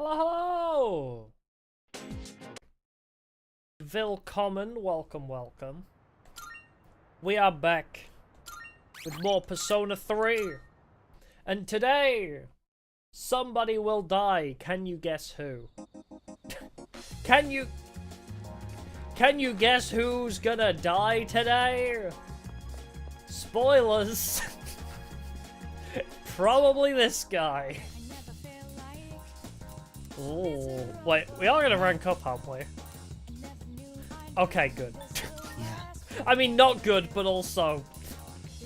Hello, hello! Willkommen, welcome, welcome. We are back with more Persona 3. And today, somebody will die. Can you guess who? Can you guess who's gonna die today? Spoilers. Probably this guy. Oh, wait, we are gonna rank up, aren't we? Okay, good. Yeah. I mean, not good, but also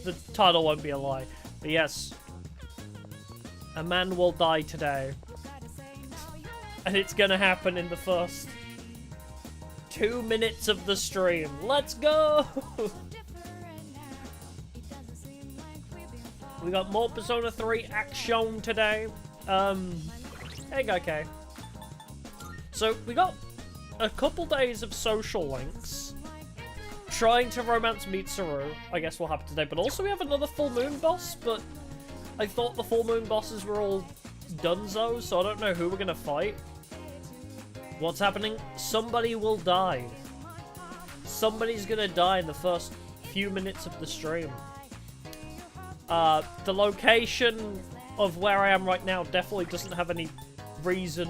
the title won't be a lie. But yes, a man will die today. And it's gonna happen in the first 2 minutes of the stream. Let's go! We got more Persona 3 action today. Okay. So, we got a couple days of social links. Trying to romance Mitsuru, I guess will happen today. But also we have another full moon boss, but I thought the full moon bosses were all donezo, so I don't know who we're gonna fight. What's happening? Somebody will die. Somebody's gonna die in the first few minutes of the stream. The location of where I am right now definitely doesn't have any reason,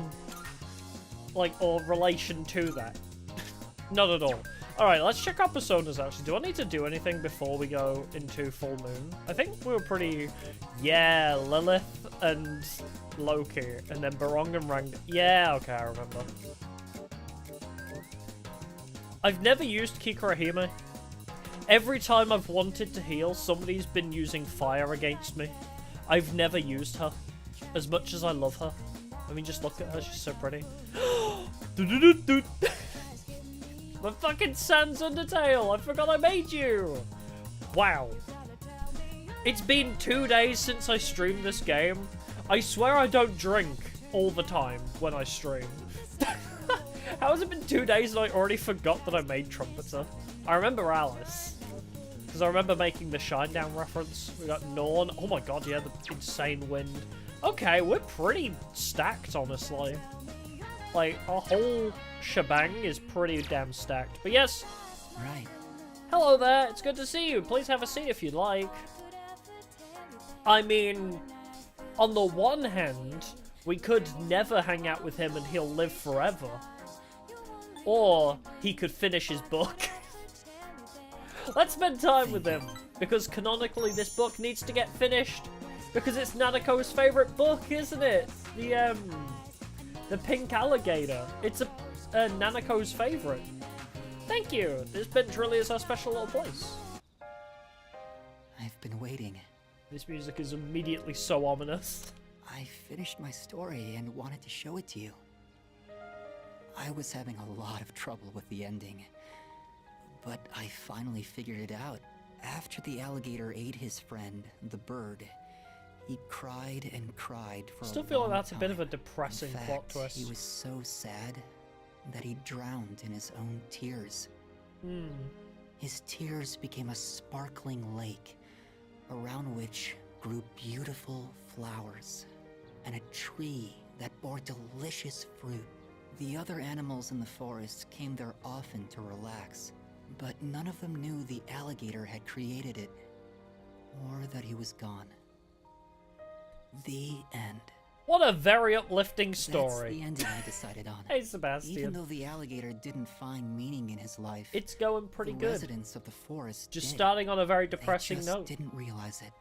like, or relation to that. Not at all. Alright, let's check our personas actually. Do I need to do anything before we go into full moon? I think we were pretty... Yeah, Lilith and Loki. And then Barong and Rang... Yeah, okay, I remember. I've never used Kikurahime. Every time I've wanted to heal, somebody's been using fire against me. I've never used her. As much as I love her. I mean, just look at her, she's so pretty. My fucking Sans Undertale! I forgot I made you! Wow. It's been 2 days since I streamed this game. I swear I don't drink all the time when I stream. How has it been 2 days and I already forgot that I made Trumpeter? I remember Alice. Because I remember making the Shinedown reference. We got Norn. Oh my god, yeah, the insane wind. Okay, we're pretty stacked, honestly. Like, our whole shebang is pretty damn stacked. But yes. Right. Hello there, it's good to see you. Please have a seat if you'd like. I mean, on the one hand, we could never hang out with him and he'll live forever. Or he could finish his book. Let's spend time with him, because canonically this book needs to get finished, because it's Nanako's favorite book, isn't it? The pink alligator. It's a Nanako's favorite. Thank you. This bench really is our special little place. I've been waiting. This music is immediately so ominous. I finished my story and wanted to show it to you. I was having a lot of trouble with the ending. But I finally figured it out. After the alligator ate his friend, the bird, he cried and cried for a long time. Still feel like that's a bit of a depressing plot twist. He was so sad that he drowned in his own tears. His tears became a sparkling lake, around which grew beautiful flowers, and a tree that bore delicious fruit. The other animals in the forest came there often to relax. But none of them knew the alligator had created it, or that he was gone. The end. What a very uplifting story. That's the ending I decided on. Hey, Sebastian. Even though the alligator didn't find meaning in his life, it's going pretty the good. Residents of the forest just did. starting on a very depressing They just note. Didn't realize it.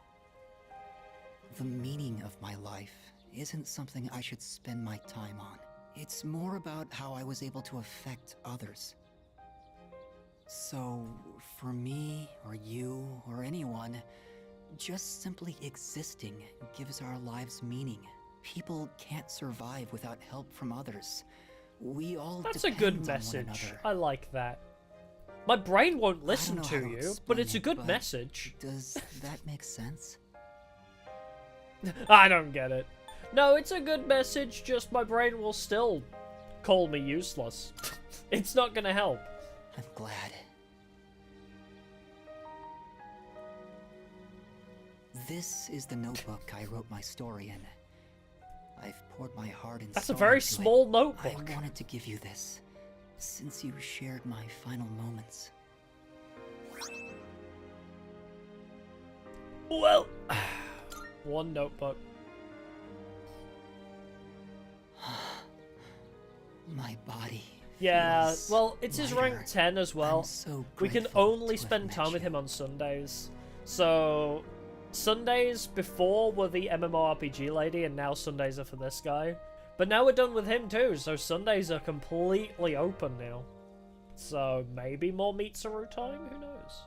The meaning of my life isn't something I should spend my time on. It's more about how I was able to affect others. So, for me, or you, or anyone, just simply existing gives our lives meaning. People can't survive without help from others. We all That's a depend good on message. one another. I like that. My brain won't listen I don't to know how you, explain but it's a good it, message. Does that make sense? I don't get it. No, it's a good message, just my brain will still call me useless. It's not gonna help. I'm glad. This is the notebook I wrote my story in. I've poured my heart and That's a soul very into small it. notebook. I wanted to give you this, since you shared my final moments. Well, one notebook. My body. Yeah, feels well, it's his rank lighter. 10 as well. I'm so We can grateful only to have spend met time with you. him on Sundays. So, Sundays before were the MMORPG lady, and now Sundays are for this guy. But now we're done with him too, so Sundays are completely open now. So, maybe more Mitsuru time? Who knows?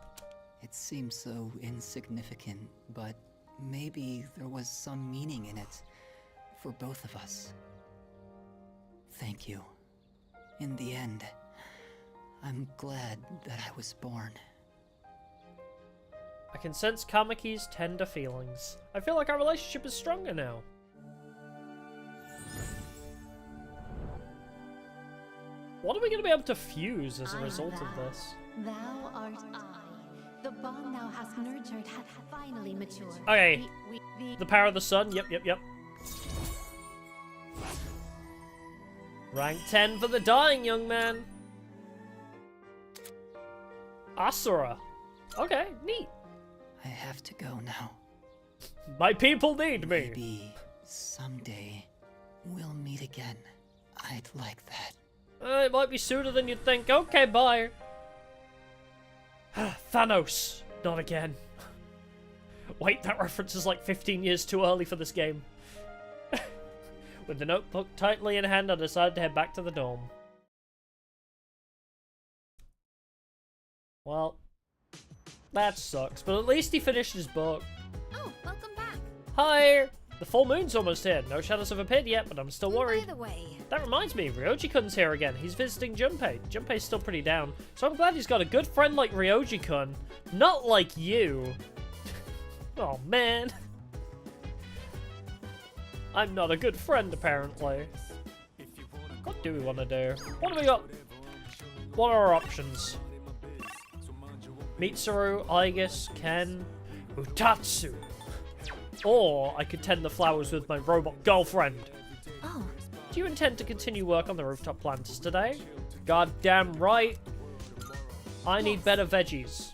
It seems so insignificant, but maybe there was some meaning in it for both of us. Thank you. In the end, I'm glad that I was born. I can sense Kamaki's tender feelings. I feel like our relationship is stronger now. What are we going to be able to fuse as a result of this? Thou art I. The bond thou hast nurtured hath finally matured. Okay. The power of the sun. Yep. Rank 10 for the dying young man. Asura. Okay, neat. I have to go now. My people need me. Maybe someday we'll meet again. I'd like that. It might be sooner than you'd think. Okay, bye. Thanos. Not again. Wait, that reference is like 15 years too early for this game. With the notebook tightly in hand, I decided to head back to the dorm. Well, that sucks, but at least he finished his book. Oh, welcome back. Hi! The full moon's almost here. No shadows have appeared yet, but I'm still worried. By the way, That reminds me, Ryoji-kun's here again. He's visiting Junpei. Junpei's still pretty down, so I'm glad he's got a good friend like Ryoji-kun. Not like you. Oh, man. I'm not a good friend, apparently. What do we want to do? What do we got? What are our options? Mitsuru, Aigis, Ken, Utatsu. Or I could tend the flowers with my robot girlfriend. oh, Do you intend to continue work on the rooftop planters today? Goddamn right. I need better veggies.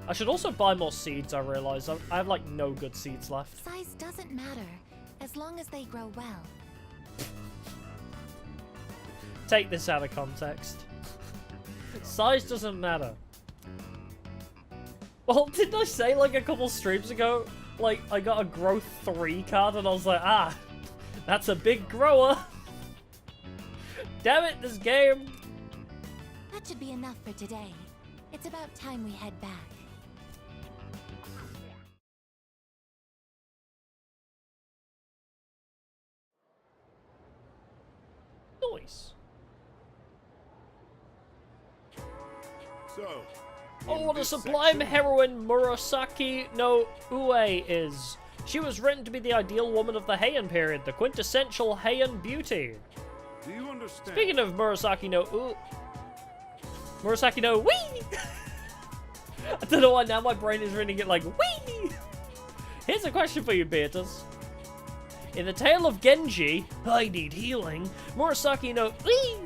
I should also buy more seeds, I realise. I have, like, no good seeds left. size doesn't matter as long as they grow well. Take this out of context. Size doesn't matter. Well, didn't I say, like, a couple streams ago, like, I got a growth 3 card and I was like, ah, that's a big grower. Damn it, this game. That should be enough for today. It's about time we head back. Nice. So, Oh, what a sublime heroine Murasaki no Ue is. She was written to be the ideal woman of the Heian period, the quintessential Heian beauty. do you understand? Speaking of Murasaki no Wee! I don't know why now my brain is reading it like Wee! Here's a question for you, Beatrice. In the tale of Genji, I need healing, Murasaki no Wee!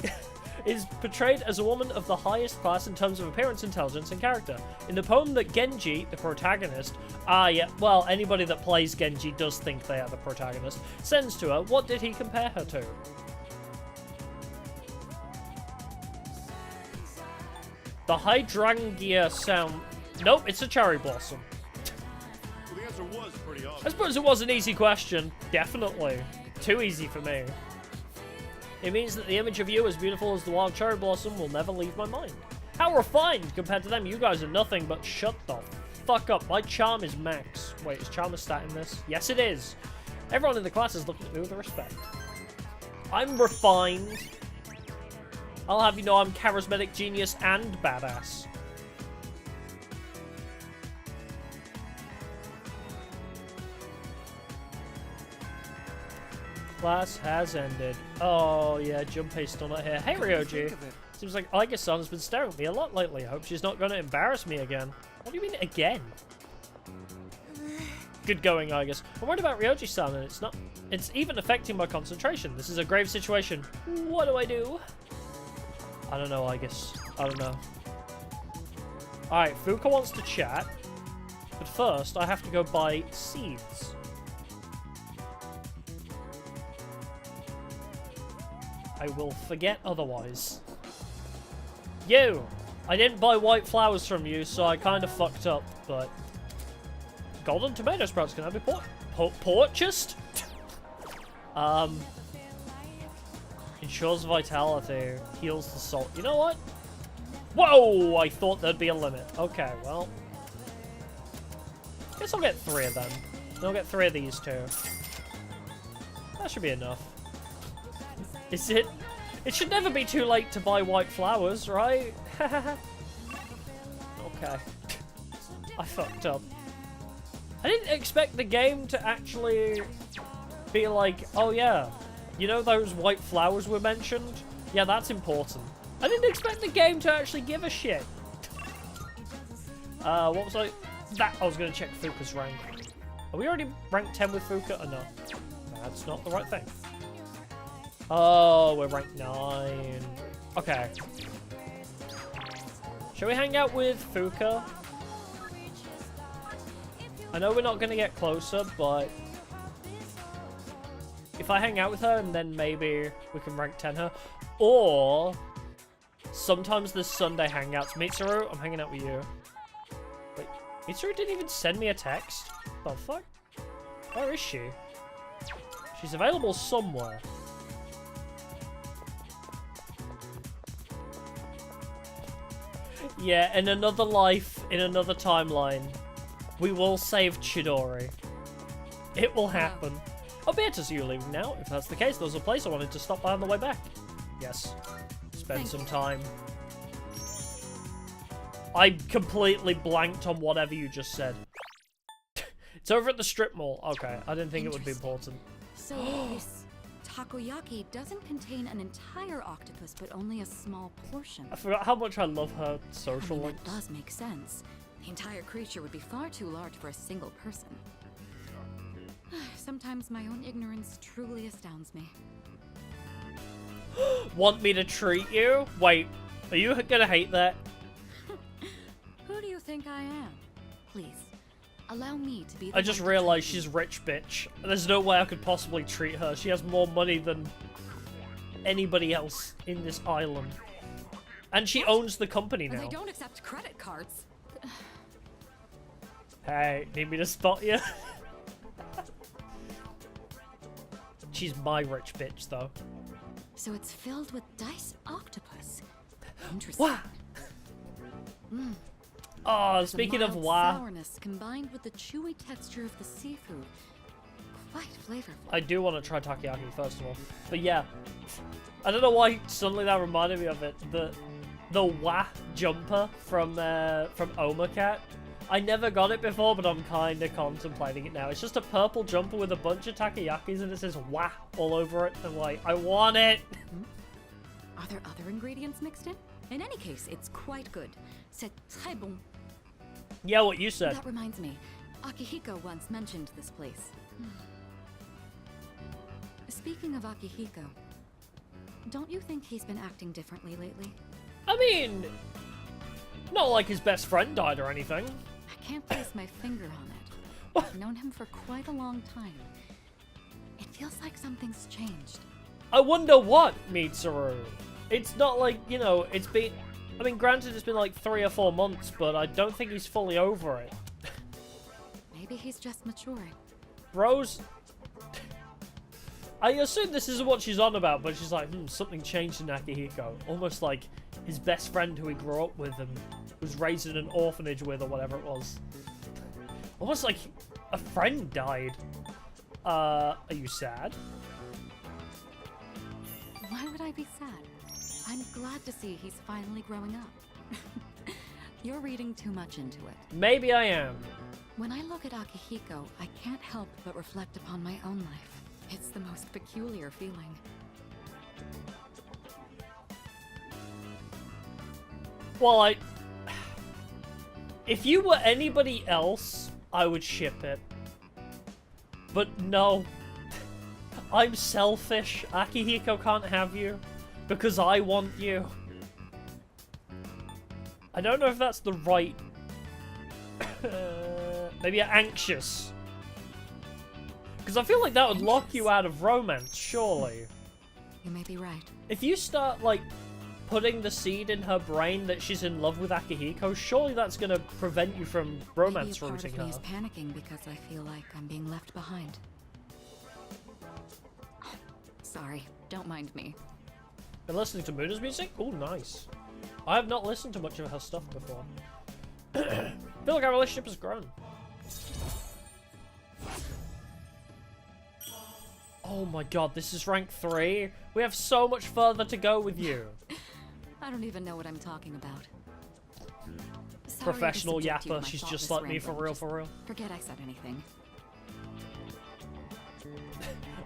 Is portrayed as a woman of the highest class in terms of appearance, intelligence, and character. In the poem that Genji, the protagonist, well, anybody that plays Genji does think they are the protagonist, sends to her, what did he compare her to? The hydrangea sound... Nope, it's a cherry blossom. Well, the answer was pretty I obvious. suppose it was an easy question. Definitely. Too easy for me. It means that the image of you as beautiful as the wild cherry blossom will never leave my mind. How refined! Compared to them, you guys are nothing but shut the fuck up. My charm is max. Wait, is charm a stat in this? Yes, it is. Everyone in the class is looking at me with respect. I'm refined. I'll have you know I'm charismatic, genius, and badass. Class has ended. Oh, yeah, Junpei's still not here. Hey, Ryoji. Seems like Aiga-san has been staring at me a lot lately. I hope she's not going to embarrass me again. What do you mean, again? good going, I guess. I'm worried about Ryoji-san, and it's not. It's even affecting my concentration. This is a grave situation. What do I do? I don't know, I guess. I don't know. Alright, Fuka wants to chat. But first, I have to go buy seeds. I will forget otherwise. You! I didn't buy white flowers from you, so I kind of fucked up, but... Golden tomato sprouts, can I be purchased? Ensures vitality, heals the salt. You know what? Whoa! I thought there'd be a limit. Okay, well. Guess I'll get 3 of them. And I'll get 3 of these too. That should be enough. Is it? It should never be too late to buy white flowers, right? Okay. I fucked up. I didn't expect the game to actually be like, oh yeah, you know those white flowers were mentioned? Yeah, that's important. I didn't expect the game to actually give a shit. What was I was gonna check Fuka's rank. Are we already ranked 10 with Fuka or no? That's not the right thing. Oh, we're ranked 9. Okay. Shall we hang out with Fuka? I know we're not going to get closer, but... if I hang out with her and then maybe we can rank 10 her. Or... sometimes there's Sunday hangouts. Mitsuru, I'm hanging out with you. Wait, Mitsuru didn't even send me a text? The fuck? Where is she? She's available somewhere. Yeah, in another life, in another timeline, we will save Chidori. It will happen. I'll be here to see you leaving now. If that's the case, there was a place I wanted to stop by on the way back. Yes. Spend some time. I completely blanked on whatever you just said. It's over at the strip mall. Okay, I didn't think it would be important. So this takoyaki doesn't contain an entire octopus, but only a small portion. I forgot how much I love her social links. That does make sense. The entire creature would be far too large for a single person. Sometimes my own ignorance truly astounds me. Want me to treat you? Wait, are you gonna hate that? Who do you think I am? Please, allow me to be the I just realized she's rich bitch. There's no way I could possibly treat her. She has more money than anybody else in this island. And she owns the company now. They don't accept credit cards. Hey, need me to spot you? She's my rich bitch, though. So it's filled with diced octopus. Interesting. Wow. Oh, speaking of wow. Sourness combined with the chewy texture of the seafood. Quite flavorful. I do want to try takoyaki first of all. But yeah. I don't know why suddenly that reminded me of it. The wah jumper from Omacat. I never got it before, but I'm kind of contemplating it now. It's just a purple jumper with a bunch of takoyakis and it says wah all over it. I'm like, I want it! Are there other ingredients mixed in? In any case, it's quite good. C'est très bon. Yeah, what you said. That reminds me. Akihiko once mentioned this place. Speaking of Akihiko, don't you think he's been acting differently lately? I mean, not like his best friend died or anything. I can't place my finger on it. I've known him for quite a long time. It feels like something's changed. I wonder what, Mitsuru. It's not like, you know, it's been... I mean, granted, it's been like 3 or 4 months, but I don't think he's fully over it. Maybe he's just maturing. Rose... I assume this isn't what she's on about, but she's like, something changed in Akihiko. Almost like his best friend who he grew up with and was raised in an orphanage with or whatever it was. Almost like a friend died. Are you sad? Why would I be sad? I'm glad to see he's finally growing up. You're reading too much into it. Maybe I am. When I look at Akihiko, I can't help but reflect upon my own life. It's the most peculiar feeling. Well, if you were anybody else, I would ship it. But no. I'm selfish. Akihiko can't have you. Because I want you. I don't know if that's the right... maybe anxious. Because I feel like that would lock you out of romance, surely. You may be right. If you start, like, putting the seed in her brain that she's in love with Akihiko, surely that's gonna prevent you from romance Maybe a part rooting of me her. is panicking because I feel like I'm being left behind. Sorry, don't mind me. Been listening to Muna's music? Oh, nice. I have not listened to much of her stuff before. I feel like our relationship has grown. Oh my god, this is rank 3. We have so much further to go with you. I don't even know what I'm talking about. Sorry Professional to subject you to yapper, my she's just thoughtless like me for rambling. real, Just for real. Forget I said anything.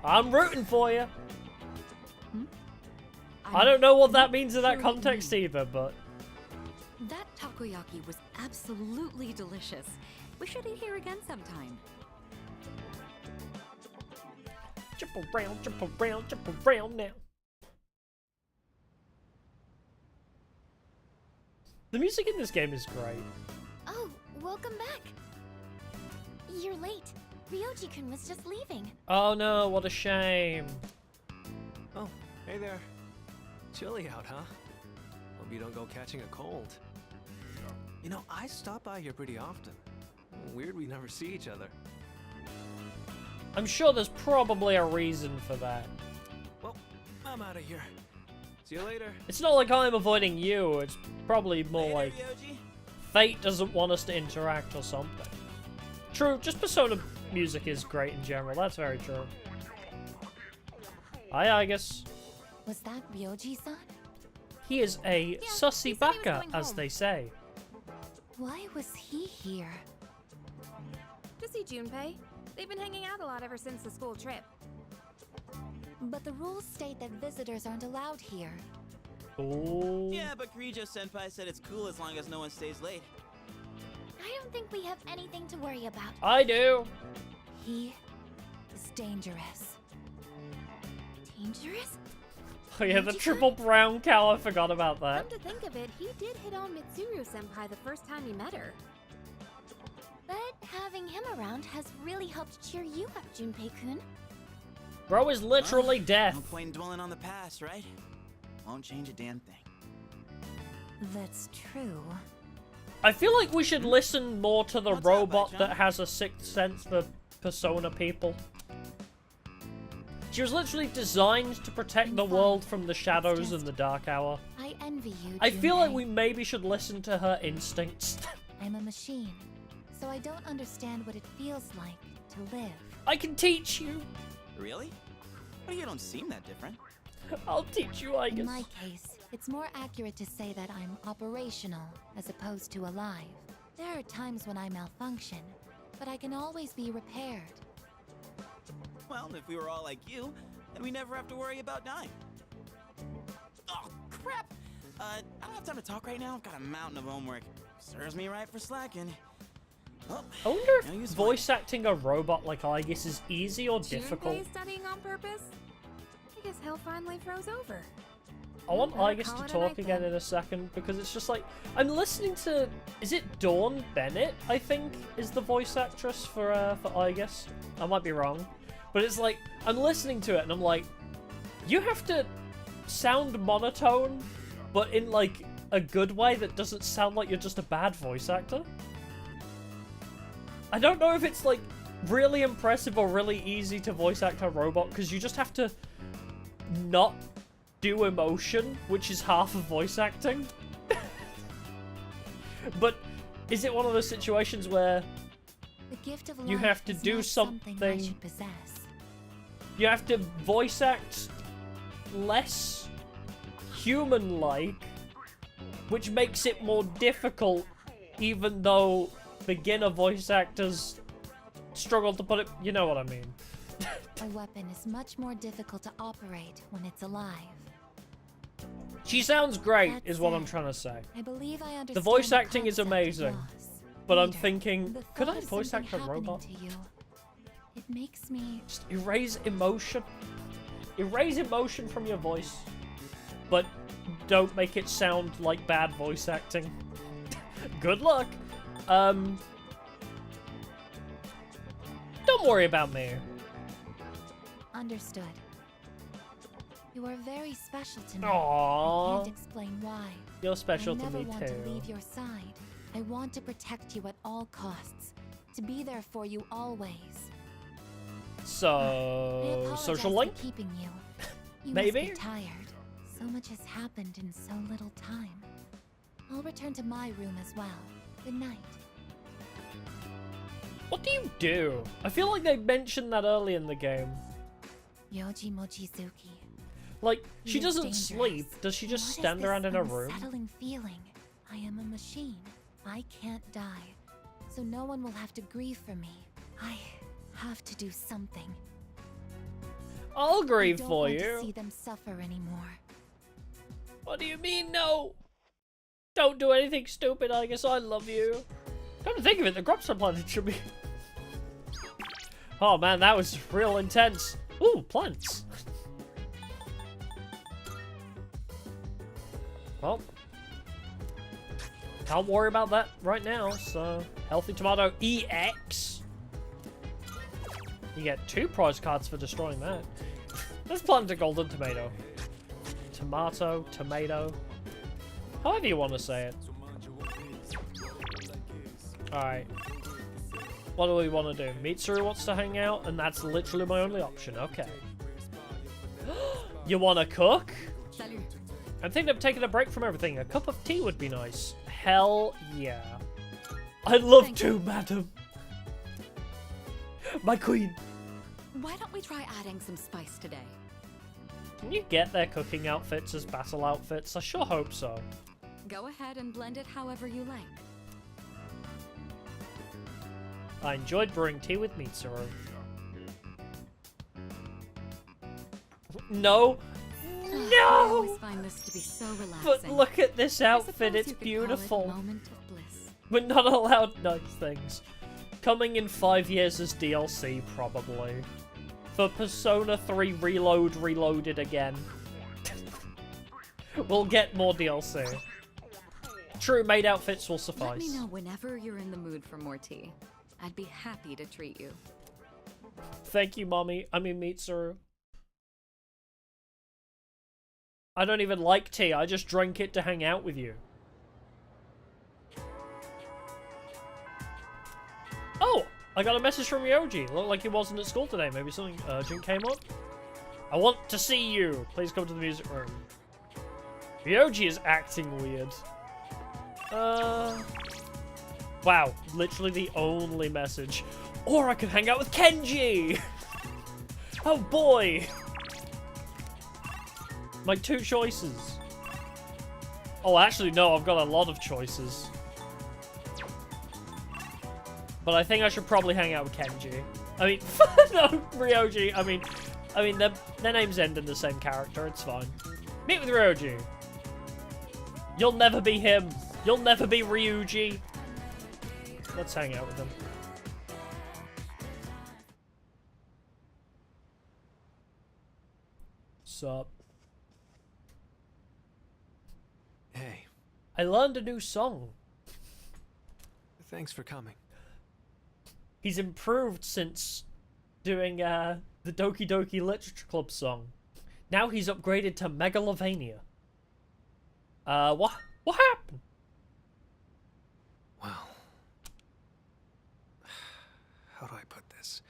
I'm rooting for you. I I'm don't know what that not means in that sure what you context mean. either, but... That takoyaki was absolutely delicious. We should eat here again sometime. Jump around now. The music in this game is great. Oh, welcome back. You're late. Ryoji-kun was just leaving. Oh no, what a shame. Oh, hey there. Chilly out, huh? Hope you don't go catching a cold. You know, I stop by here pretty often. Weird we never see each other. I'm sure there's probably a reason for that. Well, I'm out of here. See you later. It's not like I'm avoiding you, it's probably more like fate doesn't want us to interact or something. True, just Persona music is great in general, that's very true. Hi, I guess. Was that Ryoji-san? He is a he sussy said he was baka, going as home. they say. Why was he here? To see Junpei. They've been hanging out a lot ever since the school trip. But the rules state that visitors aren't allowed here. Ooh. Yeah, but Kirijo-senpai said it's cool as long as no one stays late. I don't think we have anything to worry about. I do. He is dangerous. Dangerous? Oh yeah, the triple brown cow, I forgot about that. Come to think of it, he did hit on Mitsuru-senpai the first time he met her. But having him around has really helped cheer you up, Junpei-kun. Bro is literally Well, death. No point in dwelling on the past, right? Won't change a damn thing. That's true. I feel like we should listen more to the What's up, robot Bachan? that has a sixth sense for Persona people. She was literally designed to protect the world from the shadows and the dark hour. I envy you, I feel like Junpei. we maybe should listen to her instincts. I'm a machine, so I don't understand what it feels like to live. I can teach you. Really? Well, you don't seem that different. I'll teach you, I In guess. my case, it's more accurate to say that I'm operational as opposed to alive. There are times when I malfunction, but I can always be repaired. Well, if we were all like you, then we never have to worry about dying. Oh, crap! I don't have time to talk right now. I've got a mountain of homework. Serves me right for slacking. Oh, I wonder if no use voice acting a robot like Aegis is easy or difficult. Junpei studying on purpose? I guess hell finally froze over. I want Better Aegis call to it a talk night again then. in a second, because it's just like, I'm listening to, is it Dawn Bennett, I think, is the voice actress for Aegis? I might be wrong. But it's like, I'm listening to it and I'm like, you have to sound monotone, but in like a good way that doesn't sound like you're just a bad voice actor. I don't know if it's like really impressive or really easy to voice act a robot, because you just have to not do emotion, which is half of voice acting. But is it one of those situations where The gift of life you have to is do not something I something- should possess. you have to voice act less human-like, which makes it more difficult, even though beginner voice actors struggle to put it, you know what I mean. A weapon is much more difficult to operate when it's alive. She sounds great, That is what I'm said, trying to say. I believe I understand The voice acting is concept of amazing, loss. but I'm Reader, thinking, the could thought I of voice something act a happening robot? to you, it It makes me... Just erase emotion. Erase emotion from your voice. But don't make it sound like bad voice acting. Good luck. Don't worry about me. Understood. You are very special to me. Aww. I can't explain why. You're special I to never me want too. to leave your side. I want to protect you at all costs. To be there for you always. I So, apologize social for link? keeping you. You Maybe? must be tired. So much has happened in so little time. I'll return to my room as well. Good night. What do you do? I feel like they mentioned that early in the game. Yoji Mochizuki. Like, He she is doesn't dangerous. sleep. Does she just What is stand this around in her room? unsettling feeling. I am a machine. I can't die. So no one will have to grieve for me. I have to do something. I'll grieve I don't for want to see you. them suffer anymore. What do you mean, no? Don't do anything stupid, I guess I love you. Come to think of it, the crops are planted should be... Oh man, that was real intense. Ooh, plants. Well, can't worry about that right now, so... Healthy Tomato EX. You get 2 prize cards for destroying that. Let's plant a golden tomato. Tomato, tomato. However you want to say it. Alright. What do we want to do? Mitsuru wants to hang out, and that's literally my only option. Okay. You want to cook? I'm thinking of taking a break from everything. A cup of tea would be nice. Hell yeah. I love to, madam. My queen. Why don't we try adding some spice today? Can you get their cooking outfits as battle outfits? I sure hope so. Go ahead and blend it however you like. I enjoyed brewing tea with Mitsuru. No. I always No! find this to be so relaxing. But look at this I outfit, suppose it's you could call it beautiful. moment of bliss. We're not allowed nice things. Coming in 5 years as DLC, probably. For Persona 3 Reloaded again. We'll get more DLC. True, maid outfits will suffice. Let me know whenever you're in the mood for more tea. I'd be happy to treat you. Thank you, mommy. I mean, Mitsuru. I don't even like tea. I just drink it to hang out with you. Oh! I got a message from Ryoji. Looked like he wasn't at school today. Maybe something urgent came up? I want to see you. Please come to the music room. Ryoji is acting weird. Wow. Literally the only message. Or I could hang out with Kenji! Oh boy! My 2 choices. Oh, actually, no, I've got a lot of choices. But I think I should probably hang out with Kenji. I mean, no, Ryoji. I mean, their names end in the same character. It's fine. Meet with Ryoji. You'll never be him. You'll never be Ryuji. Let's hang out with him. Sup? Hey, I learned a new song. thanks for coming. He's improved since doing the Doki Doki Literature Club song. Now he's upgraded to Megalovania. What happened? Well, how do I put this?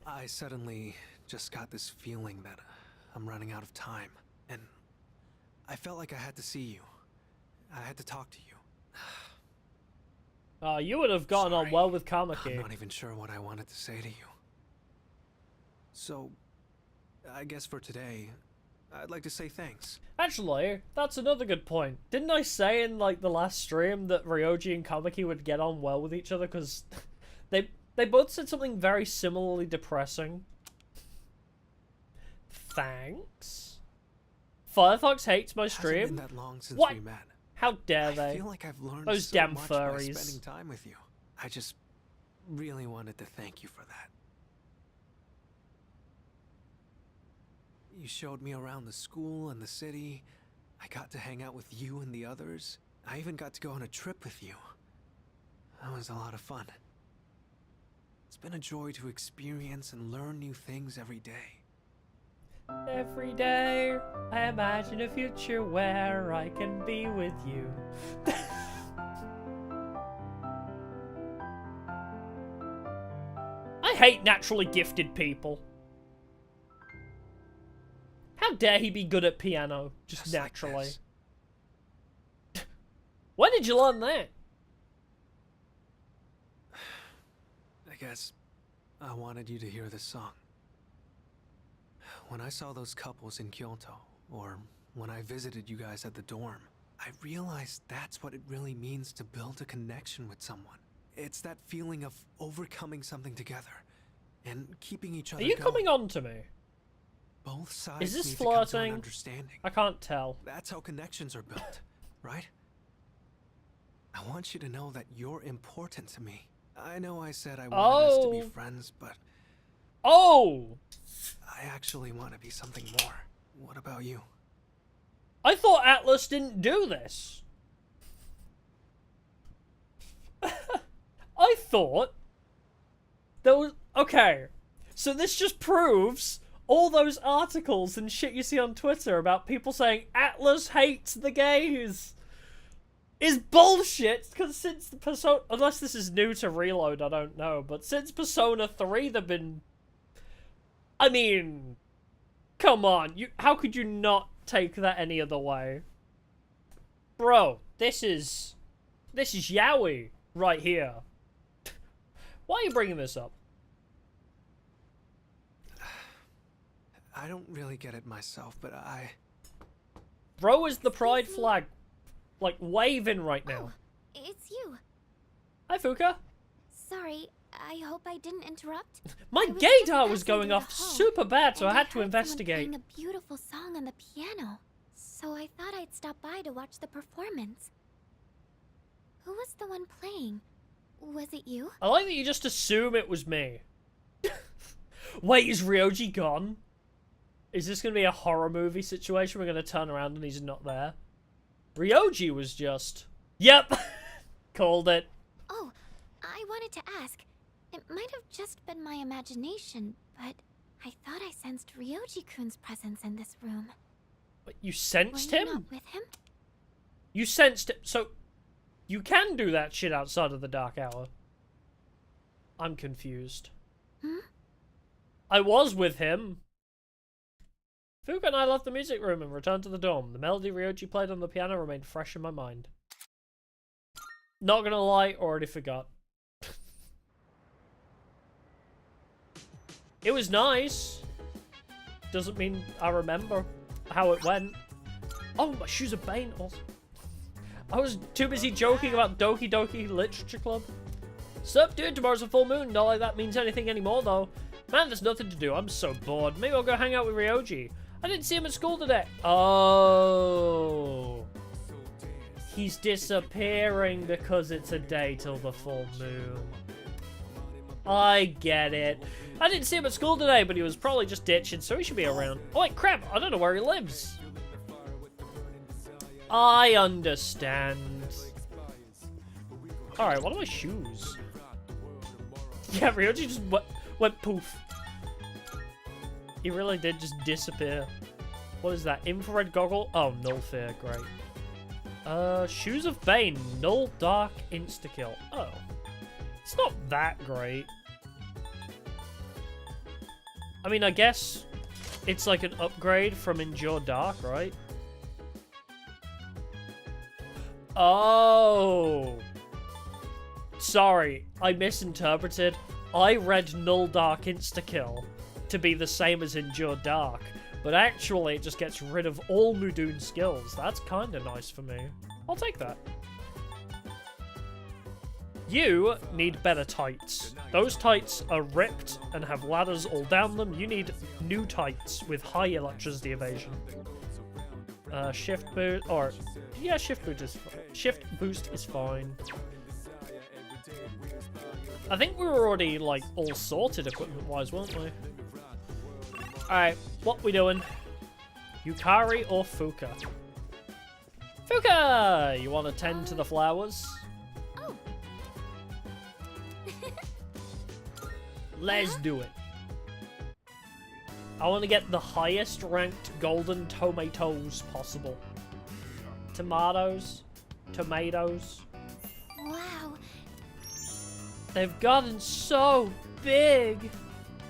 I suddenly just got this feeling that I'm running out of time, and I felt like I had to see you. I had to talk to you. You would have gotten on Sorry. well with I'm Kamaki. not even sure what I wanted to say to you. So, I guess for today, I'd like to say thanks. Actually, that's another good point. Didn't I say in like the last stream that Ryoji and Kamaki would get on well with each other because they both said something very similarly depressing. Thanks. Firefox hates my Hasn't stream. been that long since What? we met. How dare I they? feel like I've learned Those so damn much by furries. spending time with you. I just really wanted to thank you for that. You showed me around the school and the city. I got to hang out with you and the others. I even got to go on a trip with you. That was a lot of fun. It's been a joy to experience and learn new things every day. Every day, I imagine a future where I can be with you. I hate naturally gifted people. How dare he be good at piano, just naturally. Like When did you learn that? I guess I wanted you to hear this song. When I saw those couples in Kyoto, or when I visited you guys at the dorm, I realized that's what it really means to build a connection with someone. It's that feeling of overcoming something together and keeping each other Are you going. coming on to me? Both sides Is this need to come to an flirting? understanding. I can't tell. That's how connections are built, right? I want you to know that you're important to me. I know I said I wanted us to be friends, but Oh! I actually want to be something more. What about you? I thought Atlas didn't do this. I thought there was... Okay, so this just proves all those articles and shit you see on Twitter about people saying Atlas hates the gays is bullshit, because since the Persona... Unless this is new to Reload, I don't know, but since Persona 3 they've been... I mean... Come on, how could you not take that any other way? Bro, this is yaoi right here. Why are you bringing this up? I don't really get it myself, but Bro is the pride flag, like, waving right now. Oh, it's you. Hi, Fuka. Sorry, I hope I didn't interrupt. My I was just gaydar was passing going through off the hall, super bad, so I and had to heard investigate. someone playing a beautiful song on the piano, so I thought I'd stop by to watch the performance. Who was the one playing? Was it you? I like that you just assume it was me. Wait, is Ryoji gone? Is this going to be a horror movie situation? We're going to turn around and he's not there? Ryoji was just... Yep! Called it. Oh, I wanted to ask. It might have just been my imagination, but I thought I sensed Ryoji-kun's presence in this room. But you sensed Were you him? not with him? You sensed it. So, you can do that shit outside of the dark hour. I'm confused. Hmm? I was with him. Fuka and I left the music room and returned to the dorm. The melody Ryoji played on the piano remained fresh in my mind. Not gonna lie, already forgot. It was nice. Doesn't mean I remember how it went. Oh, my shoes are Bane also. I was too busy joking about Doki Doki Literature Club. Sup, dude, tomorrow's a full moon. Not like that means anything anymore, though. Man, there's nothing to do. I'm so bored. Maybe I'll go hang out with Ryoji. I didn't see him at school today. Oh. He's disappearing because it's a day till the full moon. I get it. I didn't see him at school today, but he was probably just ditching, so he should be around. Oh, wait, crap. I don't know where he lives. I understand. Alright, what are my shoes? Yeah, Ryoji just went poof. He really did just disappear. What is that? Infrared goggle? Oh, null fear, great. Shoes of Bane. Null dark insta-kill. Oh. It's not that great. I mean, I guess it's like an upgrade from Endure Dark, right? Oh. Sorry, I misinterpreted. I read Null Dark Insta-Kill to be the same as Endure Dark, but actually it just gets rid of all Mudun skills. That's kinda nice for me. I'll take that. You need better tights. Those tights are ripped and have ladders all down them. You need new tights with high electricity evasion. Shift boost, or yeah, shift boost is fine. I think we were already, like, all sorted equipment-wise, weren't we? Alright, what we doing? Yukari or Fuka? Fuka! You want to tend to the flowers? Oh. Let's do it. I want to get the highest ranked golden tomatoes possible. Tomatoes. Wow. They've gotten so big.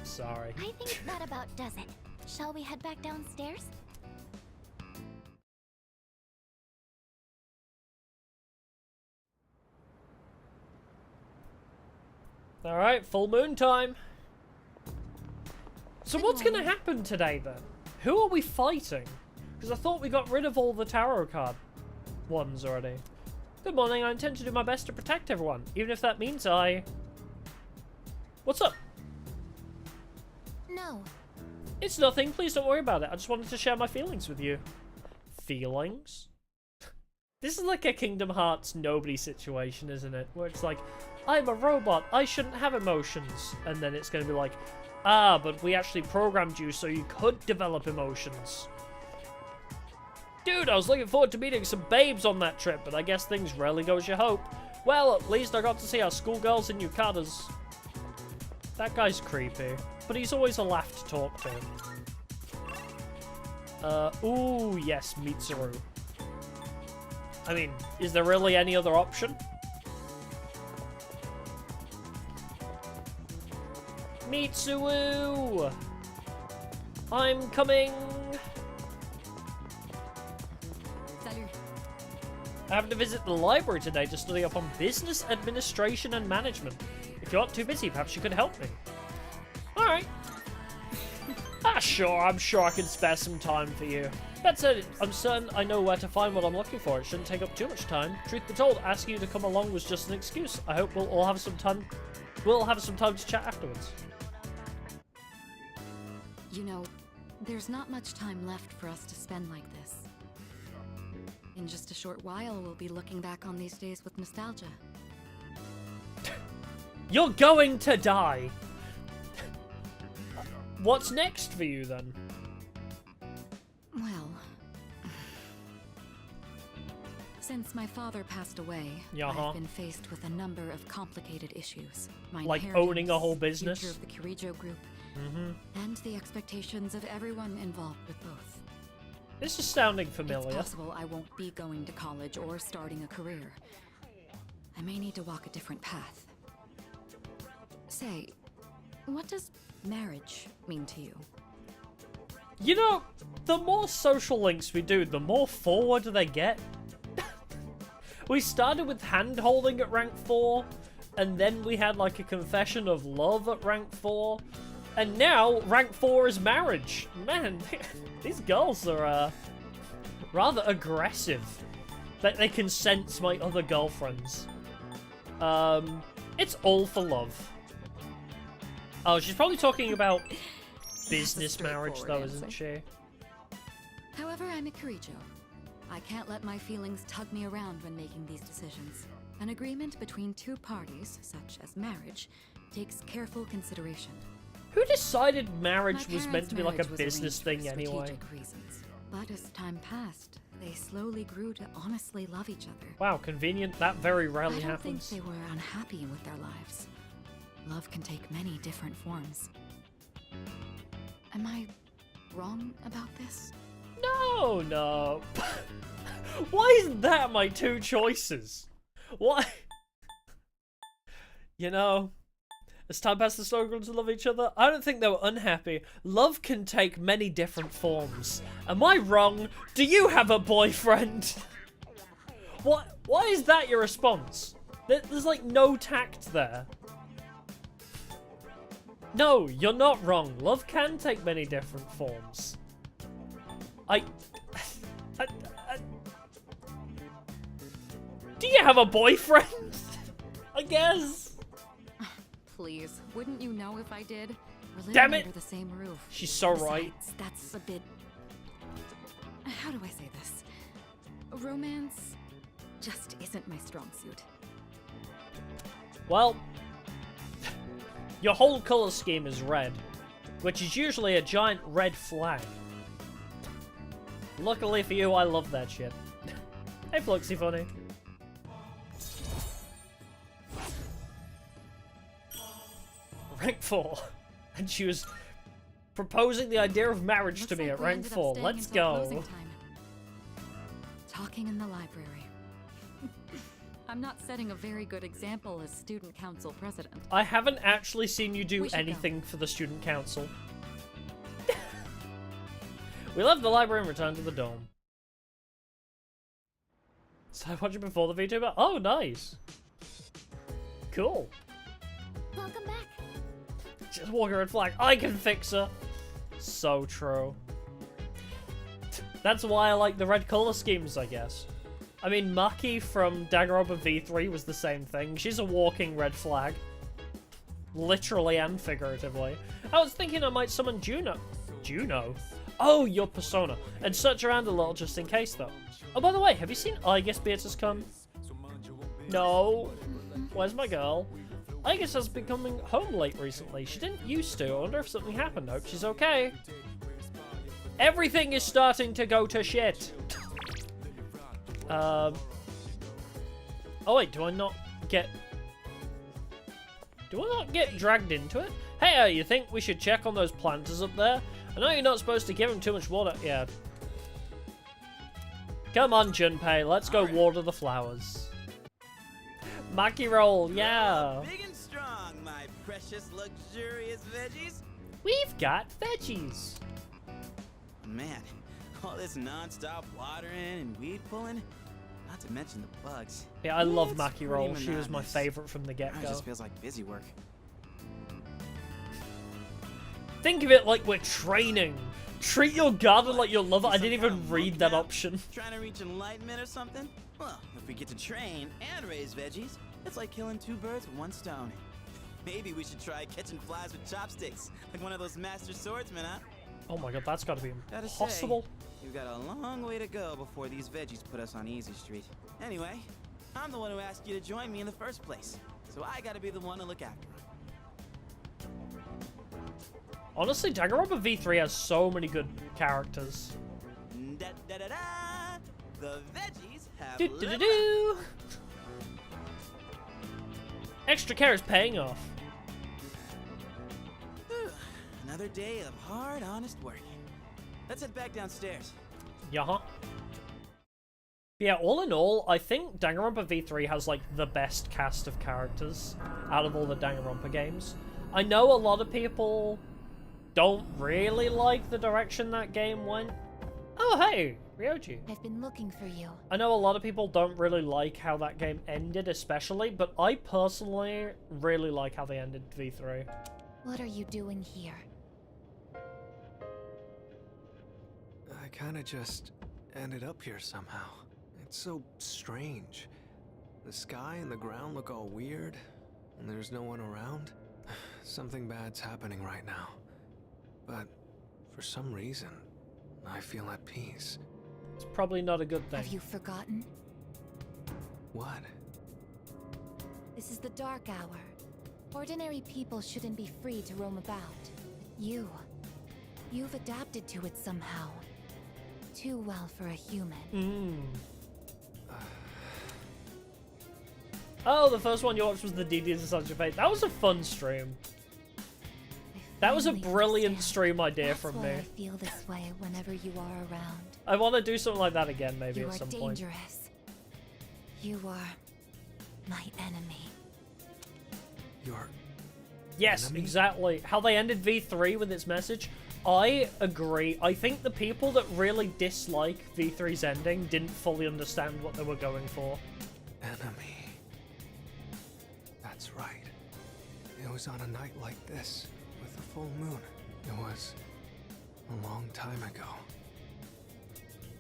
Sorry. I think that about does it. Shall we head back downstairs? Alright, full moon time. So Good what's going to morning. happen today then? Who are we fighting? Because I thought we got rid of all the tarot card ones already. Good morning, I intend to do my best to protect everyone, even if that means I... What's up? No. It's nothing, please don't worry about it. I just wanted to share my feelings with you. Feelings? This is like a Kingdom Hearts nobody situation, isn't it? Where it's like, I'm a robot, I shouldn't have emotions. And then it's going to be like, ah, but we actually programmed you so you could develop emotions. Dude, I was looking forward to meeting some babes on that trip, but I guess things rarely go as you hope. Well, at least I got to see our schoolgirls and yukatas. That guy's creepy, but he's always a laugh to talk to. Ooh, yes, Mitsuru. I mean, is there really any other option? Mitsuru! I'm coming! Salut. I have to visit the library today to study up on business administration and management. If you're not too busy, perhaps you could help me. Alright. Sure, I'm sure I can spare some time for you. That said, I'm certain I know where to find what I'm looking for. It shouldn't take up too much time. Truth be told, asking you to come along was just an excuse. I hope we'll all have some time. We'll have some time to chat afterwards. You know, there's not much time left for us to spend like this. In just a short while, we'll be looking back on these days with nostalgia. You're going to die. What's next for you then? Well, since my father passed away, Uh-huh. I've been faced with a number of complicated issues. My Like owning a whole inheritance, business? future of the Kirijo group, and the expectations of everyone involved with both. This is sounding It's familiar. possible I won't be going to college or starting a career. I may need to walk a different path. Say, what does marriage mean to you? You know, the more social links we do, the more forward they get. We started with hand-holding at rank 4, and then we had like a confession of love at rank 4, and now rank 4 is marriage. Man, these girls are rather aggressive. They can sense my other girlfriends. It's all for love. Oh, she's probably talking about business marriage though, isn't she? However, I'm a Kirijo. I can't let my feelings tug me around when making these decisions. An agreement between two parties, such as marriage, takes careful consideration. Who decided marriage My was meant parents' to be like a marriage was business arranged thing for anyway? strategic reasons. But as time passed, they slowly grew to honestly love each other. Wow, convenient. That very I rarely don't happens. think they were unhappy with their lives. Love can take many different forms. Am I wrong about this? No, no. Why is that my two choices? Why? You know, as time passed, the story grew to love each other. I don't think they were unhappy. Love can take many different forms. Am I wrong? Do you have a boyfriend? What? Why is that your response? There's like no tact there. No, you're not wrong. Love can take many different forms. Do you have a boyfriend? I guess. Please, wouldn't you know if I did? We're living Damn it! under the same roof. She's so right. Besides, that's a bit... How do I say this? Romance just isn't my strong suit. Well, Your whole color scheme is red, which is usually a giant red flag. Luckily for you, I love that shit. Hey, Fluxy Funny. Rank 4. And she was proposing the idea of marriage to me at rank 4. Let's go. Talking in the library. I'm not setting a very good example as student council president. I haven't actually seen you do anything for the student council. We left the library and returned to the dome. So I watched it before the VTuber? Oh, nice. Cool. Welcome back. Just walk a red flag. I can fix her. So true. That's why I like the red color schemes, I guess. I mean, Maki from Danganronpa V3 was the same thing. She's a walking red flag. Literally and figuratively. I was thinking I might summon Juno. Juno? Oh, your persona. And search around a little just in case, though. Oh, by the way, have you seen Aegis Beatrice come? No. Where's my girl? Aegis has been coming home late recently. She didn't used to. I wonder if something happened. Hope she's okay. Everything is starting to go to shit. Oh wait, do I not get dragged into it? Hey, you think we should check on those planters up there? I know you're not supposed to give them too much water. Yeah. Come on, Junpei, let's go water the flowers. Maki roll, yeah. Big and strong, my precious luxurious veggies. We've got veggies. Man, all this non-stop watering and weed pulling, not to mention the bugs. Yeah, I love It's Maki roll. pretty She was my monotonous. favorite from the It get-go. just feels like busy work. Think of it like we're training. Treat your garden like you love it. I didn't even read that option. Trying to reach enlightenment or something? Well, if we get to train and raise veggies, it's like killing two birds with one stone. Maybe we should try catching flies with chopsticks, like one of those master swordsmen, huh? Oh my god, that's gotta be Gotta say, impossible. we've got a long way to go before these veggies put us on easy street. Anyway, I'm the one who asked you to join me in the first place, so I gotta be the one to look after them. Honestly, Danganronpa V3 has so many good characters. Da da da da! The veggies have Do do do lived do. Extra care is paying off. up. Another day of hard, honest work. Let's head back downstairs. Yeah. Yeah, all in all, I think Danganronpa V3 has, like, the best cast of characters out of all the Danganronpa games. I know a lot of people don't really like the direction that game went. Oh, hey, Ryoji. I've been looking for you. I know a lot of people don't really like how that game ended, especially, but I personally really like how they ended V3. What are you doing here? I kinda just ended up here somehow. It's so strange. The sky and the ground look all weird, and there's no one around. Something bad's happening right now. But for some reason, I feel at peace. It's probably not a good thing. Have you forgotten? What? This is the dark hour. Ordinary people shouldn't be free to roam about. But you've adapted to it somehow. Too well for a human. Oh, the first one you watched was the DDs of Such a Fate. That was a fun stream. That was a brilliant stream idea That's from why me. I feel this way whenever you are around. I want to do something like that again, maybe You at are some point. dangerous. You are my enemy. You're... Yes, Enemy? exactly. How they ended V3 with its message. I agree. I think the people that really dislike V3's ending didn't fully understand what they were going for. enemy. That's right. It was on a night like this, with a full moon. It was a long time ago.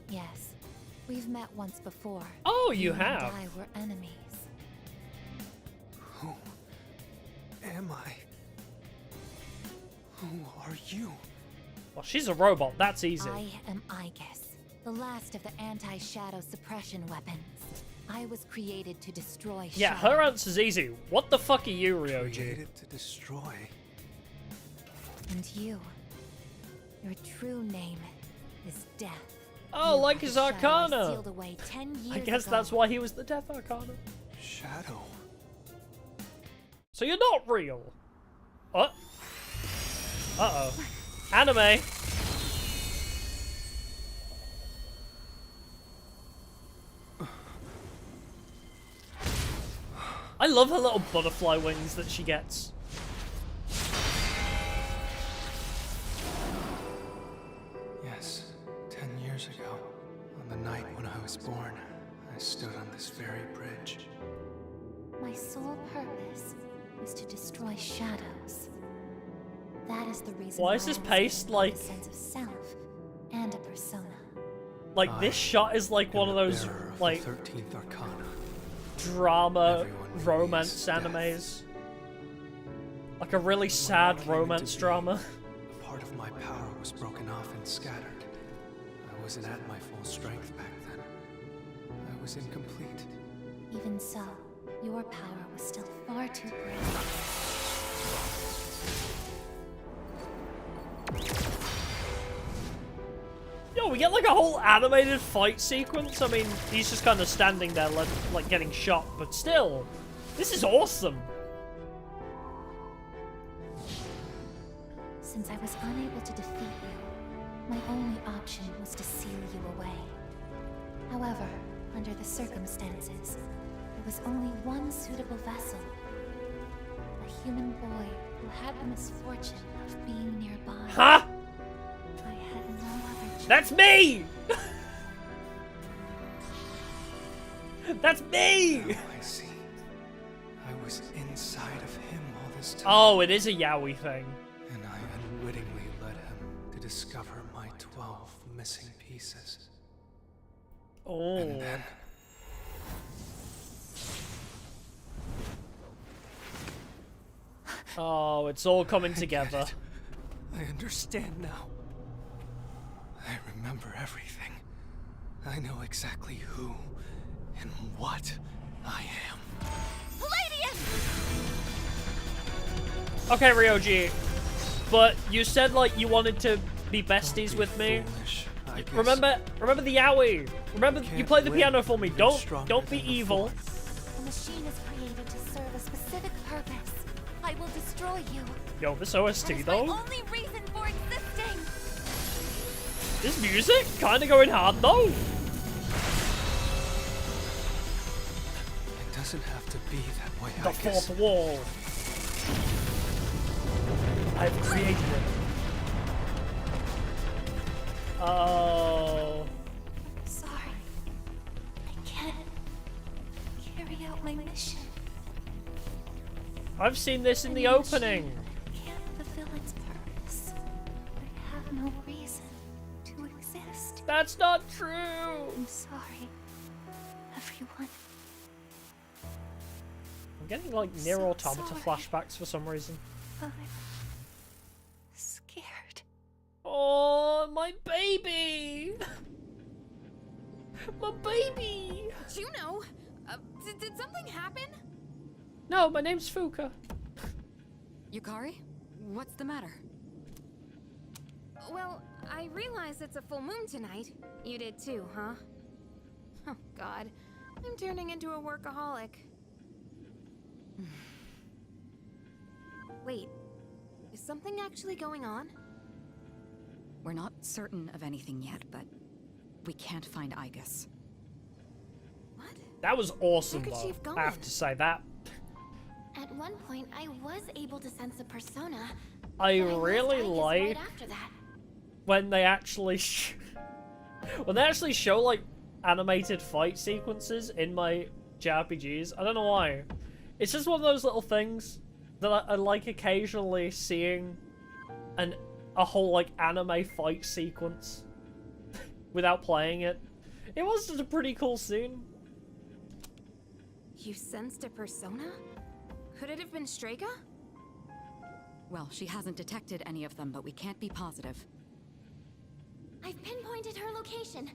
Yes, we've met once before. Oh, you and have? I were enemies. Who am I? Who are you? Well, she's a robot. That's easy. I am Aegis, the last of the anti-shadow suppression weapons. I was created to destroy Yeah, shadows. her answer's easy. What the fuck are you, Ryoji? Created to destroy. And you, your true name is Death. Oh, You like are his the shadow I Arcana. sealed away 10 years I guess ago. that's why he was the Death Arcana. Shadow. So you're not real. Uh-oh. Anime. I love her little butterfly wings that she gets. Yes, 10 years ago, on the night when I was born, I stood on this very bridge. My sole purpose is to destroy shadows. That is the reason Why is this I was paced given like- a sense of self and a persona. Like, this shot is like one of those, like, 13th Arcana. drama Everyone romance needs death. animes. Like a really sad came into romance being, drama. A part of my power was broken off and scattered. I wasn't at my full strength back then. I was incomplete. Even so, your power was still far too great. Yo, we get like a whole animated fight sequence. I mean, he's just kind of standing there like getting shot, but still, this is awesome. Since I was unable to defeat you, my only option was to seal you away. However, under the circumstances, there was only one suitable vessel. A human boy who had the misfortune of being nearby. Huh? I had no other choice. That's me! That's me! Now I see. I was inside of him all this time. Oh, it is a yaoi thing. And I unwittingly led him to discover my 12 missing pieces. Oh. And then... Oh, it's all coming I get together. it. I understand now. I remember everything. I know exactly who and what I am. Okay, Ryoji. But you said like you wanted to be besties with me. Foolish, I guess. Remember the yaoi. Remember you Can't play the win piano for me. even Don't stronger be than evil. before. The machine is created to serve a specific purpose. I will destroy you. Yo, this That OST is my though. only reason for existing. This music kinda going hard though. It doesn't have to be that way, The I guess. fourth wall. I've created it. Oh. Sorry. I can't carry out my mission. I've seen this in the The opening. machine can't fulfill its purpose. I have no reason to exist. That's not true. I'm sorry, everyone. I'm getting like Nier So Automata sorry. flashbacks for some reason. I'm scared. Oh, my baby! My baby! Juno, did something happen? No, my name's Fuka. Yukari? What's the matter? Well, I realize it's a full moon tonight. You did too, huh? Oh, God. I'm turning into a workaholic. Wait, is something actually going on? We're not certain of anything yet, but we can't find Igus. What? That was awesome, Where could she though. have gone? I have to say that. At one point, I was able to sense a persona. I but really lost Igus like right after that. when they actually when they actually show like animated fight sequences in my JRPGs. I don't know why. It's just one of those little things that I like occasionally seeing a whole like anime fight sequence without playing it. It was just a pretty cool scene. You sensed a persona? Could it have been Strega? Well, she hasn't detected any of them, but we can't be positive. I've pinpointed her location.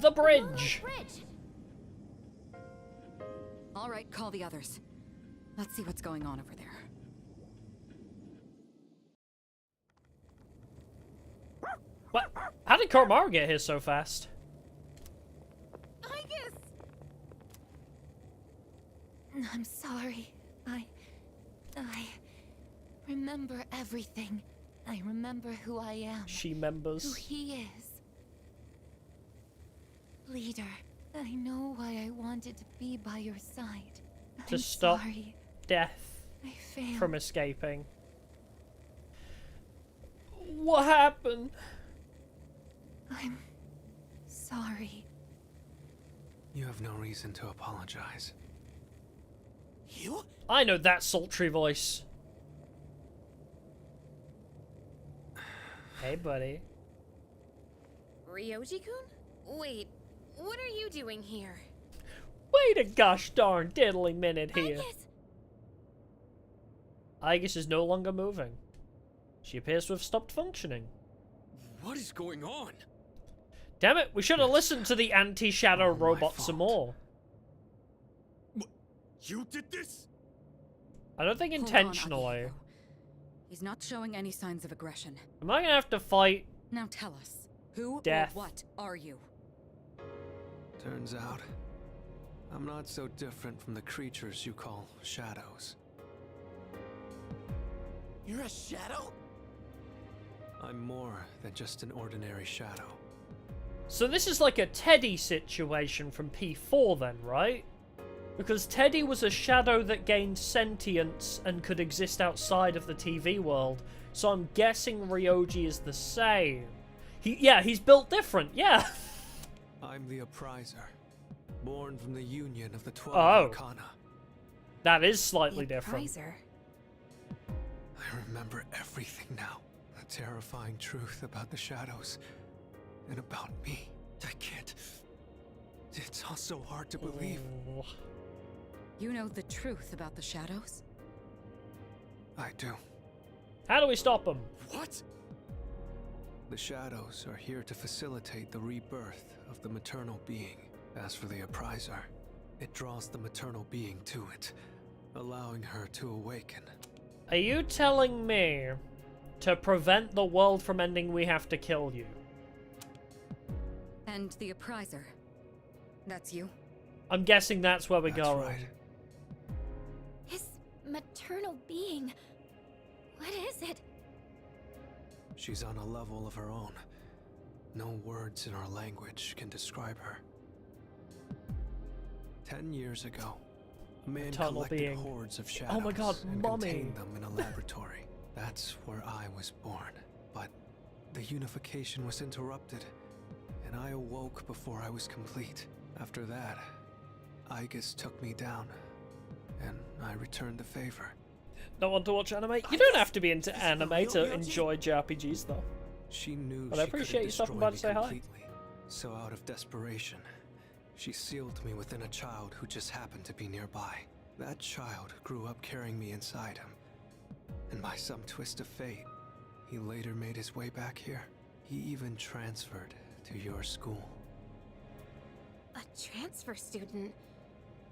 The Willow bridge. Bridge. All right, call the others. Let's see what's going on over there. What? How did Koromaru get here so fast? I guess. I'm sorry. I remember everything. I remember who I am. She members. Who he is. Leader, I know why I wanted to be by your side. To I'm stop sorry. death I failed. from escaping. What happened? I'm sorry. You have no reason to apologize. You? I know that sultry voice. Hey, buddy. Ryoji-kun? Wait, what are you doing here? Wait a gosh darn diddly minute here. Aigis! Aigis is no longer moving. She appears to have stopped functioning. What is going on? Damn it, we should have listened to the anti-shadow All my robot some fault. more. You did this? I don't think Hold on, intentionally. Akihiro. He's not showing any signs of aggression. Am I gonna have to fight? Now tell us, who Death. or what are you? Turns out, I'm not so different from the creatures you call shadows. You're a shadow? I'm more than just an ordinary shadow. So this is like a Teddy situation from P4 then, right? Because Teddy was a shadow that gained sentience and could exist outside of the TV world. So I'm guessing Ryoji is the same. He's built different, yeah. I'm the Appriser, born from the union of the 12 Oh. Arcana. That is slightly The different. Appriser. I remember everything now. The terrifying truth about the shadows. And about me. I can't... It's all so hard to believe. Oh. You know the truth about the shadows? I do. How do we stop him? What? The shadows are here to facilitate the rebirth of the maternal being. As for the Appriser, it draws the maternal being to it, allowing her to awaken. Are you telling me to prevent the world from ending we have to kill you? And the Appriser. That's you? I'm guessing that's where we're That's going. right. His maternal being. What is it? She's on a level of her own. No words in our language can describe her. 10 years ago, a man Eternal collected being. hordes of shadows Oh my god, and Mummy. contained them in a laboratory. That's where I was born. But the unification was interrupted, and I awoke before I was complete. After that, Aigis took me down, and I returned the favor. Don't want to watch anime? You don't have to be into anime to enjoy JRPGs, though. She knew But I she appreciate couldn't you stopping destroy by to me say hi. completely. So out of desperation, she sealed me within a child who just happened to be nearby. That child grew up carrying me inside him. And by some twist of fate, he later made his way back here. He even transferred to your school. A transfer student?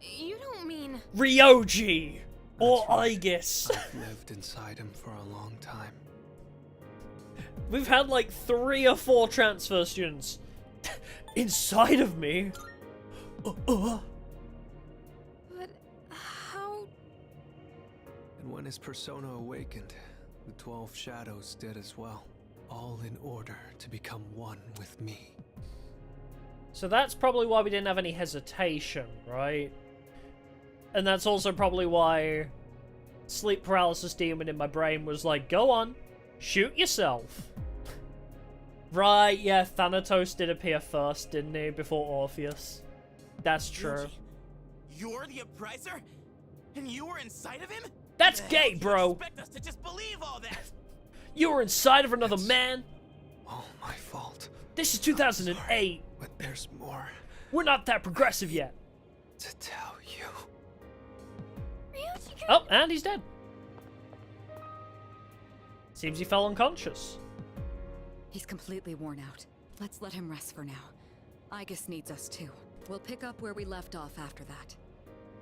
You don't mean... Ryoji! Or That's right. Aigis. I've lived inside him for a long time. We've had like 3 or 4 transfer students inside of me. But how... And when his persona awakened, the 12 shadows did as well. All in order to become one with me. So that's probably why we didn't have any hesitation, right? And that's also probably why sleep paralysis demon in my brain was like, go on, shoot yourself. Right, yeah, Thanatos did appear first, didn't he, before Orpheus? That's true. Ryoji, you're the Appriser? And you were inside of him? That's The gay, hell do you bro. expect us to just believe all that? You were inside of another man? All my fault. This is 2008. But there's more We're not that progressive yet. to tell you. Ryoji-kun... Oh, and he's dead. Seems he fell unconscious. He's completely worn out. Let's let him rest for now. Aigis needs us too. We'll pick up where we left off after that.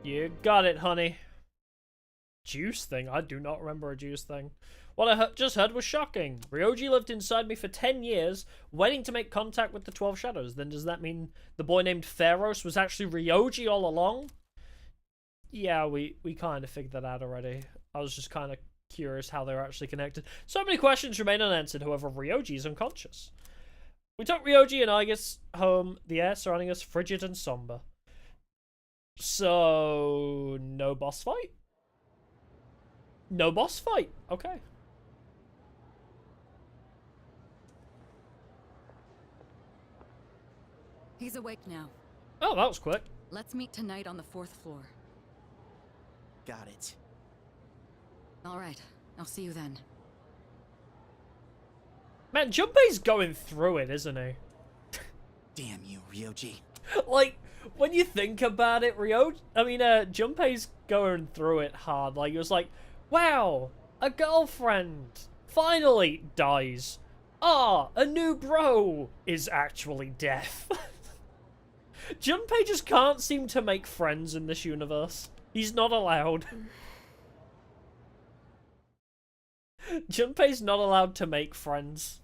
You got it, honey. Juice thing? I do not remember a juice thing. What I just heard was shocking. Ryoji lived inside me for 10 years, waiting to make contact with the 12 Shadows. Then does that mean the boy named Pharaohs was actually Ryoji all along? Yeah, we kind of figured that out already. I was just kind of curious how they were actually connected. So many questions remain unanswered, however, Ryoji is unconscious. We took Ryoji and Aigis home, the air surrounding us frigid and somber. So, no boss fight? No boss fight, okay. He's awake now. Oh, that was quick. Let's meet tonight on the 4th floor. Got it. All right, I'll see you then. Man, Junpei's going through it, isn't he? Damn you, Ryoji. Like, when you think about it, Junpei's going through it hard. Like, it was like, wow, a girlfriend finally dies. Ah, a new bro is actually death. Junpei just can't seem to make friends in this universe. He's not allowed. Junpei's not allowed to make friends.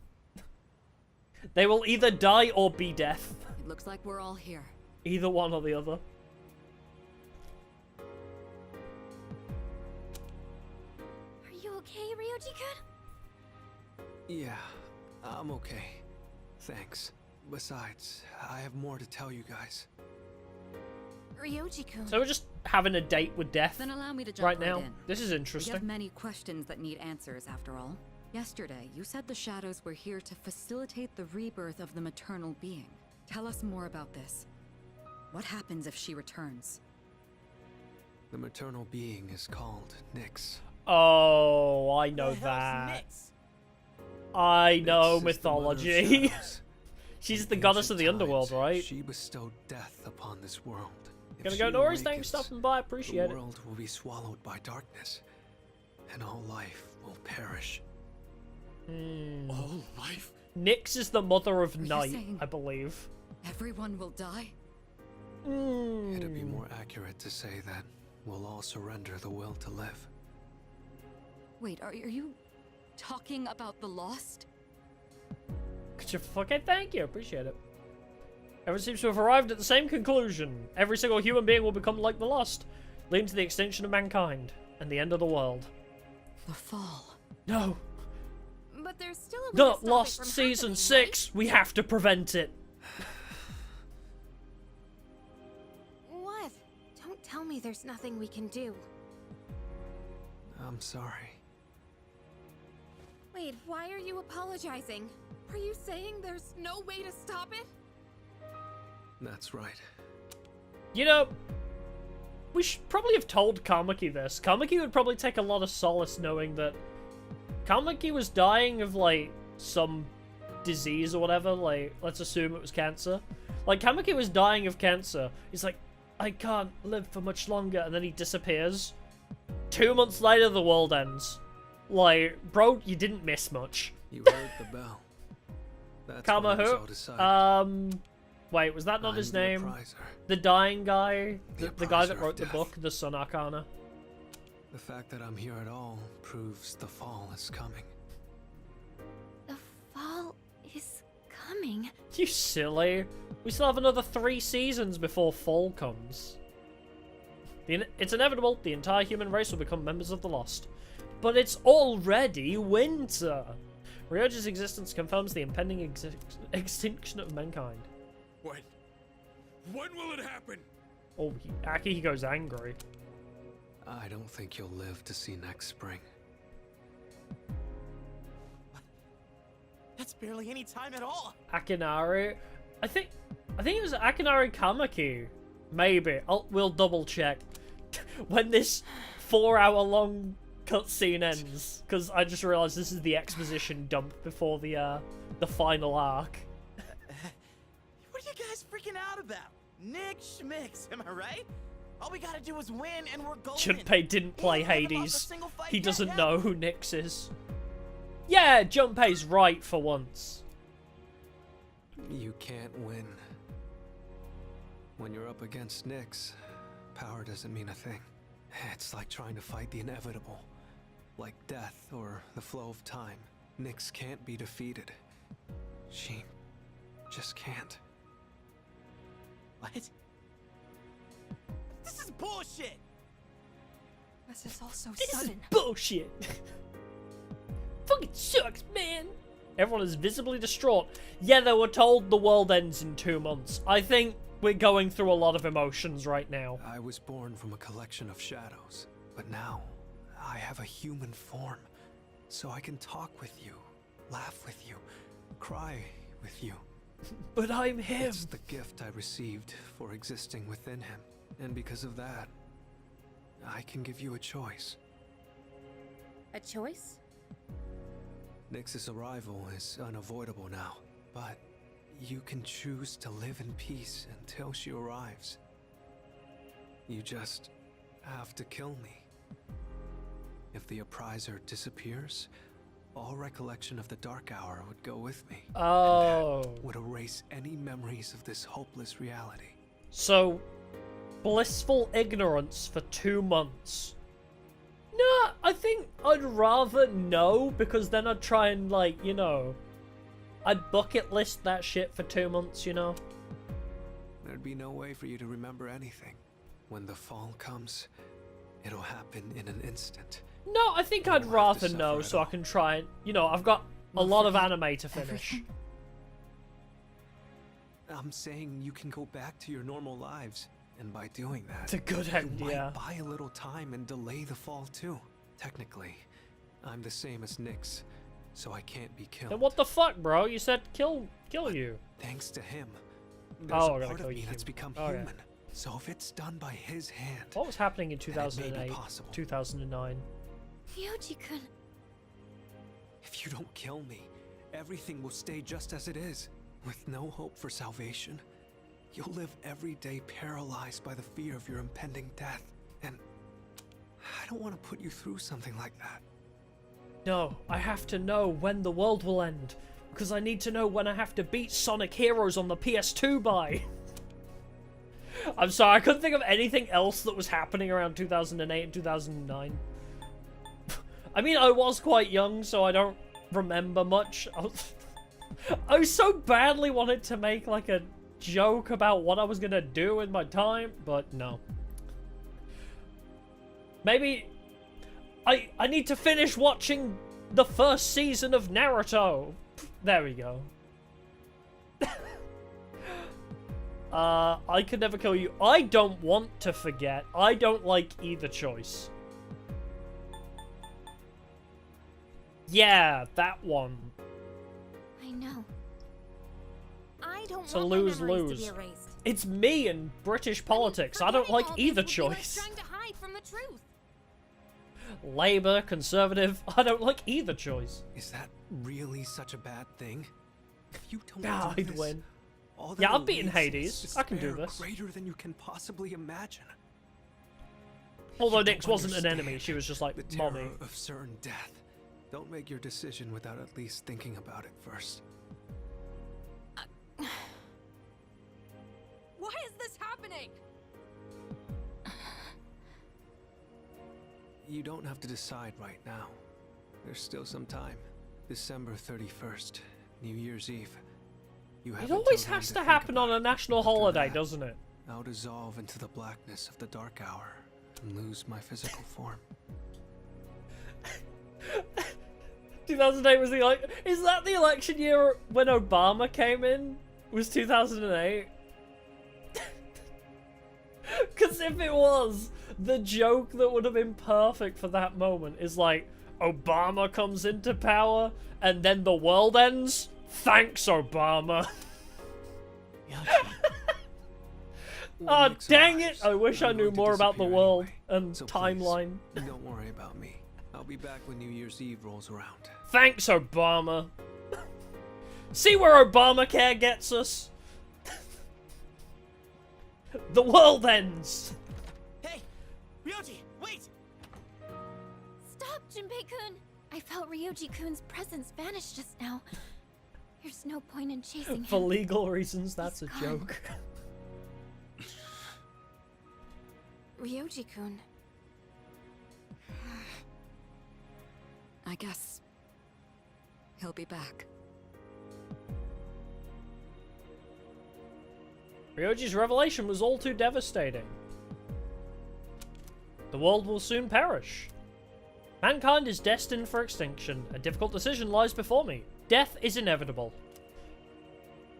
They will either die or be death. It looks like we're all here. Either one or the other. Are you okay, Ryoji-kun? Yeah, I'm okay. Thanks. Besides, I have more to tell you guys. Ryoji-kun. So we're just having a date with death Then allow me to jump right now. in. This is We have interesting. many questions that need answers, after all. Yesterday, you said the Shadows were here to facilitate the rebirth of the maternal being. Tell us more about this. What happens if she returns? The maternal being is called Nyx. Oh, I know What the hell's that. Nyx? I Nyx know is the mother of mythology. shadows. She's In the goddess of ancient the underworld, times, right? She bestowed death upon this world. If Gonna she go Norris, thanks for awakens, stopping by, appreciate the it. world will be swallowed by darkness, and all life will perish. All life? Nyx is the mother of Are you night, saying- I believe. Everyone will die? It'd be more accurate to say that we'll all surrender the will to live. Wait, are you talking about the Lost? Could you fucking thank you? Appreciate it. Everyone seems to have arrived at the same conclusion. Every single human being will become like the Lost, leading to the extinction of mankind and the end of the world. The Fall. No. But there's still a way The to stop it Lost from Season happening, 6. We have to prevent it. right? What? Don't tell me there's nothing we can do. I'm sorry. Wait, why are you apologizing? Are you saying there's no way to stop it? That's right. You know, we should probably have told Kamiki this. Kamiki would probably take a lot of solace knowing that Kamiki was dying of, like, some disease or whatever. Like, let's assume it was cancer. Like, Kamiki was dying of cancer. He's like, I can't live for much longer. And then he disappears. 2 months later, the world ends. Like, bro, you didn't miss much. You heard the bell. That's when it was all decided. Kamahu? Wait, was that not I'm his the name? appraiser. The dying guy? The The guy that appraiser of wrote the death. book, The Sun Arcana? The fact that I'm here at all proves the fall is coming. The fall is coming. You silly. We still have another 3 seasons before fall comes. It's inevitable. The entire human race will become members of the Lost. But it's already winter. Ryoji's existence confirms the impending extinction of mankind. When? When will it happen? Oh, Aki goes angry. I don't think you'll live to see next spring. That's barely any time at all. Akinari. I think it was Akinari Kamaki. Maybe. We'll double check when this 4-hour-long cutscene ends, because I just realized this is the exposition dump before the final arc. What are you guys freaking out about? Nick Schmicks, am I right? All we gotta do is win and we're golden. Junpei didn't play We haven't lost a Hades. single fight He yet, doesn't yeah? know who Nyx is. Yeah, Junpei's right for once. You can't win. When you're up against Nyx, power doesn't mean a thing. It's like trying to fight the inevitable. Like death or the flow of time. Nyx can't be defeated. She just can't. What? This is bullshit! This is all so This sudden. is bullshit. Fucking sucks, man. Everyone is visibly distraught. Yeah, they were told the world ends in 2 months. I think we're going through a lot of emotions right now. I was born from a collection of shadows, but now I have a human form, so I can talk with you, laugh with you, cry with you. But I'm him. It's the gift I received for existing within him, and because of that, I can give you a choice. A choice? Nyx's arrival is unavoidable now, but you can choose to live in peace until she arrives. You just have to kill me. If the appriser disappears, all recollection of the Dark Hour would go with me. Oh. And that would erase any memories of this hopeless reality. So, blissful ignorance for 2 months. Nah, I think I'd rather know, because then I'd try and, like, you know, I'd bucket list that shit for 2 months, you know? There'd be no way for you to remember anything. When the fall comes, it'll happen in an instant. No, I think You I'd won't have rather to know suffer so at I all. can try and, you know, I've got a We'll lot of forget anime to finish. everything. I'm saying you can go back to your normal lives, and by doing that, It's a good you end, might yeah. buy a little time and delay the fall too. Technically, I'm the same as Nyx, so I can't be killed. Then what the fuck, bro? You said kill you. Thanks to him, Oh, there's I a gotta part kill of me you that's human. become Oh, yeah. human. So if it's done by his hand, What was happening in then it may be 2008, possible. 2009? Ryoji-kun. If you don't kill me, everything will stay just as it is. With no hope for salvation, you'll live every day paralyzed by the fear of your impending death. And I don't want to put you through something like that. No, I have to know when the world will end. Because I need to know when I have to beat Sonic Heroes on the PS2 by. I'm sorry, I couldn't think of anything else that was happening around 2008 and 2009. I mean, I was quite young, so I don't remember much. I so badly wanted to make, like, a joke about what I was gonna do in my time, but no. Maybe I need to finish watching the first season of Naruto. There we go. I could never kill you. I don't want to forget. I don't like either choice. Yeah, that one. I know. I don't It's a want my memories lose-lose. to be erased. It's me and British politics. I don't Forgetting like all either this would be like choice. trying to hide from the truth. Labour, Conservative. I don't like either choice. Is that really such a bad thing? If you don't Ah, do I'd this, win. all Yeah, that I've beaten awaits Hades. is I can do despair this. Greater than you can possibly imagine. Although You don't Nyx wasn't an understand enemy, she was just like, the terror mommy. of certain death. Don't make your decision without at least thinking about it first. Why is this happening? You don't have to decide right now. There's still some time. December 31st, New Year's Eve. You have It always until then has to think happen on about a it. national After holiday, that, doesn't it? I'll dissolve into the blackness of the dark hour and lose my physical form. 2008 was the is that the election year when Obama came in? Was 2008? Because if it was, the joke that would have been perfect for that moment is like, Obama comes into power and then the world ends? Thanks, Obama. Oh, Nyx dang arrives, it! I wish I I'm knew going to more about the disappear world anyway. and So please, timeline. Don't worry about me. I'll be back when New Year's Eve rolls around. Thanks, Obama. See where Obamacare gets us? The world ends. Hey! Ryoji, wait! Stop, Junpei-kun! I felt Ryoji-kun's presence vanish just now. There's no point in chasing For him. legal reasons, that's a He's gone. joke. Ryoji-kun. I guess he'll be back. Ryoji's revelation was all too devastating. The world will soon perish. Mankind is destined for extinction. A difficult decision lies before me. Death is inevitable.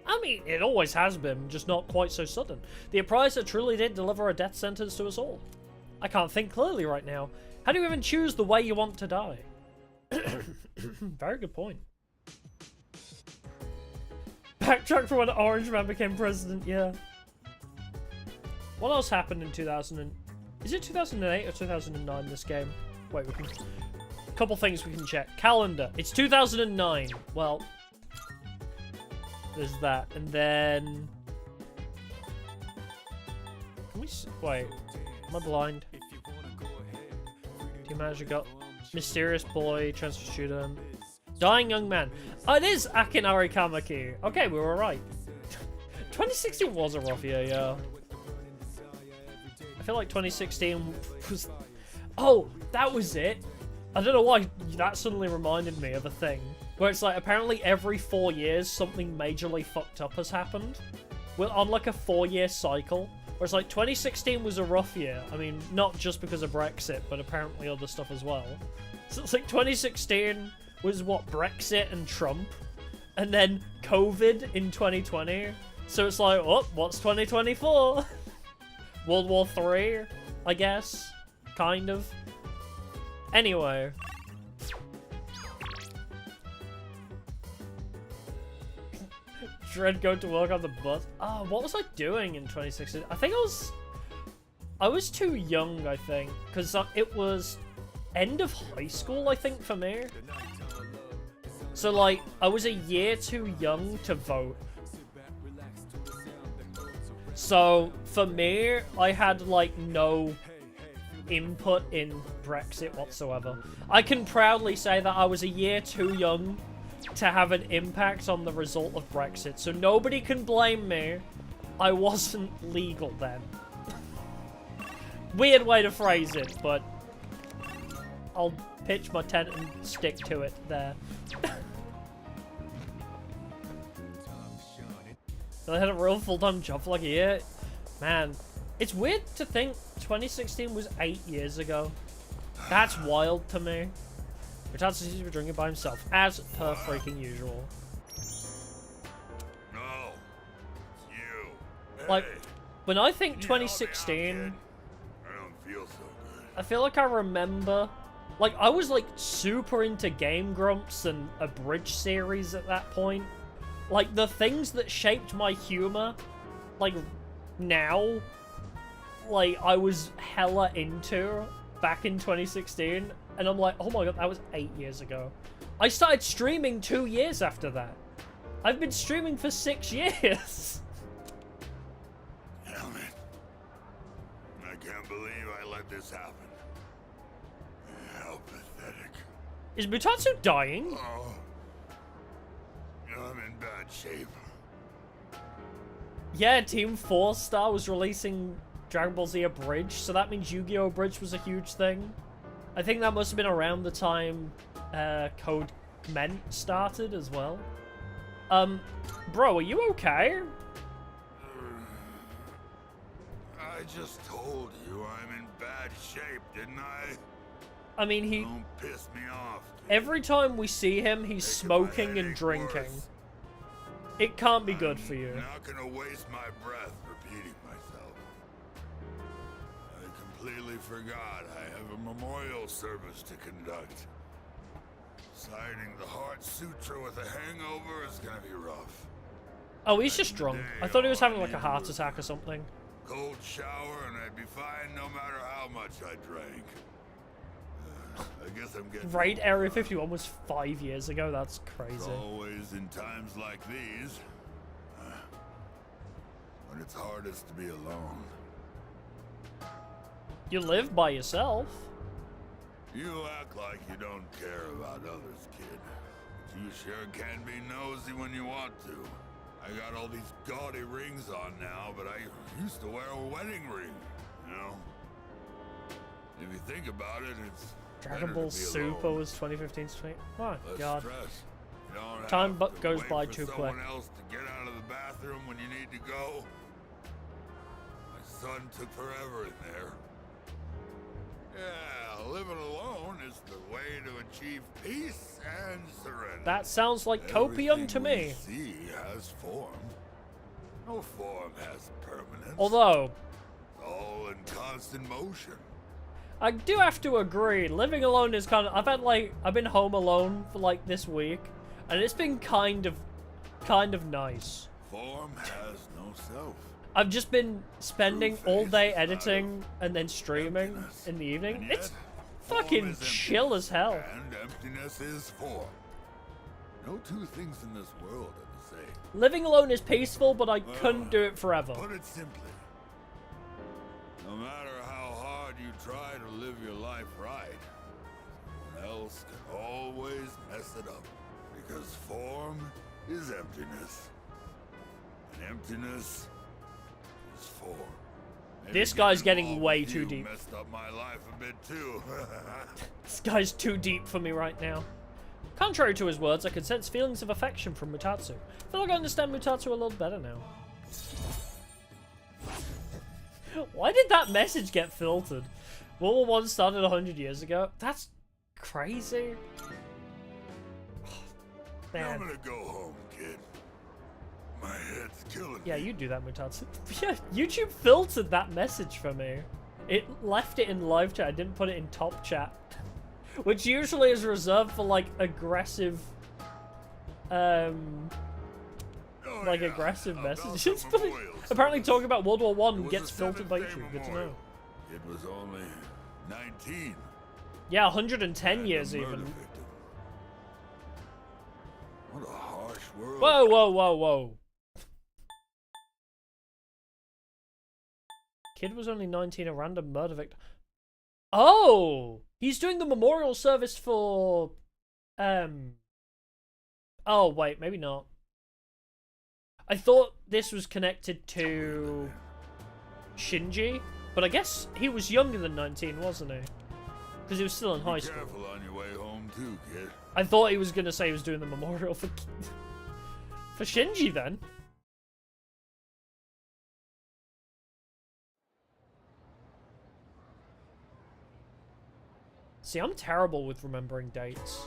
I mean, it always has been, just not quite so sudden. The Appraiser truly did deliver a death sentence to us all. I can't think clearly right now. How do you even choose the way you want to die? Very good point. Backtrack for when Orange Man became president, yeah. What else happened in 2000 is it 2008 or 2009, this game? Wait, we can... A couple things we can check. Calendar. It's 2009. Well... There's that. And then... Can we... Wait. Am I blind? Team manager got... Mysterious boy, transfer student... Dying young man. Oh, it is Akinari Kamaki. Okay, we were right. 2016 was a rough year, yeah. I feel like 2016 was... Oh, that was it. I don't know why that suddenly reminded me of a thing. Where it's like, apparently every 4 years, something majorly fucked up has happened. We're on like a 4-year cycle. Where it's like, 2016 was a rough year. I mean, not just because of Brexit, but apparently other stuff as well. So it's like 2016 was what, Brexit and Trump? And then COVID in 2020. So it's like, oh, what's 2024? World War III, I guess. Kind of. Anyway. Dread going to work on the bus. Ah, what was I doing in 2016? I think I was too young, I think. Because it was end of high school, I think, for me. So, like, I was a year too young to vote. So, for me, I had, like, no input in Brexit whatsoever. I can proudly say that I was a year too young to have an impact on the result of Brexit. So nobody can blame me. I wasn't legal then. Weird way to phrase it, but I'll pitch my tent and stick to it there. I had a real full-time job for like a year. Man, it's weird to think 2016 was 8 years ago. That's wild to me. Retards seems to be drinking by himself, as per freaking usual. No, it's you. Like, Hey, when I think you help me out, 2016, kid. I don't feel so good. I feel like I remember, like, I was like super into Game Grumps and a Bridge series at that point. Like, the things that shaped my humor, like, now, like, I was hella into back in 2016. And I'm like, oh my god, that was 8 years ago. I started streaming 2 years after that. I've been streaming for 6 years. Damn it. I can't believe I let this happen. How pathetic. Is Mutatsu dying? Oh. I'm in bad shape. Yeah, Team 4 Star was releasing Dragon Ball Z Abridged, so that means Yu-Gi-Oh! Abridged was a huge thing. I think that must have been around the time Code Ment started as well. Bro, are you okay? I just told you I'm in bad shape, didn't I? I mean, Don't piss me off. every time we see him, he's smoking and drinking. Worse. It can't be good for you. I'm not gonna waste my breath repeating myself. I completely forgot I have a memorial service to conduct. Citing the Heart Sutra with a hangover is gonna be rough. Oh, he's just drunk. I thought he was having like a heart attack or something. Cold shower and I'd be fine no matter how much I drank. I guess I'm getting Raid Area 51 was 5 years ago. That's It's crazy. always in times like these when it's hardest to be alone. You live by yourself. You act like you don't care about others, kid. But you sure can be nosy when you want to. I got all these gaudy rings on now, but I used to wear a wedding ring, you know? If you think about it, it's Dragon better Ball to be Super alone. was 2015 to 20. Oh, Less God. stress. You don't Time have to goes wait by for too someone quick. else to get out of the bathroom when you need to go. My son took forever in there. Yeah, living alone is the way to achieve peace and serenity. That sounds like copium to me. Everything we see has form. No form has permanence. Although, All in constant motion. I do have to agree, living alone is kind of... I've been home alone for like this week, and it's been kind of nice. Form has no self. I've just been spending all day True faith is editing and then streaming emptiness. in the evening. And It's yet, form fucking is chill as hell. And emptiness is form. No two things in this world are the same. Living alone is peaceful, but I couldn't do it forever. Put it simply, no matter how hard you try to live your life right, someone else can always mess it up. Because form is emptiness. And emptiness is form. Maybe This guy's getting getting involved way with too you deep. Messed up my life a bit too. This guy's too deep for me right now. Contrary to his words, I could sense feelings of affection from Mutatsu. I feel like I understand Mutatsu a little better now. Why did that message get filtered? World War One started 100 years ago? That's crazy. I'm Man. gonna go home, kid. My head's killing Yeah, me. you do that, Mutatsu. Yeah, YouTube filtered that message for me. It left it in live chat, I didn't put it in top chat. Which usually is reserved for, like, aggressive... Oh, like, yeah, aggressive about messages. the But memorial apparently service. talking about World War It One was gets a filtered by seventh-day YouTube. Good to know. memorial. It was only 19. Yeah, 110 and years a murder even. victim. What a harsh world. Whoa, whoa, whoa, whoa. Kid was only 19, a random murder victim. Oh! He's doing the memorial service for... Oh, wait, maybe not. I thought this was connected to Shinji, but I guess he was younger than 19, wasn't he? Because he was still in high Be school. careful on your way home too, kid. I thought he was going to say he was doing the memorial for Shinji then. See, I'm terrible with remembering dates.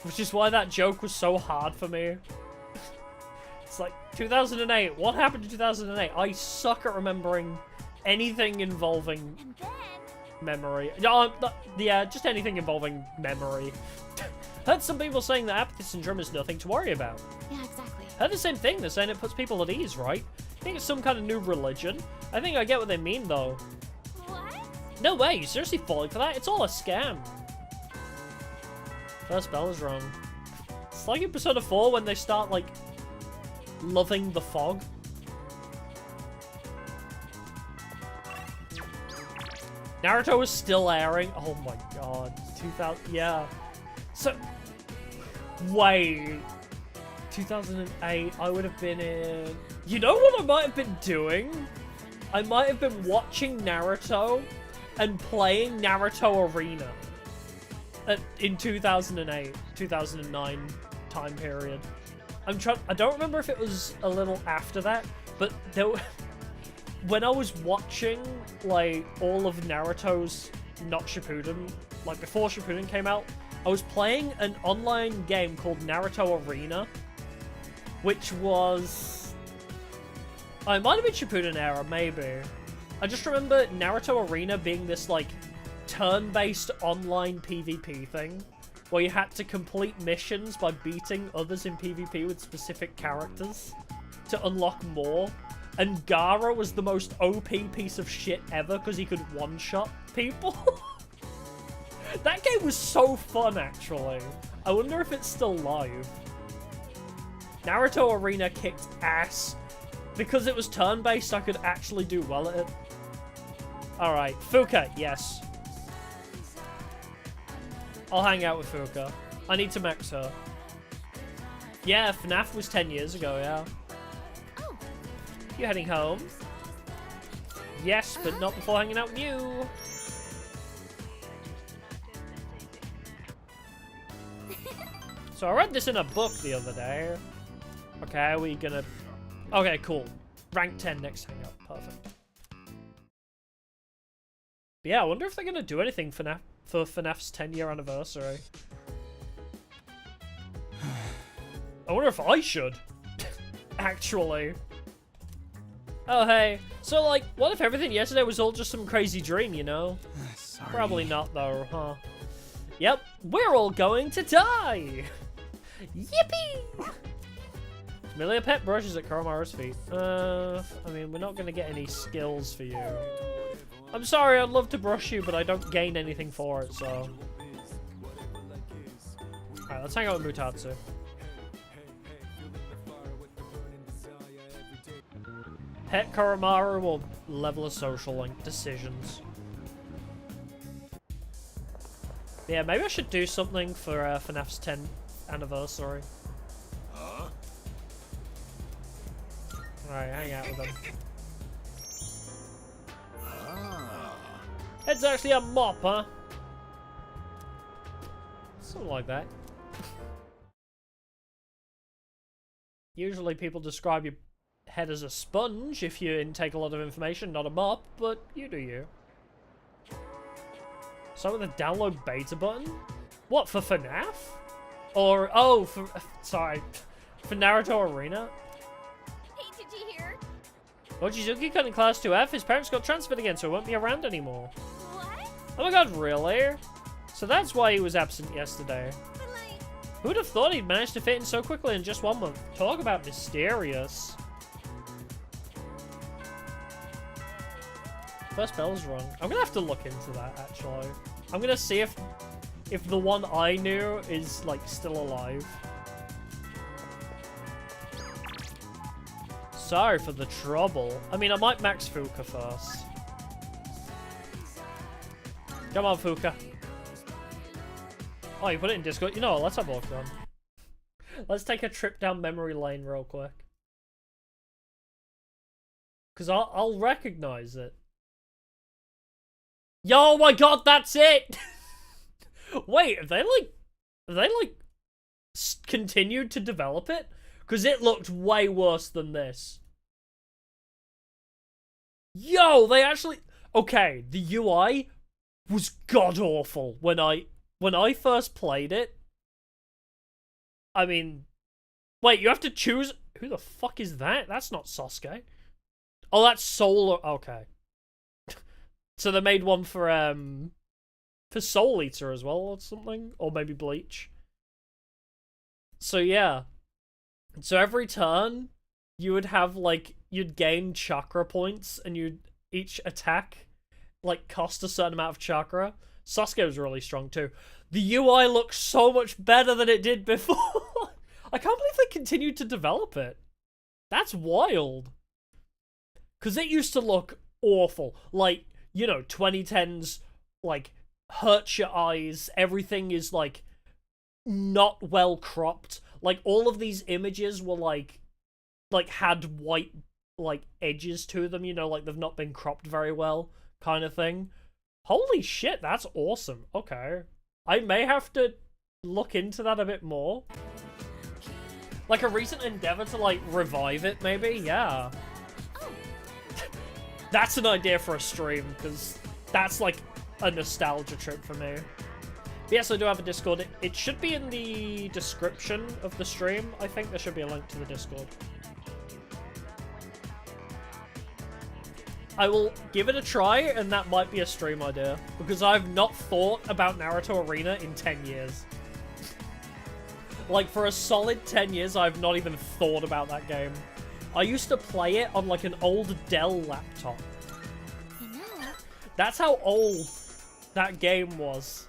Which is why that joke was so hard for me. It's like, 2008, what happened in 2008? I suck at remembering anything involving And then... memory. Yeah, just anything involving memory. Heard some people saying that apathy syndrome is nothing to worry about. Yeah, exactly. Heard the same thing, they're saying it puts people at ease, right? I think it's some kind of new religion. I think I get what they mean, though. What? No way, you seriously falling for that? It's all a scam. First bell is wrong. It's like in Persona 4 when they start, like, loving the fog. Naruto was still airing. Oh my god. 2000, yeah. So, wait. 2008, I would have been in... You know what I might have been doing? I might have been watching Naruto and playing Naruto Arena in 2008, 2009 time period. I don't remember if it was a little after that, but when I was watching, like, all of Naruto's not Shippuden, like, before Shippuden came out, I was playing an online game called Naruto Arena, which was... it might have been Shippuden era, maybe. I just remember Naruto Arena being this, like, turn-based online PvP thing, where you had to complete missions by beating others in PvP with specific characters to unlock more. And Gaara was the most OP piece of shit ever because he could one-shot people. That game was so fun, actually. I wonder if it's still live. Naruto Arena kicked ass. Because it was turn-based, I could actually do well at it. Alright, Fuka, yes. I'll hang out with Fuka. I need to max her. Yeah, FNAF was 10 years ago, yeah. Oh, You heading home? Yes, but not before hanging out with you. So I read this in a book the other day. Okay, we gonna... Okay, cool. Rank 10 next hangout. Perfect. But yeah, I wonder if they're gonna do anything for FNAF's 10-year anniversary. I wonder if I should. Actually. Oh, hey. So, like, what if everything yesterday was all just some crazy dream, you know? Sorry. Probably not, though, huh? Yep, we're all going to die! Yippee! Amelia Pet brushes at Koromaru's feet. I mean, we're not gonna get any skills for you. I'm sorry, I'd love to brush you, but I don't gain anything for it, so... Alright, let's hang out with Mutatsu. Pet Koromaru will level a social link. Decisions. Yeah, maybe I should do something for FNAF's 10th anniversary. Alright, hang out with them. It's actually a mop, huh? Something like that. Usually people describe your head as a sponge if you intake a lot of information, not a mop, but you do you. So with the download beta button? What, for FNAF? Or, oh, for, sorry, for Naruto Arena? Hey, did you hear? Mochizuki cut in class 2F, his parents got transferred again, so he won't be around anymore. What? Oh my god, really? So that's why he was absent yesterday. But like... Who'd have thought he'd managed to fit in so quickly in just 1 month? Talk about mysterious. First bell's rung. I'm gonna have to look into that, actually. I'm gonna see if the one I knew is, like, still alive. Sorry for the trouble. I mean, I might max Fuka first. Come on, Fuka. Oh, you put it in Discord? You know what, let's have a look then. Let's take a trip down memory lane real quick. Because I'll recognize it. Yo, my god, that's it! Wait, have they continued to develop it? Because it looked way worse than this. Yo, they actually... Okay, the UI was god-awful when I first played it. I mean... Wait, you have to choose... Who the fuck is that? That's not Sasuke. Oh, that's Solar... Okay. So they made one for Soul Eater as well or something, or maybe Bleach. So yeah. So every turn you would have like you'd gain chakra points and each attack like cost a certain amount of chakra. Sasuke was really strong too. The UI looks so much better than it did before. I can't believe they continued to develop it. That's wild. Cuz it used to look awful. Like, you know, 2010s, like, hurts your eyes. Everything is, like, not well cropped. Like, all of these images were, like, had white, like, edges to them, you know, like, they've not been cropped very well, kind of thing. Holy shit, that's awesome. Okay. I may have to look into that a bit more. Like, a recent endeavor to, like, revive it, maybe? Yeah. That's an idea for a stream, because that's, like, a nostalgia trip for me. But yes, I do have a Discord. It should be in the description of the stream. I think there should be a link to the Discord. I will give it a try, and that might be a stream idea, because I've not thought about Naruto Arena in 10 years. Like, for a solid 10 years, I've not even thought about that game. I used to play it on, like, an old Dell laptop. You know... That's how old that game was.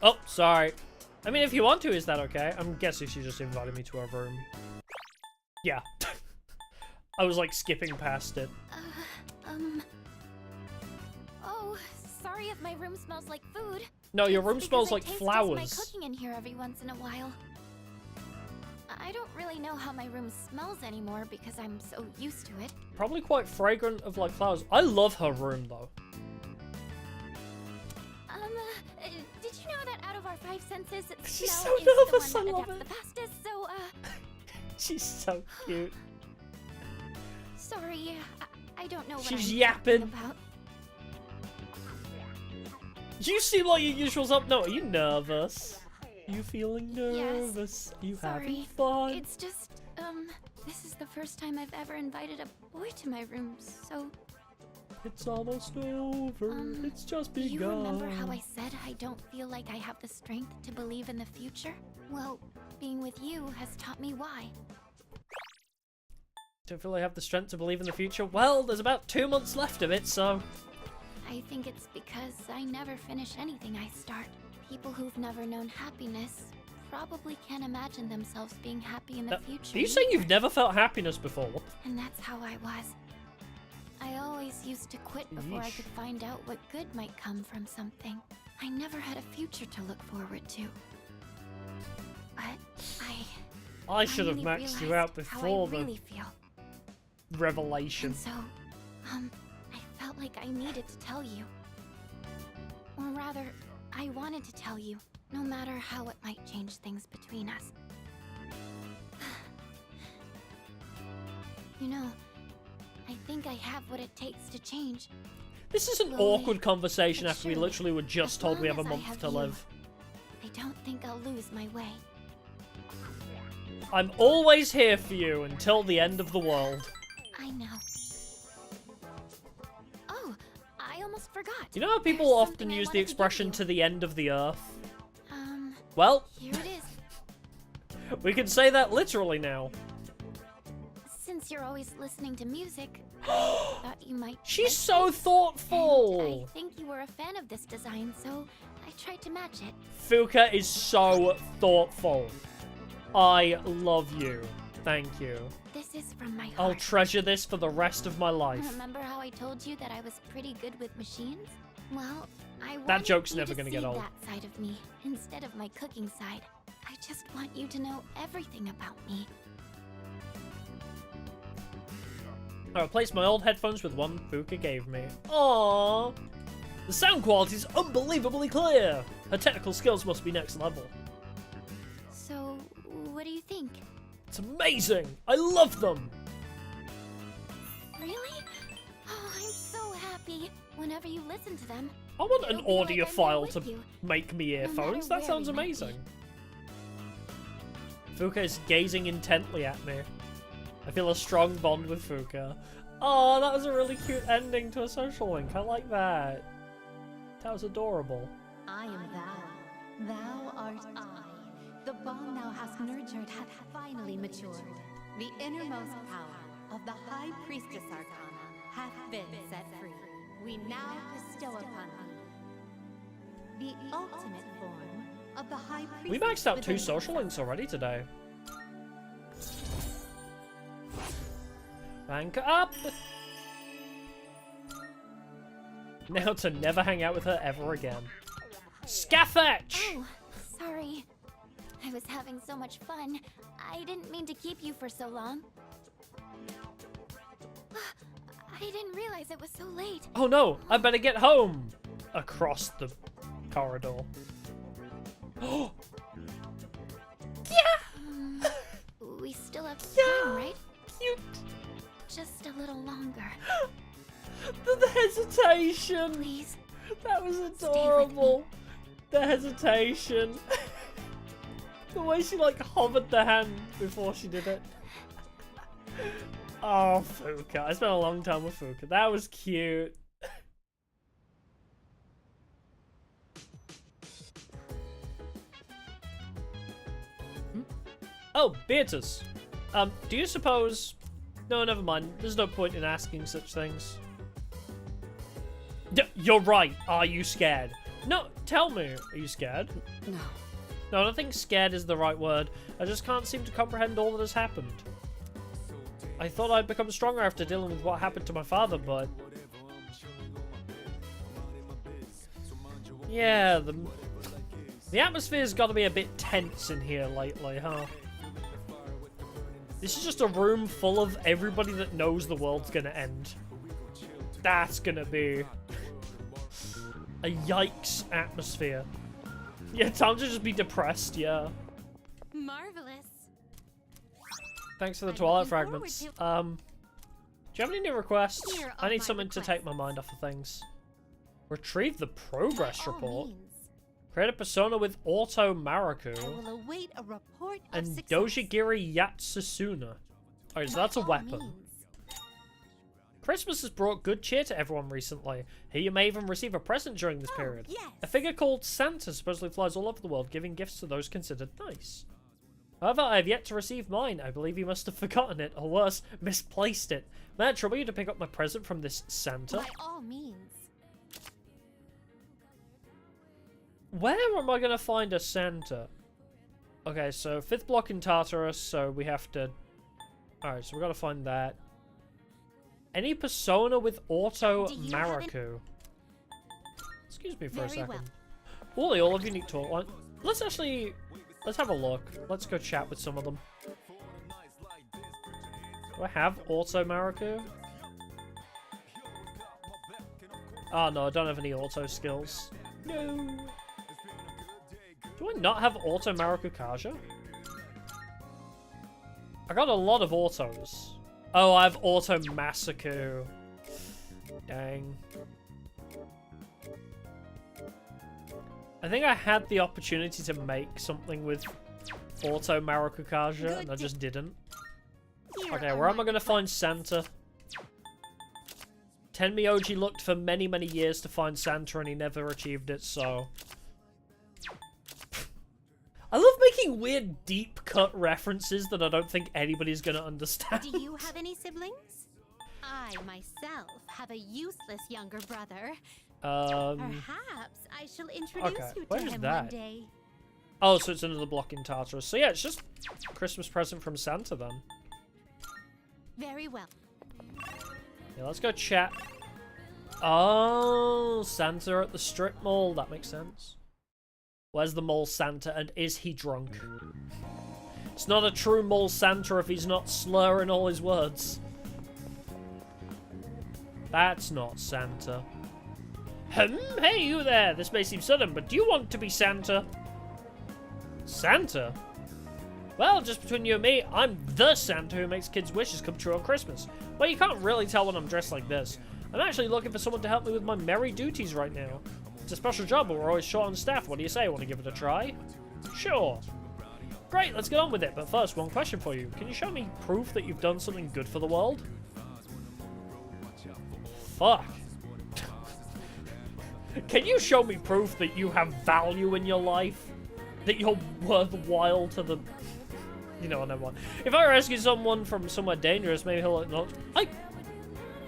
Oh, sorry. I mean, if you want to, is that okay? I'm guessing she just invited me to her room. Yeah. I was, like, skipping past it. Oh, sorry if my room smells like food. No, your It's room because smells I like taste flowers. my cooking in here every once in a while. I don't really know how my room smells anymore because I'm so used to it. Probably quite fragrant of, like, flowers. I love her room, though. Did you know that out of our 5 senses, She's smell so is nervous, the one I that love adapts the fastest, so, She's so cute. sorry, I don't know what She's I'm yapping. talking about. You seem like your usual self. No, are you nervous? You feeling nervous? You Sorry. having fun? It's just, this is the first time I've ever invited a boy to my room, so... It's almost over. It's just begun. You remember how I said I don't feel like I have the strength to believe in the future? Well, being with you has taught me why. Don't feel like I have the strength to believe in the future? Well, there's about 2 months left of it, so... I think it's because I never finish anything I start. People who've never known happiness probably can't imagine themselves being happy in the future. Are you saying either. you've never felt happiness before? What the And that's how I was. I always used to quit before I could find out what good might come from something. I never had a future to look forward to. But I should have finally maxed you out realized how before I the really feel. revelation. And so, I felt like I needed to tell you. Or rather, I wanted to tell you, no matter how it might change things between us. You know, I think I have what it takes to change. This is an Slowly, awkward conversation but after we surely, literally were just as told we long have a as I month have to you, live. I don't think I'll lose my way. I'm always here for you until the end of the world. I know. Oh, I almost forgot. You know how people There's often something I use the wanted to give expression you. to the end of the earth? Well, Here it is. we can say that literally now. Since you're always listening to music, I thought you might. She's like so it. thoughtful. I think you were a fan of this design, so I tried to match it. Fuka is so thoughtful. I love you. Thank you. This is from my I'll heart. treasure this for the rest of my life. Remember how I told you that I was pretty good with machines? Well, I That wanted joke's you never to gonna see get old. that side of me instead of my cooking side. I just want you to know everything about me. I replaced my old headphones with one Fuka gave me. Aww. The sound quality is unbelievably clear. Her technical skills must be next level. So, what do you think? It's amazing. I love them. Really? Oh, I'm so happy. Whenever you listen to them, I want an it'll be like audio I'm there file with to you. make me matter earphones. That where sounds we might be. amazing. Fuka is gazing intently at me. I feel a strong bond with Fuka. Oh, that was a really cute ending to a social link. I like that. That was adorable. I am thou. Thou art I. The bond thou hast nurtured hath finally matured. The innermost power of the High Priestess Arcana hath been set free. We now bestow upon thee the ultimate form of the High Priestess. We maxed out 2 within social thyself. links already today. Rank up! Now to never hang out with her ever again. Scathach! Oh, sorry. I was having so much fun. I didn't mean to keep you for so long. I didn't realize it was so late. Oh no, I better get home! Across the corridor. Oh! Yeah! We still have time, right? Cute! Just a little longer. The hesitation! Please. That was adorable. The hesitation. The way she like hovered the hand before she did it. Oh, Fuka. I spent a long time with Fuka. That was cute. Oh, Beatrice. Do you suppose... No, never mind. There's no point in asking such things. You're right. Are you scared? No, tell me. Are you scared? No. No, I don't think scared is the right word. I just can't seem to comprehend all that has happened. I thought I'd become stronger after dealing with what happened to my father, but... Yeah, the atmosphere's got to be a bit tense in here lately, huh? This is just a room full of everybody that knows the world's gonna end. That's gonna be a yikes atmosphere. Yeah, time to just be depressed, yeah. Marvelous. Thanks for the I'm Twilight looking forward fragments. to- Do you have any new requests? Here I are need my something to take my mind off of things. Retrieve the progress By all report. means, Create a persona with Auto I Maraku. will await a report of And success. Dojigiri Yatsusuna. Alright, so that's a by all weapon. means. Christmas has brought good cheer to everyone recently. Here you may even receive a present during this Oh, period. yes. A figure called Santa supposedly flies all over the world, giving gifts to those considered nice. However, I have yet to receive mine. I believe you must have forgotten it, or worse, misplaced it. May I trouble you to pick up my present from this Santa? By all means. Where am I going to find a Santa? Okay, so 5th block in Tartarus, so we have to... Alright, so we got to find that. Any persona with Auto Do you have Maraku? Excuse me for Very a second. well. Wooly, all of unique talk line. Let's actually... Let's have a look. Let's go chat with some of them. Do I have Auto Maraku? Oh no, I don't have any auto skills. No. Do I not have Auto Maraku Kaja? I got a lot of autos. Oh, I have Auto Masaku. Dang. I think I had the opportunity to make something with Auto Maraku Kaja, and I just didn't. Here Okay, are where am my I going to find Santa? Tenmyoji looked for many, many years to find Santa and he never achieved it, so... I love making weird, deep-cut references that I don't think anybody's going to understand. Do you have any siblings? I myself have a useless younger brother. Perhaps I shall introduce okay, you to where's him that? one day. Oh, so it's another block in Tartarus. So yeah, it's just Christmas present from Santa then. Very well. Yeah, let's go chat. Oh, Santa at the strip mall. That makes sense. Where's the mall Santa, and is he drunk? It's not a true mall Santa if he's not slurring all his words. That's not Santa. Hey, you there! This may seem sudden, but do you want to be Santa? Santa? Well, just between you and me, I'm the Santa who makes kids' wishes come true on Christmas. Well, you can't really tell when I'm dressed like this. I'm actually looking for someone to help me with my merry duties right now. It's a special job, but we're always short on staff. What do you say? Want to give it a try? Sure. Great, let's get on with it. But first, one question for you. Can you show me proof that you've done something good for the world? Fuck. Can you show me proof that you have value in your life? That you're worthwhile to the... You know, never mind. If I rescue someone from somewhere dangerous, maybe he'll not... I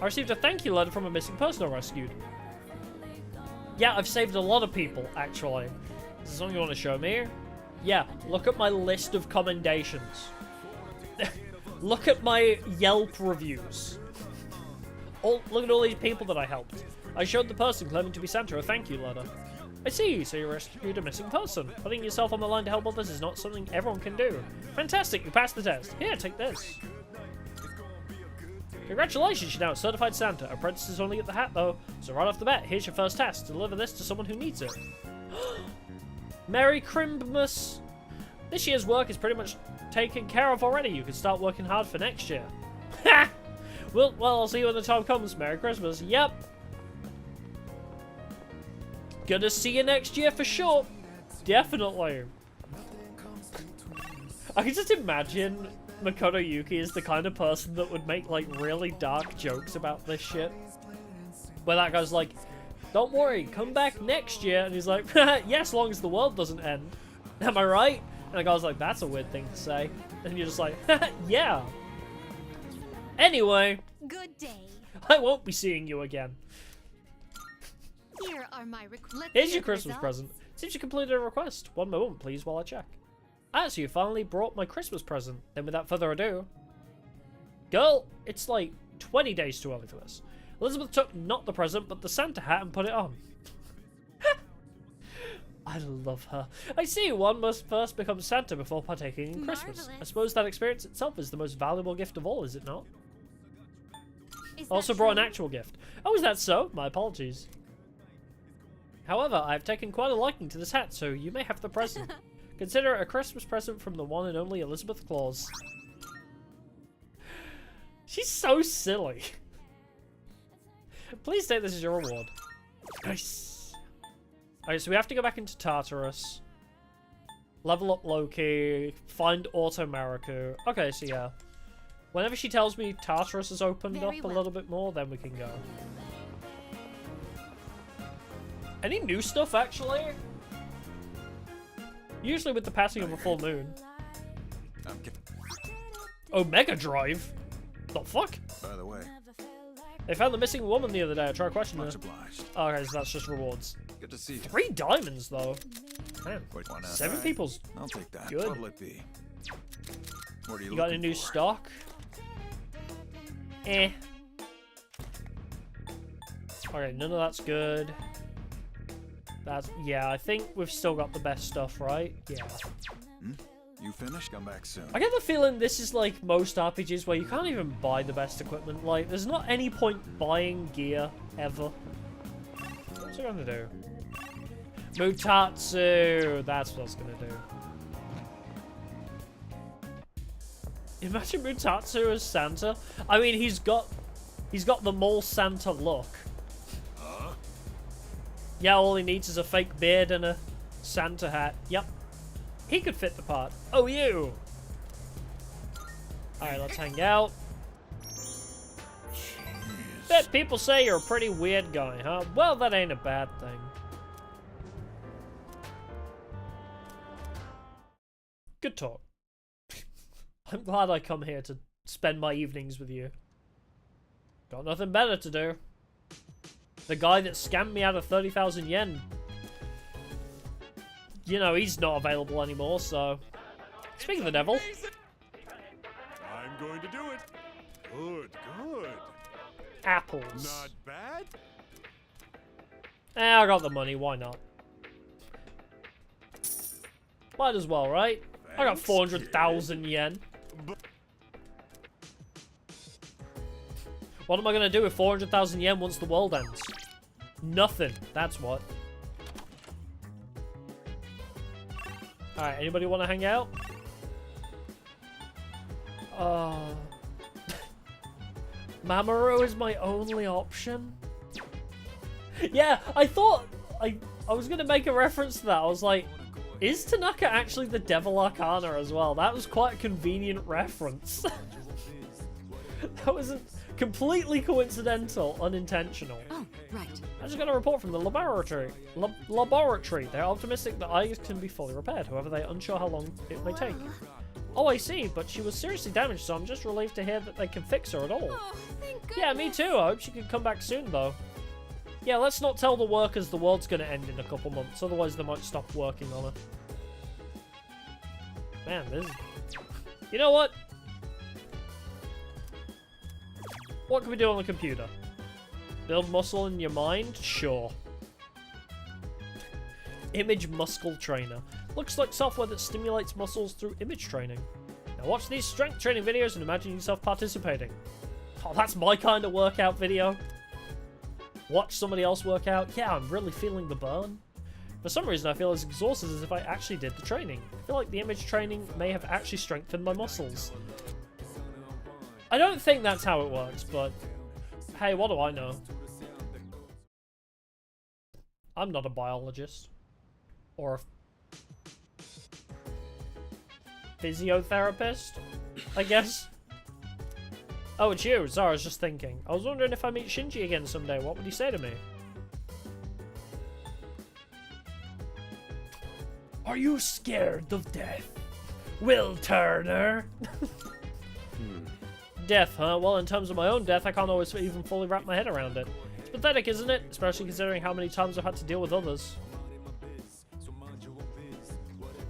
received a thank you letter from a missing person I rescued. Yeah, I've saved a lot of people, actually. Is there something you want to show me? Yeah, look at my list of commendations. Look at my Yelp reviews. Look at all these people that I helped. I showed the person claiming to be Santa a thank you letter. I see, so you rescued a missing person. Putting yourself on the line to help others is not something everyone can do. Fantastic, you passed the test. Here, take this. Congratulations, you're now a certified Santa. Apprentices only get the hat though, so right off the bat, here's your first task. Deliver this to someone who needs it. Merry Crimbmas! This year's work is pretty much taken care of already. You can start working hard for next year. Ha! Well, I'll see you when the time comes. Merry Christmas. Yep. Gonna see you next year for sure. Definitely. I can just imagine Makoto Yuki is the kind of person that would make like really dark jokes about this shit. Where that guy's like, don't worry, come back next year. And he's like, yeah, as long as the world doesn't end. Am I right? And the guy's like, that's a weird thing to say. And you're just like, yeah. Anyway. Good day. I won't be seeing you again. Here are my Here's your Christmas present. Seems you completed a request. One moment, please, while I check. Ah, so you finally brought my Christmas present. Then without further ado... Girl, it's like 20 days too early for this. Elizabeth took not the present, but the Santa hat and put it on. I love her. I see, one must first become Santa before partaking in Christmas. Marvelous. I suppose that experience itself is the most valuable gift of all, is it not? Is Also that brought an true? actual gift. Oh, is that so? My apologies. However, I have taken quite a liking to this hat, so you may have the present. Consider it a Christmas present from the one and only Elizabeth Claus. She's so silly. Please take this as your reward. Nice. Okay, so we have to go back into Tartarus. Level up Loki. Find Auto Mariku. Okay, so yeah. Whenever she tells me Tartarus has opened up a little bit more, then we can go. Any new stuff, actually? Usually with the passing of a full moon. Oh, Mega Drive? The fuck? By the way, They found the missing woman the other day. I tried questioning her. much obliged. Okay, so that's just rewards. Good to see you. 3 diamonds, though. Man, Wait, why not? 7 people's I'll take that. good. What'll it be? What are You got any looking new for? stock? Eh. Okay, none of that's good. That's, yeah, I think we've still got the best stuff, right? Yeah. You finished? Come back soon. I get the feeling this is like most RPGs where you can't even buy the best equipment. Like, there's not any point buying gear, ever. What's it gonna do? Mutatsu! That's what I was gonna do. Imagine Mutatsu as Santa. I mean, he's got the mole Santa look. Yeah, all he needs is a fake beard and a Santa hat. Yep. He could fit the part. Oh, you! Alright, let's hang out. Bet people say you're a pretty weird guy, huh? Well, that ain't a bad thing. Good talk. I'm glad I come here to spend my evenings with you. Got nothing better to do. The guy that scammed me out of 30,000 yen. You know, he's not available anymore, so... Speaking of the devil... I'm going to do it. Good, good. Apples. Not bad. I got the money, why not? Might as well, right? I got 400,000 yen. What am I gonna do with 400,000 yen once the world ends? Nothing, that's what. Alright, anybody want to hang out? Mamoru is my only option? Yeah, I thought... I was gonna make a reference to that. I was like, is Tanaka actually the Devil Arcana as well? That was quite a convenient reference. That was completely coincidental, unintentional. Oh, right. I just got a report from the laboratory. Laboratory. They're optimistic that eyes can be fully repaired. However, they're unsure how long it may take. Oh, I see. But she was seriously damaged, so I'm just relieved to hear that they can fix her at all. Oh, thank goodness. Yeah, me too. I hope she can come back soon, though. Yeah, let's not tell the workers the world's going to end in a couple months. Otherwise, they might stop working on her. Man, this is... You know what? What can we do on the computer? Build muscle in your mind? Sure. Image muscle trainer. Looks like software that stimulates muscles through image training. Now watch these strength training videos and imagine yourself participating. Oh, that's my kind of workout video. Watch somebody else work out. Yeah, I'm really feeling the burn. For some reason, I feel as exhausted as if I actually did the training. I feel like the image training may have actually strengthened my muscles. I don't think that's how it works, but hey, what do I know? I'm not a biologist. Or a physiotherapist, I guess. Oh, it's you. Sorry, I was just thinking. I was wondering if I meet Shinji again someday, what would he say to me? Are you scared of death, Will Turner? Death, huh? Well, in terms of my own death, I can't always even fully wrap my head around it. It's pathetic, isn't it? Especially considering how many times I've had to deal with others.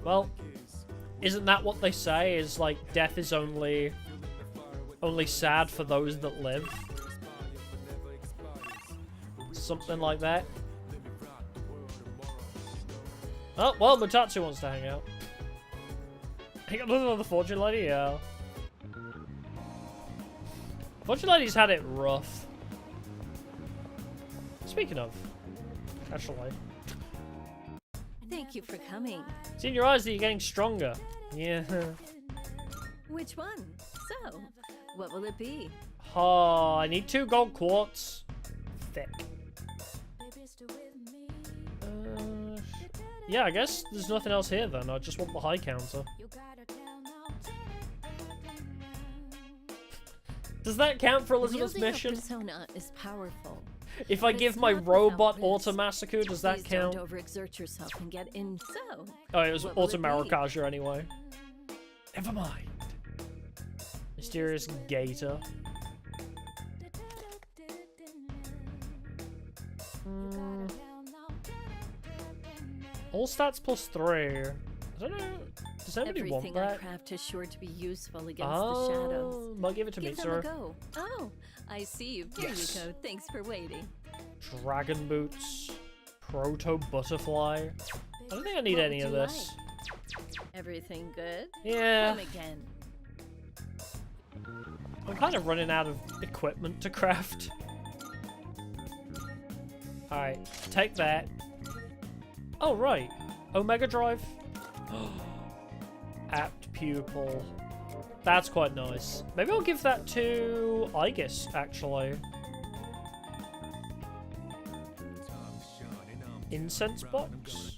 Well, isn't that what they say? Is like, death is only sad for those that live? Something like that. Oh, well, Mutatsu wants to hang out. He got another fortune lady? Yeah. Fortune lady's had it rough. Speaking of, actually, Thank you for coming. See in your eyes that you're getting stronger. Yeah. Which one? So, what will it be? Oh, I need 2 gold quartz. Thick. Yeah, I guess there's nothing else here then. I just want the high counter. Does that count for Elizabeth's Wielding a mission? persona is powerful. If I but give it's my not robot without risk. Automassacre, does that Please count? Don't overexert yourself and get in. So, Oh, it was what will it be? Auto-Maracasure anyway. Never mind. Mysterious Gator. All stats +3. I don't know. Does anybody want everything I that? craft is sure to be useful against the shadows. Might give it to me, Give them a sir. go. Oh, I see you. Here Yes. you go. Thanks for waiting. Dragon boots. Proto butterfly. I don't think I need What any would of you this. Everything good? Yeah. Come again. I'm kind of running out of equipment to craft. Alright, take that. Oh, right. Omega Drive. Apt pupil. That's quite nice. Maybe I'll give that to Aegis, actually. Incense box?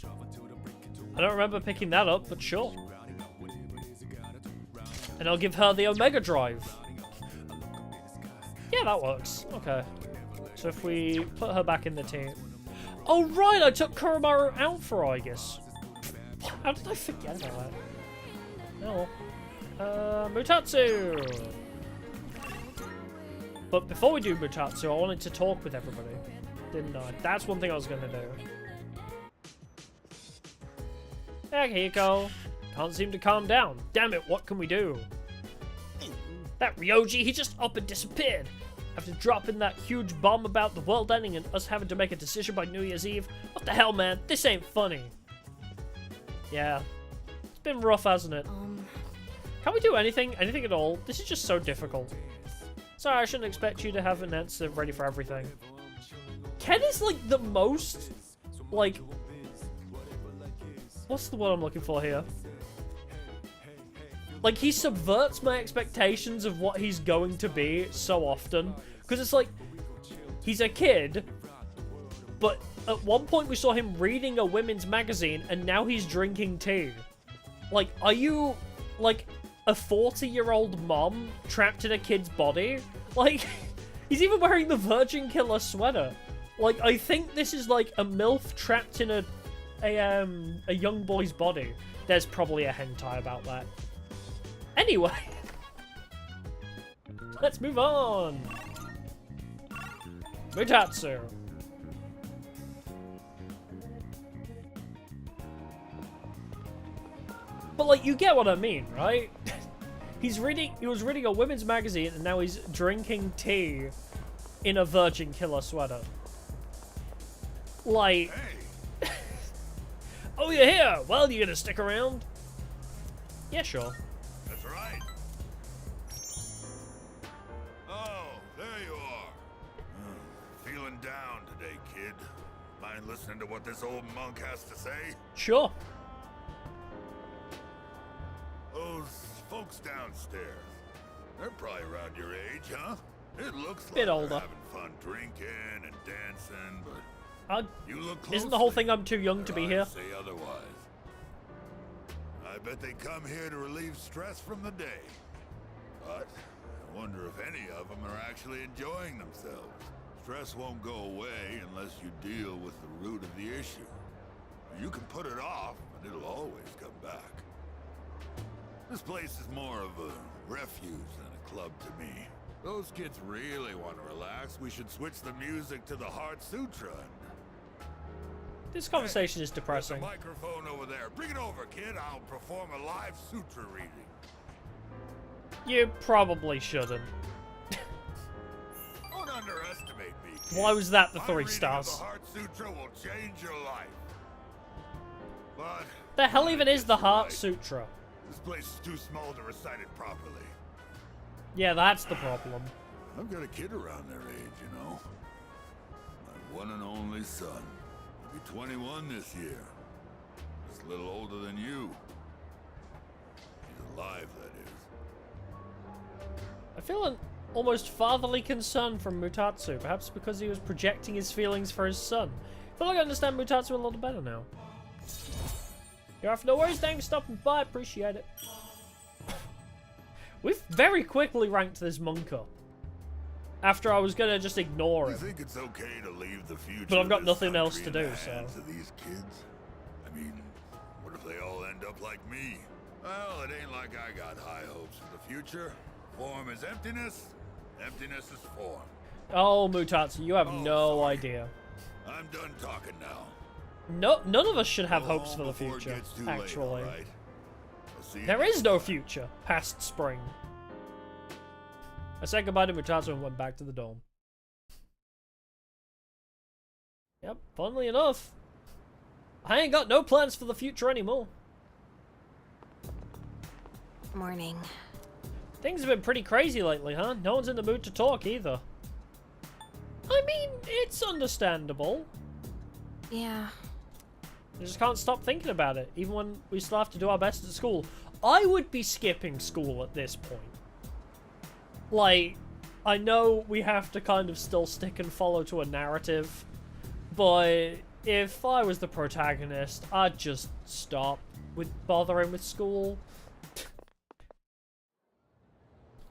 I don't remember picking that up, but sure. And I'll give her the Omega Drive. Yeah, that works. Okay. So if we put her back in the team. Oh, right! I took Kuromaru out for Aegis. How did I forget about that? Oh. Mutatsu! But before we do Mutatsu, I wanted to talk with everybody. Didn't I? That's one thing I was going to do. There you go. Can't seem to calm down. Damn it, what can we do? That Ryoji, he just up and disappeared. After dropping that huge bomb about the world ending and us having to make a decision by New Year's Eve. What the hell, man? This ain't funny. Yeah. It's been rough, hasn't it? Can't we do anything? Anything at all? This is just so difficult. Sorry, I shouldn't expect you to have an answer ready for everything. Ken is like the most, like, what's the word I'm looking for here? Like, he subverts my expectations of what he's going to be so often. Because it's like, he's a kid, but at one point we saw him reading a women's magazine, and now he's drinking tea. Like, are you, like, a 40-year-old mom trapped in a kid's body? Like, he's even wearing the Virgin Killer sweater. Like, I think this is like a MILF trapped in a young boy's body. There's probably a hentai about that. Anyway, let's move on. Mutatsu. But like, you get what I mean, right? He was reading a women's magazine, and now he's drinking tea in a Virgin Killer sweater. Like, oh, you're here. Well, you gonna stick around? Yeah, sure. That's right. Oh, there you are. Feeling down today, kid. Mind listening to what this old monk has to say? Sure. Those folks downstairs, they're probably around your age, huh? It looks like Bit they're older. having fun drinking and dancing, but you look closely, Isn't the whole thing I'm too young to be their here? eyes say otherwise. I bet they come here to relieve stress from the day. But I wonder if any of them are actually enjoying themselves. Stress won't go away unless you deal with the root of the issue. You can put it off, but it'll always come back. This place is more of a refuge than a club to me. Those kids really want to relax. We should switch the music to the Heart Sutra. This conversation is There's a depressing. microphone over there. Bring it over, kid. I'll perform a live sutra reading. You probably shouldn't. Don't underestimate me, kid. Why was that the My 3 reading of stars? The Heart Sutra will change your life. But The hell even is the Heart right. Sutra? This place is too small to recite it properly. Yeah, that's the problem. I've got a kid around their age, you know. My one and only son. He'll be 21 this year. Just a little older than you. He's alive, that is. I feel an almost fatherly concern from Mutatsu, perhaps because he was projecting his feelings for his son. I feel like I understand Mutatsu a little better now. You're off, no worries, thanks, stopping by, appreciate it. We've very quickly ranked this monk up. After I was gonna just ignore him. You think it's okay to leave the future? But I've got nothing else to do, so. To these kids? I mean, what if they all end up like me? Well, it ain't like I got high hopes for the future. Form is emptiness, emptiness is form. Oh, Mutatsu, you have no idea. I'm done talking now. No, none of us should have hopes for the future, actually. There is no future past spring. I said goodbye to Mutatsu and went back to the dorm. Yep, funnily enough, I ain't got no plans for the future anymore. Morning. Things have been pretty crazy lately, huh? No one's in the mood to talk either. I mean, it's understandable. Yeah. I just can't stop thinking about it, even when we still have to do our best at school. I would be skipping school at this point. Like, I know we have to kind of still stick and follow to a narrative, but if I was the protagonist, I'd just stop with bothering with school.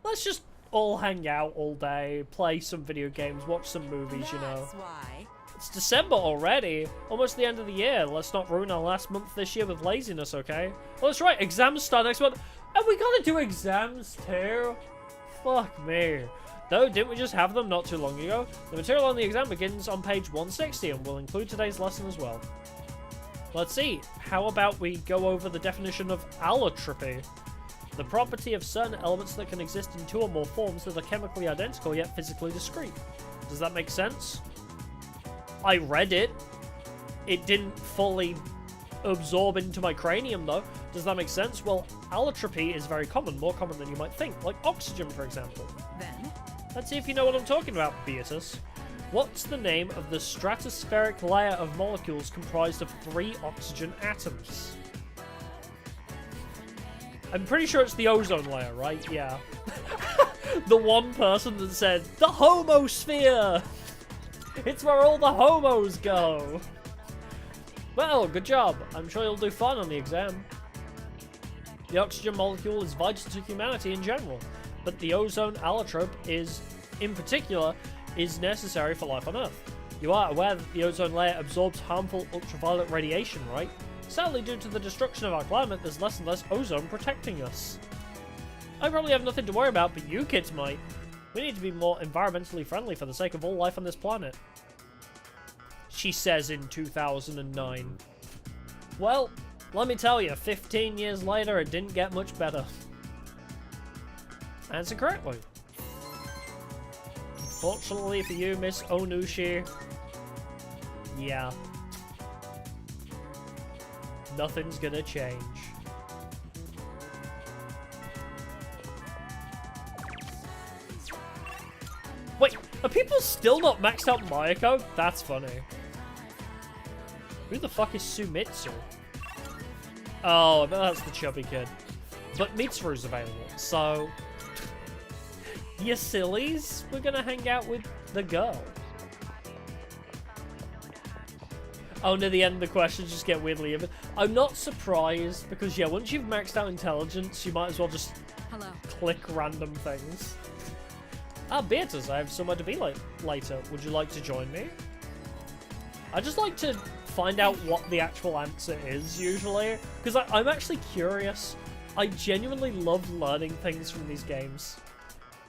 Let's just all hang out all day, play some video games, watch some movies, you know. Why. It's December already, almost the end of the year. Let's not ruin our last month this year with laziness, okay? Oh, that's right, exams start next month. And we gotta do exams too? Fuck me. Though, didn't we just have them not too long ago? The material on the exam begins on page 160 and will include today's lesson as well. Let's see, how about we go over the definition of allotropy? The property of certain elements that can exist in two or more forms that are chemically identical yet physically discrete. Does that make sense? I read it. It didn't fully absorb into my cranium though. Does that make sense? Well, allotropy is very common, more common than you might think, like oxygen for example. Then? Let's see if you know what I'm talking about, Beatus. What's the name of the stratospheric layer of molecules comprised of 3 oxygen atoms? I'm pretty sure it's the ozone layer, right? Yeah. The one person that said, the homosphere! It's where all the homos go! Well, good job. I'm sure you'll do fine on the exam. The oxygen molecule is vital to humanity in general, but the ozone allotrope is, in particular, is necessary for life on Earth. You are aware that the ozone layer absorbs harmful ultraviolet radiation, right? Sadly, due to the destruction of our climate, there's less and less ozone protecting us. I probably have nothing to worry about, but you kids might. We need to be more environmentally friendly for the sake of all life on this planet. She says in 2009. Well, let me tell you, 15 years later, it didn't get much better. Answer correctly. Unfortunately for you, Miss Onushi, yeah. Nothing's gonna change. Wait, are people still not maxed out Mayako? That's funny. Who the fuck is Sumitsu? Oh, I bet that's the chubby kid. But Mitsuru's available, so... You sillies? We're gonna hang out with the girl. Oh, near the end of the questions just get weirdly even. I'm not surprised, because yeah, once you've maxed out intelligence, you might as well just click random things. Ah, Beatrice, I have somewhere to be later. Would you like to join me? I just like to find out what the actual answer is, usually. Because I'm actually curious. I genuinely love learning things from these games.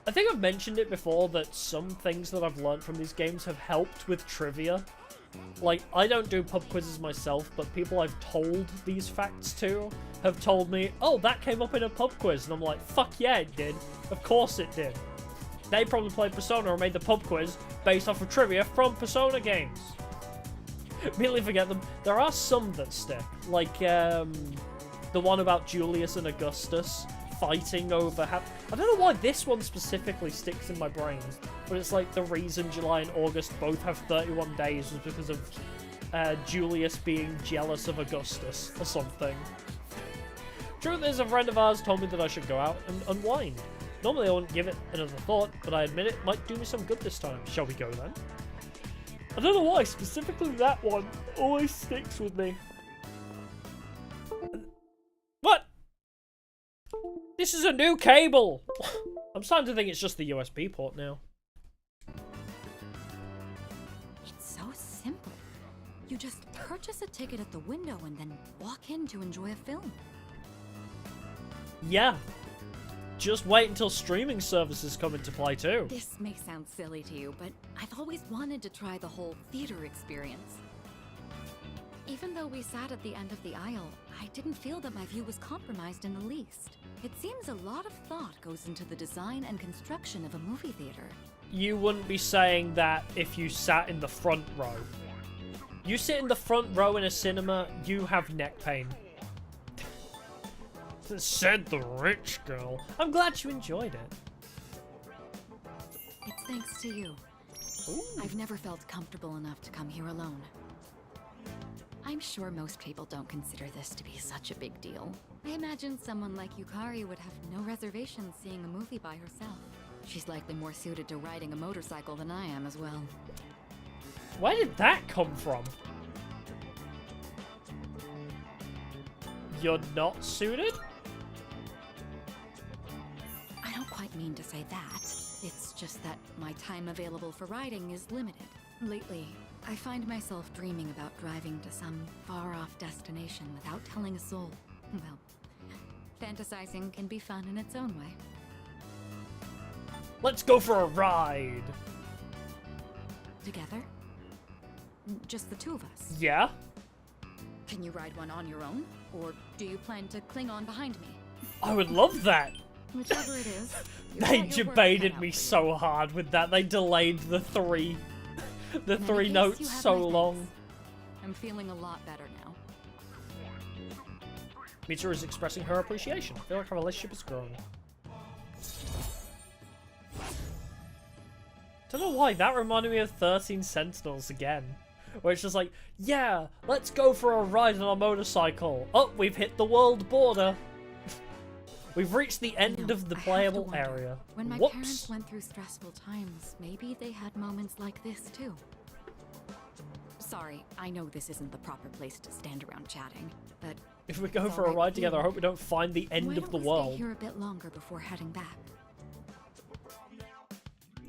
I think I've mentioned it before that some things that I've learned from these games have helped with trivia. Like, I don't do pub quizzes myself, but people I've told these facts to have told me, oh, that came up in a pub quiz. And I'm like, fuck yeah, it did. Of course it did. They probably played Persona or made the pub quiz based off of trivia from Persona games. Immediately forget them. There are some that stick. Like, the one about Julius and Augustus fighting over... I don't know why this one specifically sticks in my brain, but it's like the reason July and August both have 31 days was because of Julius being jealous of Augustus or something. Truth is, a friend of ours told me that I should go out and unwind. Normally I wouldn't give it another thought, but I admit it might do me some good this time. Shall we go then? I don't know why, specifically that one always sticks with me. What? This is a new cable! I'm starting to think it's just the USB port now. It's so simple. You just purchase a ticket at the window and then walk in to enjoy a film. Yeah. Just wait until streaming services come into play too. This may sound silly to you, but I've always wanted to try the whole theater experience. Even though we sat at the end of the aisle, I didn't feel that my view was compromised in the least. It seems a lot of thought goes into the design and construction of a movie theater. You wouldn't be saying that if you sat in the front row. You sit in the front row in a cinema, you have neck pain. Said the rich girl. I'm glad you enjoyed it. It's thanks to you. Ooh. I've never felt comfortable enough to come here alone. I'm sure most people don't consider this to be such a big deal. I imagine someone like Yukari would have no reservations seeing a movie by herself. She's likely more suited to riding a motorcycle than I am as well. Where did that come from? You're not suited? I don't quite mean to say that. It's just that my time available for riding is limited. Lately, I find myself dreaming about driving to some far-off destination without telling a soul. Well, fantasizing can be fun in its own way. Let's go for a ride. Together? Just the two of us? Yeah? Can you ride one on your own? Or do you plan to cling on behind me? I would love that. Whichever it is. They debated me so hard with that. They delayed the three notes so long. I'm feeling a lot better now. Mitra is expressing her appreciation. I feel like our relationship is growing. Don't know why, that reminded me of 13 Sentinels again. Where it's just like, yeah, let's go for a ride on a motorcycle. Oh, we've hit the world border. We've reached the end of the playable area. When my parents went through stressful times, maybe they had moments like this too. Sorry, I know this isn't the proper place to stand around chatting, but if we go for a ride together, I hope we don't find the end of the world. Stay here a bit longer before heading back.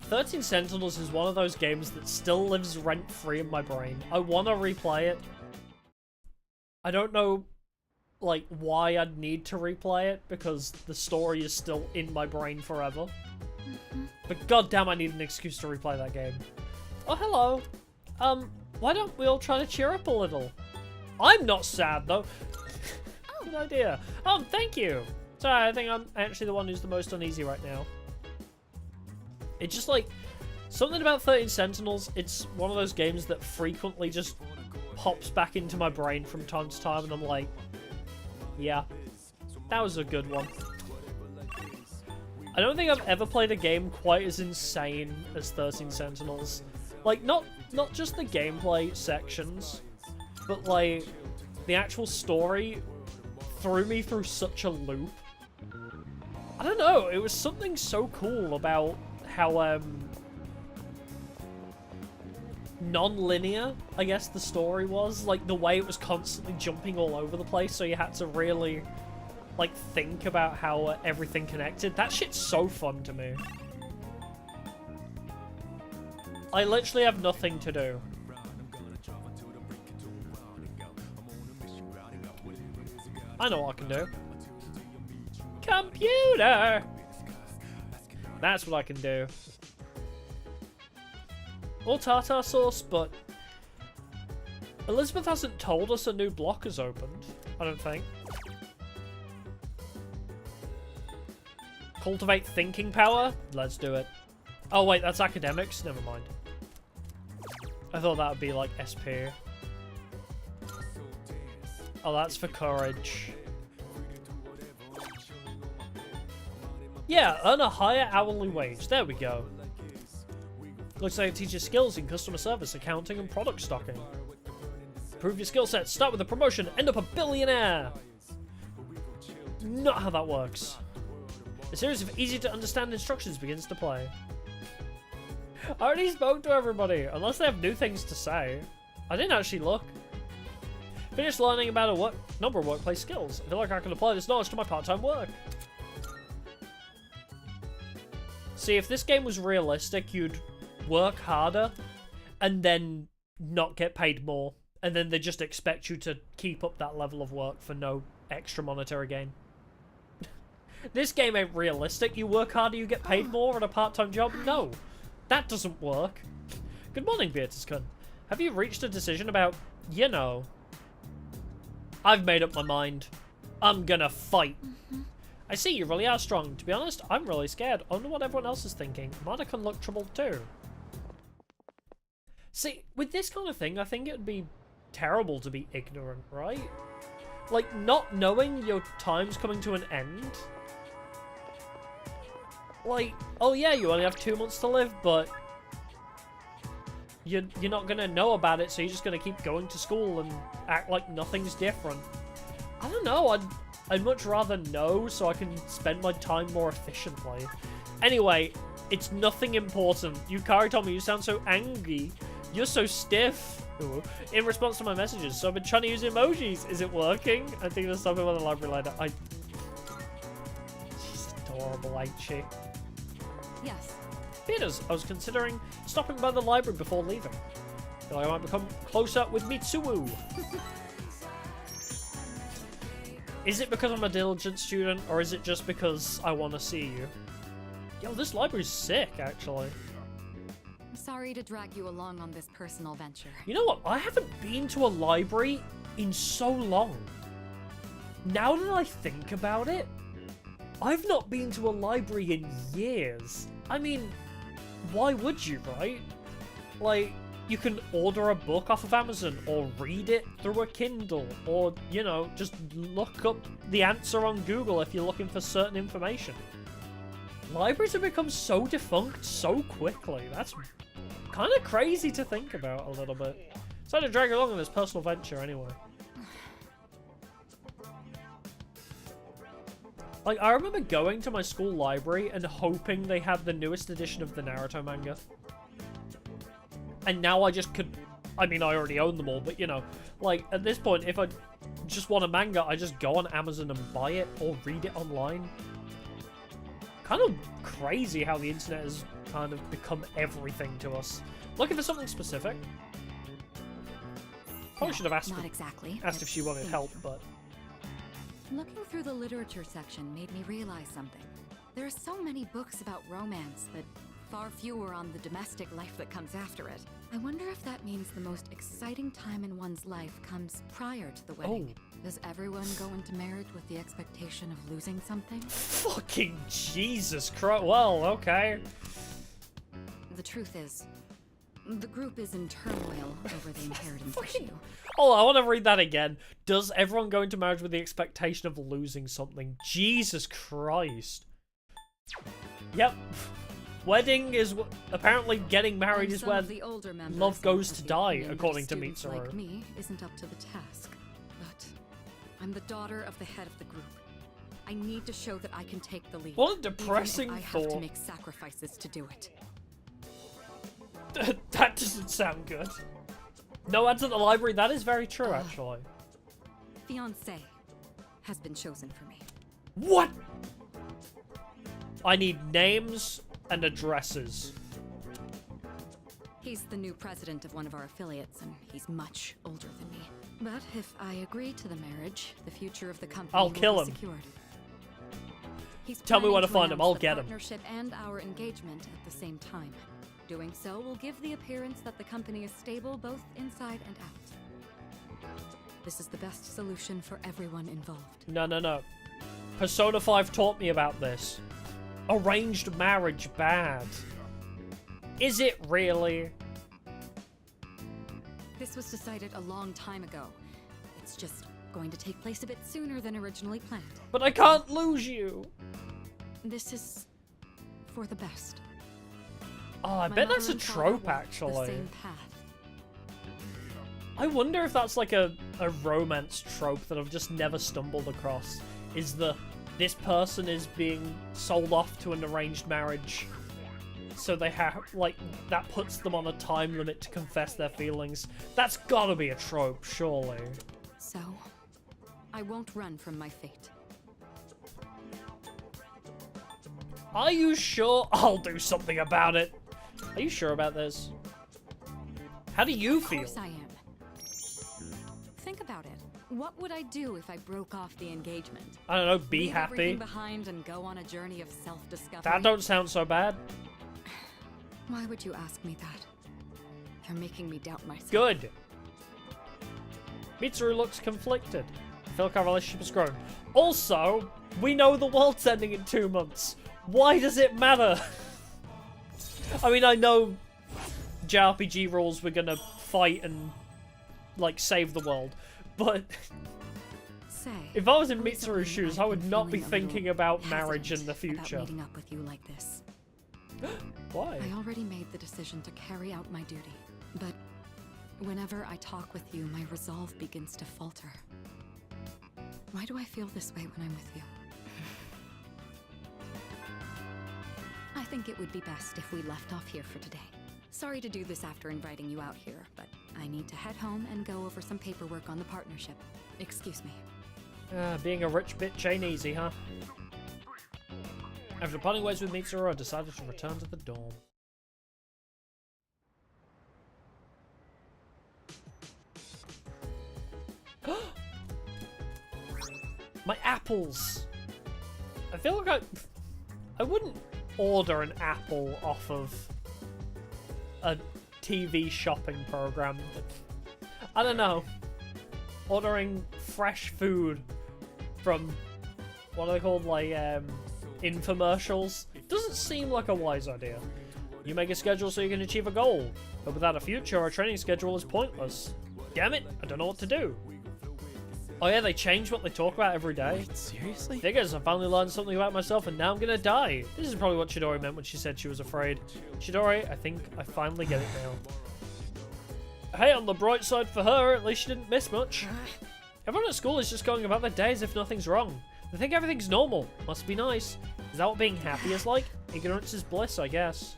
13 Sentinels is one of those games that still lives rent-free in my brain. I want to replay it. I don't know, like, why I'd need to replay it, because the story is still in my brain forever. But goddamn, I need an excuse to replay that game. Oh, hello. Why don't we all try to cheer up a little? I'm not sad, though. Good idea. Oh, thank you. Sorry, I think I'm actually the one who's the most uneasy right now. It's just like, something about 13 Sentinels, it's one of those games that frequently just pops back into my brain from time to time, and I'm like, yeah, that was a good one. I don't think I've ever played a game quite as insane as 13 Sentinels. Like, not just the gameplay sections, but like, the actual story threw me through such a loop. I don't know, it was something so cool about how, non-linear, I guess, the story was. Like, the way it was constantly jumping all over the place, so you had to really, like, think about how everything connected. That shit's so fun to me. I literally have nothing to do. I know what I can do. Computer! That's what I can do. Or tartar sauce, but Elizabeth hasn't told us a new block has opened, I don't think. Cultivate thinking power? Let's do it. Oh wait, that's academics? Never mind. I thought that would be like SP. Oh, that's for courage. Yeah, earn a higher hourly wage. There we go. Looks like it teaches skills in customer service, accounting, and product stocking. Improve your skill set, start with a promotion, end up a billionaire. Not how that works. A series of easy to understand instructions begins to play. I already spoke to everybody, unless they have new things to say. I didn't actually look. Finished learning about a number of workplace skills. I feel like I can apply this knowledge to my part-time work. See, if this game was realistic, you'd work harder and then not get paid more. And then they just expect you to keep up that level of work for no extra monetary gain. This game ain't realistic. You work harder, you get paid more on a part-time job? No. That doesn't work. Good morning, Beatrice-kun. Have you reached a decision about, you know... I've made up my mind. I'm gonna fight. I see, you really are strong. To be honest, I'm really scared. I wonder what everyone else is thinking. Mana can look troubled too. See, with this kind of thing, I think it would be terrible to be ignorant, right? Like, not knowing your time's coming to an end. Like, oh yeah, you only have 2 months to live, but you're not gonna know about it, so you're just gonna keep going to school and act like nothing's different. I don't know, I'd much rather know so I can spend my time more efficiently. Anyway, it's nothing important. Yukari told me you sound so angry. You're so stiff. Ooh. In response to my messages, so I've been trying to use emojis. Is it working? I think there's something on the library later. She's adorable, ain't she? Yes. Peters, I was considering stopping by the library before leaving. Feel like I might become closer with Mitsuwu. Is it because I'm a diligent student, or is it just because I want to see you? Yo, this library's sick, actually. Sorry to drag you along on this personal venture. You know what? I haven't been to a library in so long. Now that I think about it, I've not been to a library in years. I mean, why would you, right? Like, you can order a book off of Amazon, or read it through a Kindle, or, you know, just look up the answer on Google if you're looking for certain information. Libraries have become so defunct so quickly. That's kind of crazy to think about a little bit. So to drag along on this personal venture anyway. Like, I remember going to my school library and hoping they had the newest edition of the Naruto manga. And now I just could... I mean, I already own them all, but, you know, like, at this point, if I just want a manga, I just go on Amazon and buy it or read it online. Kind of crazy how the internet has kind of become everything to us. Looking for something specific? Probably should have asked, asked if she wanted help, but... Looking through the literature section made me realize something. There are so many books about romance, but far fewer on the domestic life that comes after it. I wonder if that means the most exciting time in one's life comes prior to the wedding. Oh. Does everyone go into marriage with the expectation of losing something? Fucking Jesus Christ. Well, okay. The truth is, the group is in turmoil over the inheritance issue. Oh, I want to read that again. Does everyone go into marriage with the expectation of losing something? Jesus Christ. Yep. Wedding is apparently getting married is where love goes to die, according to Mitsuru. Like me isn't up to the task, but I'm the daughter of the head of the group. I need to show that I can take the lead. What a depressing even if I have to make sacrifices to do it. That doesn't sound good. No ads at the library. That is very true, actually. Fiancé has been chosen for me. What? I need names and addresses. He's the new president of one of our affiliates, and he's much older than me. But if I agree to the marriage, the future of the company I'll kill him. Secured. He's Tell me where to find him. I'll get him. Partnership and our engagement at the same time. Doing so will give the appearance that the company is stable both inside and out. This is the best solution for everyone involved. No. Persona 5 taught me about this. Arranged marriage bad. Is it really? This was decided a long time ago. It's just going to take place a bit sooner than originally planned. But I can't lose you. This is for the best. Oh, I bet that's a trope, actually. The same path. I wonder if that's like a romance trope that I've just never stumbled across. Is this person is being sold off to an arranged marriage, so they have, like, that puts them on a time limit to confess their feelings. That's gotta be a trope, surely. So, I won't run from my fate. Are you sure? I'll do something about it. Are you sure about this? How do you feel? Of course I am. Think about it. What would I do if I broke off the engagement? I don't know, be Leave happy. everything behind and go on a journey of self-discovery? That don't sound so bad. Why would you ask me that? You're making me doubt myself. Good. Mitsuru looks conflicted. I feel like our relationship has grown. Also, we know the world's ending in 2 months. Why does it matter? I mean, I know JRPG rules, we're gonna fight and, like, save the world. But if I was in Mitsuru's shoes, I would not be thinking about marriage in the future. About meeting up with you like this. Why? I already made the decision to carry out my duty, but whenever I talk with you, my resolve begins to falter. Why do I feel this way when I'm with you? I think it would be best if we left off here for today. Sorry to do this after inviting you out here, but I need to head home and go over some paperwork on the partnership. Excuse me. Being a rich bitch ain't easy, huh? After parting ways with Mitsuru, I decided to return to the dorm. My apples! I feel like I wouldn't order an apple off of a TV shopping program. I don't know. Ordering fresh food from, what are they called, like, infomercials? Doesn't seem like a wise idea. You make a schedule so you can achieve a goal, but without a future, a training schedule is pointless. Damn it, I don't know what to do. Oh yeah, they change what they talk about every day. Wait, seriously? Figures, I finally learned something about myself and now I'm gonna die. This is probably what Chidori meant when she said she was afraid. Chidori, I think I finally get it now. Hey, on the bright side for her, at least she didn't miss much. Everyone at school is just going about their day as if nothing's wrong. They think everything's normal. Must be nice. Is that what being happy is like? Ignorance is bliss, I guess.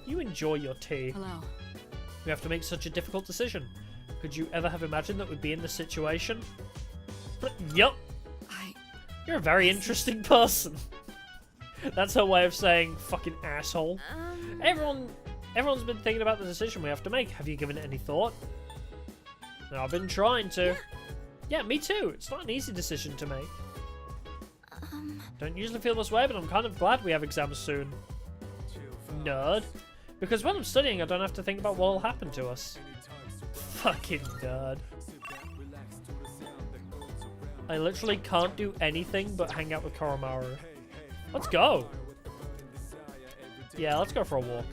You enjoy your tea. Hello. We have to make such a difficult decision. Could you ever have imagined that we'd be in this situation? Yup. You're a very interesting person. That's her way of saying fucking asshole. Everyone's been thinking about the decision we have to make. Have you given it any thought? No, I've been trying to. Yeah, me too. It's not an easy decision to make. Don't usually feel this way, but I'm kind of glad we have exams soon. Nerd. Because when I'm studying, I don't have to think about what will happen to us. Fucking nerd. I literally can't do anything but hang out with Koromaru. Let's go. Yeah, let's go for a walk.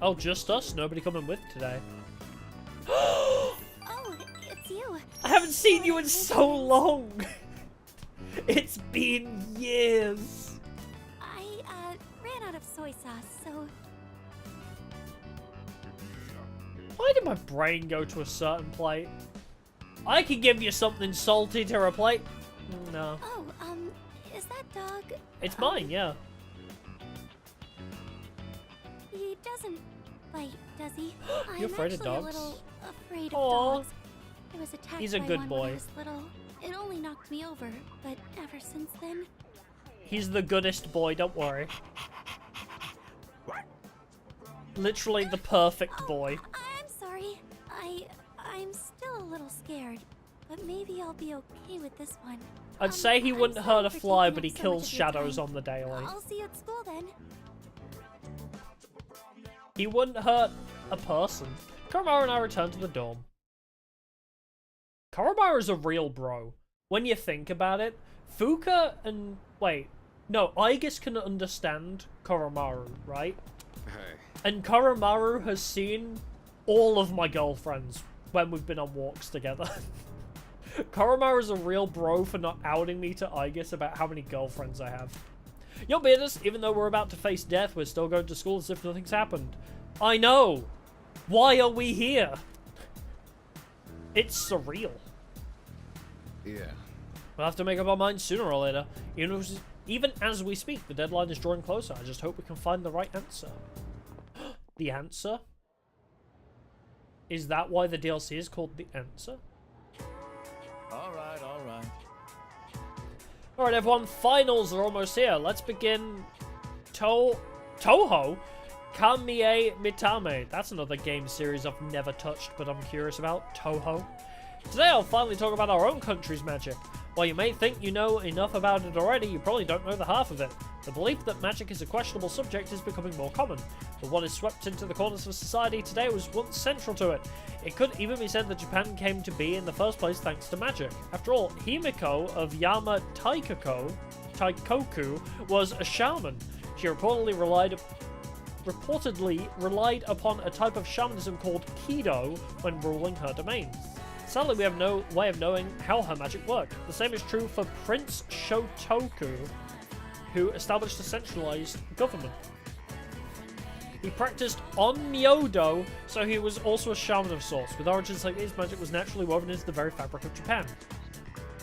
Oh, just us? Nobody coming with today. Oh, it's you. I haven't seen you in so long. It's been years. I ran out of soy sauce, so... Why did my brain go to a certain plate? I could give you something salty to replace. No. Oh, is that dog... It's mine, yeah. He doesn't bite, does he? You afraid of I'm dogs? actually a little afraid of Aw. dogs. I was attacked He's a by good one boy. when I was little. It only knocked me over, but ever since then... He's the goodest boy, don't worry. Literally the perfect boy. I'm sorry. I'm still a little scared, but maybe I'll be okay with this one. I'd say he wouldn't I'm hurt sorry a for fly, taking but he up so kills much of your shadows time. on the daily. I'll see you at school then. He wouldn't hurt a person. Koromaru and I return to the dorm. Koromaru's a real bro. When you think about it, Fuka and... Wait. No, Aigis can understand Koromaru, right? Hey. And Koromaru has seen all of my girlfriends when we've been on walks together. Koromaru's a real bro for not outing me to Aigis about how many girlfriends I have. You'll be honest, even though we're about to face death, we're still going to school as if nothing's happened. I know! Why are we here? It's surreal. Yeah. We'll have to make up our minds sooner or later. Even as we speak, the deadline is drawing closer. I just hope we can find the right answer. The answer? Is that why the DLC is called The Answer? Alright, alright. Alright everyone, finals are almost here. Let's begin Touhou Kamie Mitame. That's another game series I've never touched, but I'm curious about. Touhou. Today I'll finally talk about our own country's magic. While you may think you know enough about it already, you probably don't know the half of it. The belief that magic is a questionable subject is becoming more common, but what is swept into the corners of society today was once central to it. It could even be said that Japan came to be in the first place thanks to magic. After all, Himiko of Yama Taikoku was a shaman. She reportedly relied upon a type of shamanism called Kido when ruling her domain. Sadly, we have no way of knowing how her magic worked. The same is true for Prince Shotoku, who established a centralized government. He practiced Onmyodo, so he was also a shaman of sorts. With origins like these, magic was naturally woven into the very fabric of Japan.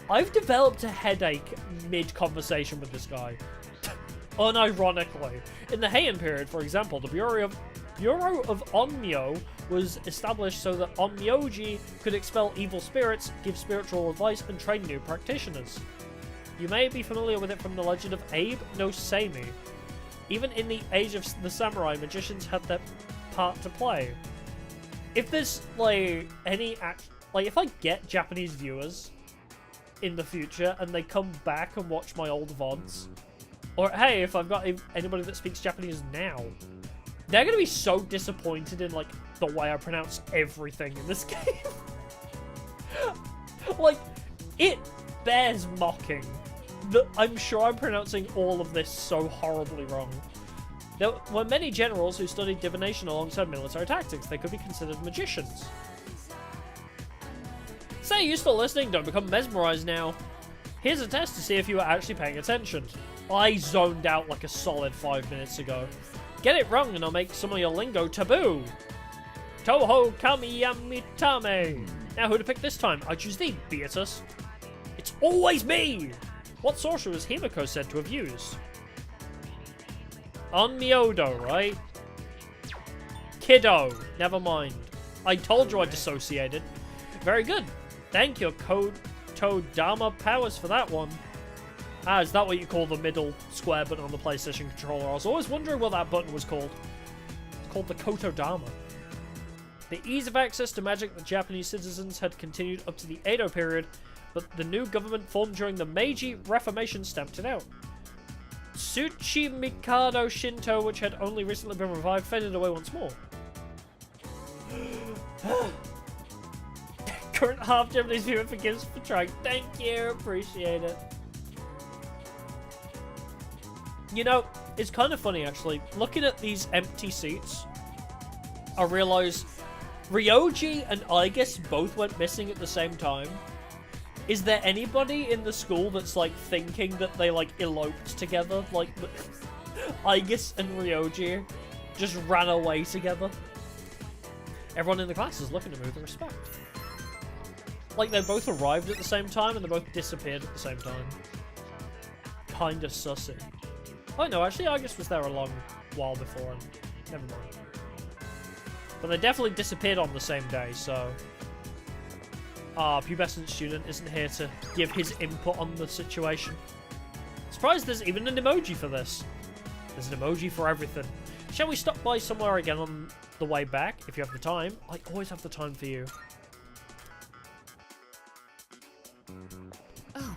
I've developed a headache mid-conversation with this guy. Unironically. In the Heian period, for example, the Bureau of Onmyo was established so that Onmyoji could expel evil spirits, give spiritual advice, and train new practitioners. You may be familiar with it from the legend of Abe no Seimi. Even in the age of the samurai, magicians had their part to play. If there's, like, if I get Japanese viewers in the future and they come back and watch my old VODs, or hey, if I've got anybody that speaks Japanese now, they're gonna be so disappointed in, like, the way I pronounce everything in this game. Like, it bears mocking. I'm sure I'm pronouncing all of this so horribly wrong. There were many generals who studied divination alongside military tactics. They could be considered magicians. Say you're still listening, don't become mesmerized now. Here's a test to see if you were actually paying attention. I zoned out like a solid 5 minutes ago. Get it wrong and I'll make some of your lingo taboo. Touhou Kamiyamitame. Now who to pick this time? I choose thee, Beatus. It's always me! What sorcerer was Himiko said to have used? Onmyodo, right? Kiddo. Never mind. I told you I dissociated. Very good. Thank you, Kodama Powers, for that one. Ah, is that what you call the middle square button on the PlayStation controller? I was always wondering what that button was called. It's called the Kotodama. The ease of access to magic that Japanese citizens had continued up to the Edo period, but the new government formed during the Meiji Reformation stamped it out. Tsuchi Mikado Shinto, which had only recently been revived, faded away once more. Current half Japanese viewer forgives for trying. Thank you, appreciate it. You know, it's kind of funny actually. Looking at these empty seats, I realise Ryoji and Aigis both went missing at the same time. Is there anybody in the school that's like thinking that they like eloped together? Like Aigis and Ryoji just ran away together? Everyone in the class is looking at me with respect. Like they both arrived at the same time and they both disappeared at the same time. Kinda sussy. Oh no, actually Aigis was there a long while before and never mind. But they definitely disappeared on the same day, so... pubescent student isn't here to give his input on the situation. Surprised there's even an emoji for this. There's an emoji for everything. Shall we stop by somewhere again on the way back, if you have the time? I always have the time for you. Oh.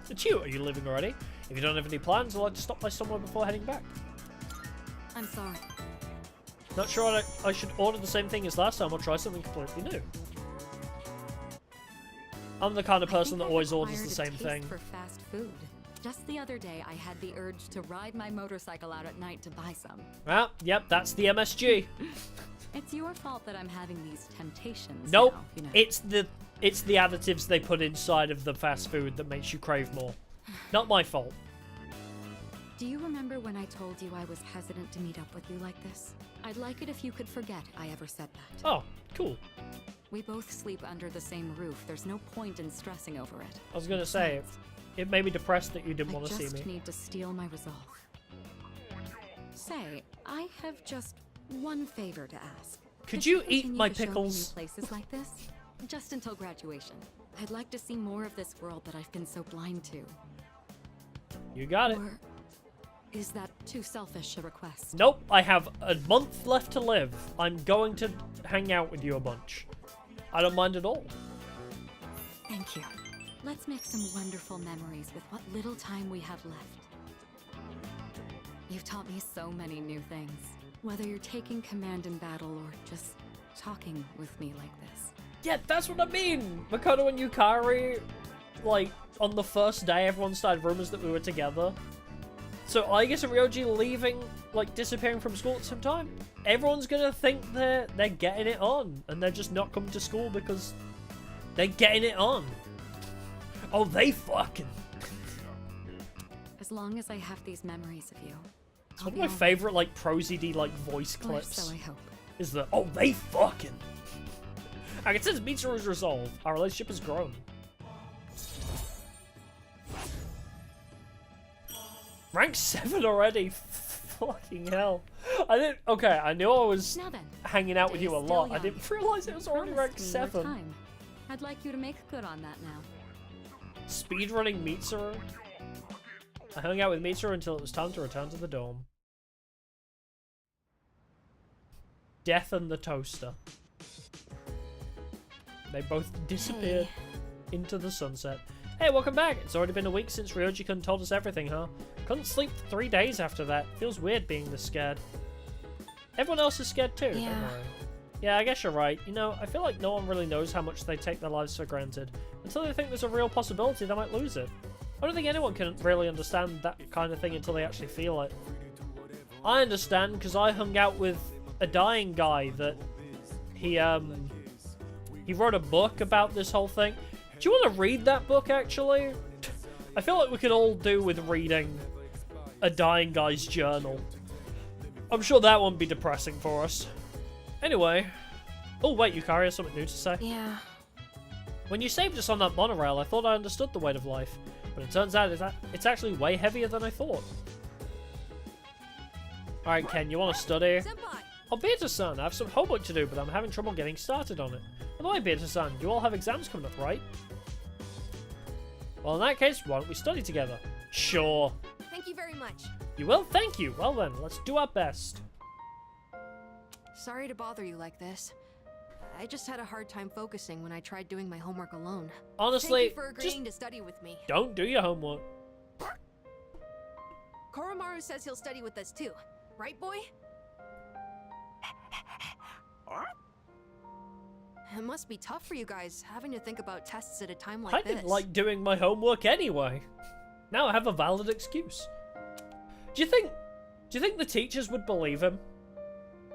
It's you. Are you leaving already? If you don't have any plans, I'd like to stop by somewhere before heading back. I'm sorry. Not sure I should order the same thing as last time or try something completely new. I'm the kind of person that always orders the same thing. For fast food. Just the other day, I had the urge to ride my motorcycle out at night to buy some. Ah, yep, that's the MSG. It's your fault that I'm having these temptations. Nope, now, you know. it's the additives they put inside of the fast food that makes you crave more. Not my fault. Do you remember when I told you I was hesitant to meet up with you like this? I'd like it if you could forget I ever said that. Oh, cool. We both sleep under the same roof. There's no point in stressing over it. I was gonna say, it made me depressed that you didn't want to see me. I just need to steel my resolve. Say, I have just one favor to ask. Could you eat continue my to show me pickles? new places like this? Just until graduation. I'd like to see more of this world that I've been so blind to. You got it. Or is that too selfish a request? Nope, I have a month left to live. I'm going to hang out with you a bunch. I don't mind at all. Thank you. Let's make some wonderful memories with what little time we have left. You've taught me so many new things. Whether you're taking command in battle or just talking with me like this. Yeah, that's what I mean! Makoto and Yukari, like, on the first day, everyone started rumors that we were together. So I guess Ryoji leaving, like, disappearing from school at the same time, everyone's gonna think they're getting it on, and they're just not coming to school because they're getting it on. Oh, they fucking... As long as I have these memories of you, It's one of my favorite, like, prosody, like, voice or clips. so I hope. Is the, oh, they fucking... Like, it says Mitsuru's resolved. Our relationship has grown. Rank 7 already? Fucking hell. I didn't... Okay, I knew I was Now then, hanging out with you a still lot. I young. didn't realize it was already rank Promised me more 7. time. I'd like you to make good on that now. Speedrunning Mitsuru? I hung out with Mitsuru until it was time to return to the dorm. Death and the Toaster. They both disappeared into the sunset. Hey, welcome back! It's already been a week since Ryoji-kun told us everything, huh? Couldn't sleep for 3 days after that. Feels weird being this scared. Everyone else is scared too, don't worry. Yeah, I guess you're right. You know, I feel like no one really knows how much they take their lives for granted. Until they think there's a real possibility they might lose it. I don't think anyone can really understand that kind of thing until they actually feel it. I understand because I hung out with a dying guy that he wrote a book about this whole thing. Do you want to read that book, actually? I feel like we could all do with reading a dying guy's journal. I'm sure that won't be depressing for us. Anyway. Oh, wait, Yukari has something new to say? Yeah. When you saved us on that monorail, I thought I understood the weight of life. But it turns out it's actually way heavier than I thought. Alright, Ken, you want to study? Senpai! Oh, Beata-san, I have some homework to do, but I'm having trouble getting started on it. By the way, Beata-san, you all have exams coming up, right? Well, in that case, why don't we study together? Sure. Thank you very much. You will? Thank you. Well then, let's do our best. Sorry to bother you like this. I just had a hard time focusing when I tried doing my homework alone. Honestly, Thank you for agreeing to study with me. Don't do your homework. Koromaru says he'll study with us too. Right, boy? It must be tough for you guys, having to think about tests at a time like I this. didn't like doing my homework anyway. Now I have a valid excuse. Do you think the teachers would believe him?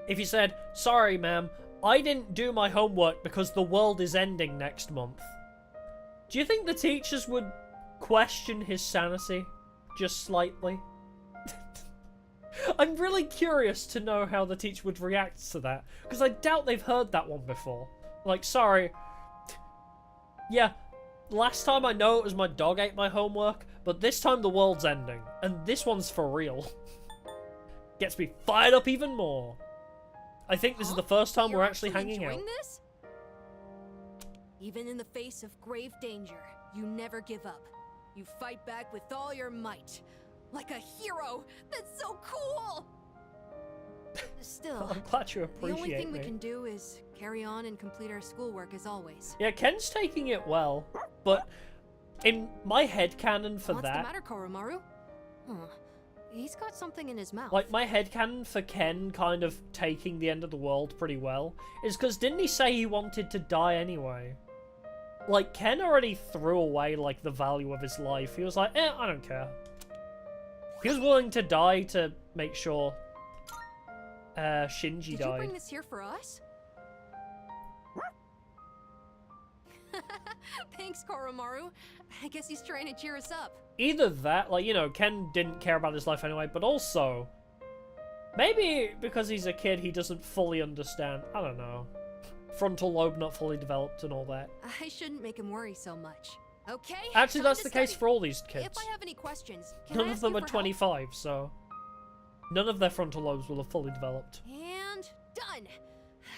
If he said, sorry ma'am, I didn't do my homework because the world is ending next month. Do you think the teachers would question his sanity? Just slightly? I'm really curious to know how the teacher would react to that, because I doubt they've heard that one before. Like, sorry. Yeah, last time I know it was my dog ate my homework, but this time the world's ending, and this one's for real. Gets me fired up even more. I think this is the first time we're actually hanging out. This? Even in the face of grave danger, you never give up. You fight back with all your might. Like a hero! That's so cool! Still, I'm glad you appreciate the only thing me. we can do is carry on and complete our schoolwork as always. Yeah, Ken's taking it well, but in my headcanon for What's that... the matter, Koromaru? Huh. He's got something in his mouth. Like, my headcanon for Ken kind of taking the end of the world pretty well is because didn't he say he wanted to die anyway? Like, Ken already threw away, like, the value of his life. He was like, I don't care. He was willing to die to make sure Shinji Did died. you bring this here for us? Thanks, Koromaru. I guess he's trying to cheer us up. Either that, like, you know, Ken didn't care about his life anyway, but also, maybe because he's a kid, he doesn't fully understand. I don't know. Frontal lobe not fully developed and all that. I shouldn't make him worry so much. Okay? Actually, time that's to the case study. for all these kids. If I have any questions, can None I of ask them you are for help? 25, so none of their frontal lobes will have fully developed. And done.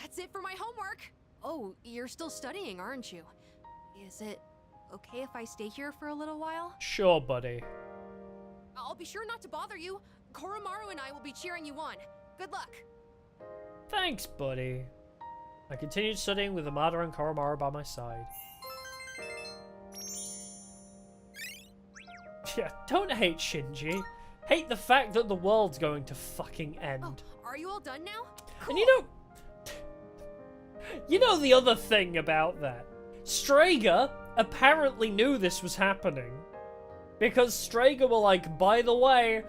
That's it for my homework. Oh, you're still studying, aren't you? Is it okay if I stay here for a little while? Sure, buddy. I'll be sure not to bother you. Koromaru and I will be cheering you on. Good luck. Thanks, buddy. I continued studying with Amada and Koromaru by my side. Yeah, don't hate Shinji. Hate the fact that the world's going to fucking end. Oh, are you all done now? And you know the other thing about that? Strager apparently knew this was happening. Because Strager were like, by the way,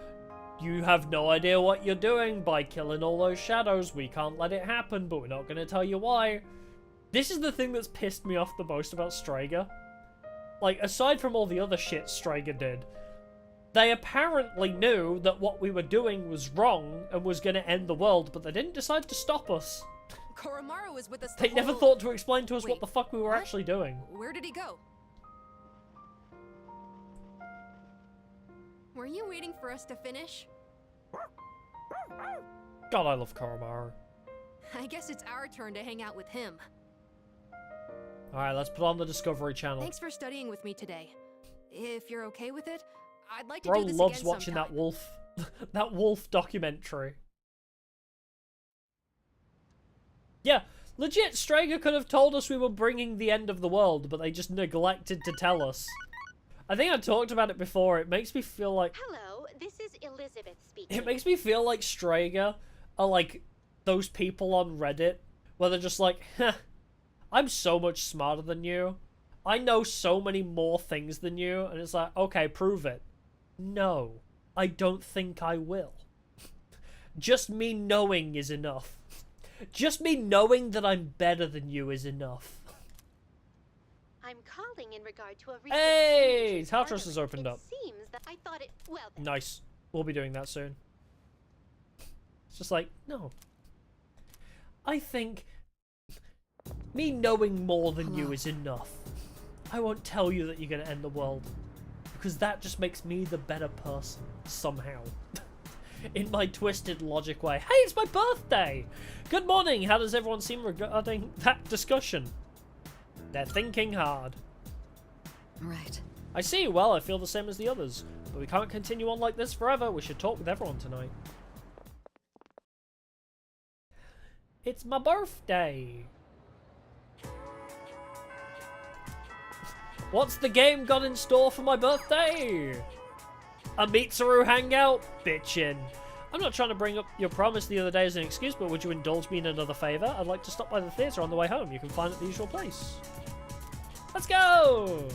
you have no idea what you're doing by killing all those shadows. We can't let it happen, but we're not going to tell you why. This is the thing that's pissed me off the most about Strager. Like, aside from all the other shit Strager did, they apparently knew that what we were doing was wrong and was going to end the world, but they didn't decide to stop us. Koromaru was with us They never thought to explain to us what the fuck we were actually doing. Where did he go? Were you waiting for us to finish? God, I love Koromaru. I guess it's our turn to hang out with him. Alright, let's put on the Discovery Channel. Thanks for studying with me today. If you're okay with it, I'd like to Bro do this loves again watching sometime. that wolf, that wolf documentary. Yeah, legit, Strager could have told us we were bringing the end of the world, but they just neglected to tell us. I think I talked about it before. It makes me feel like... Hello, this is Elizabeth speaking. It makes me feel like Strager are like those people on Reddit where they're just like, huh, I'm so much smarter than you. I know so many more things than you. And it's like, okay, prove it. No, I don't think I will. Just me knowing is enough. Just me knowing that I'm better than you is enough. I'm calling in regard to a recent Hey, change in Tartarus Parliament. has opened up. It seems that I thought it well. Nice. We'll be doing that soon. It's just like, no. I think me knowing more than you is enough. I won't tell you that you're going to end the world. Because that just makes me the better person. Somehow. In my twisted logic way. Hey, it's my birthday! Good morning! How does everyone seem regarding that discussion? They're thinking hard. Right. I see. Well, I feel the same as the others. But we can't continue on like this forever. We should talk with everyone tonight. It's my birthday! What's the game got in store for my birthday? A Mitsuru hangout? Bitchin'. I'm not trying to bring up your promise the other day as an excuse, but would you indulge me in another favour? I'd like to stop by the theatre on the way home. You can find it at the usual place. Let's go!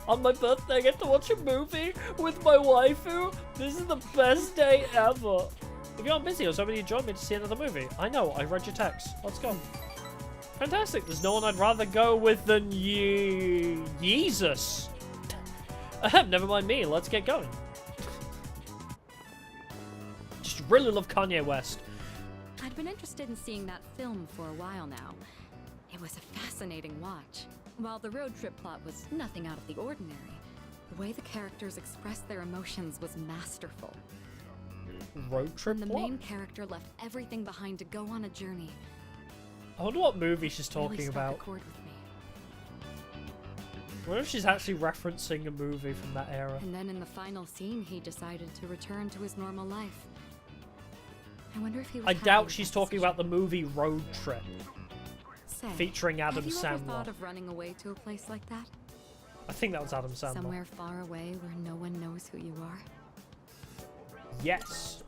On my birthday, I get to watch a movie with my waifu. This is the best day ever. If you aren't busy, I was hoping you'd join me to see another movie. I know, I read your text. Let's go. Fantastic. There's no one I'd rather go with than Jesus. Never mind me. Let's get going. Just really love Kanye West. I'd been interested in seeing that film for a while now. It was a fascinating watch. While the road trip plot was nothing out of the ordinary, the way the characters expressed their emotions was masterful. Road trip The plot? main character left everything behind to go on a journey. I wonder what movie she's Really talking struck about. a chord with me. I wonder if she's actually referencing a movie from that era. And then in the final scene, he decided to return to his normal life. I wonder if he was I happy doubt with she's that talking about the movie Road Trip, Say, featuring Adam have you ever Sandler. thought of running away to a place like that? I think that was Adam Sandler. Somewhere far away where no one knows who you are? Yes.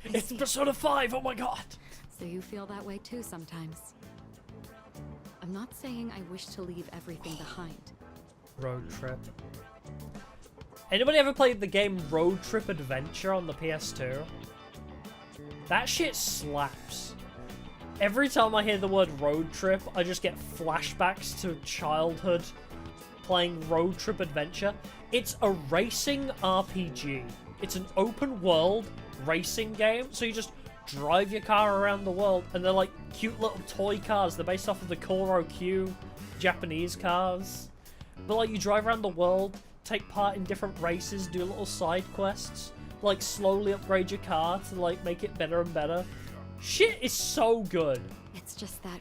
It's Persona 5, oh my god! So you feel that way too sometimes. I'm not saying I wish to leave everything behind. Road Trip. Anybody ever played the game Road Trip Adventure on the PS2? That shit slaps. Every time I hear the word road trip, I just get flashbacks to childhood playing Road Trip Adventure. It's a racing RPG. It's an open world racing game, so you just drive your car around the world, and they're like cute little toy cars. They're based off of the Koro Q Japanese cars. But like you drive around the world, take part in different races, do little side quests, like slowly upgrade your car to like make it better and better. Shit is so good. It's just that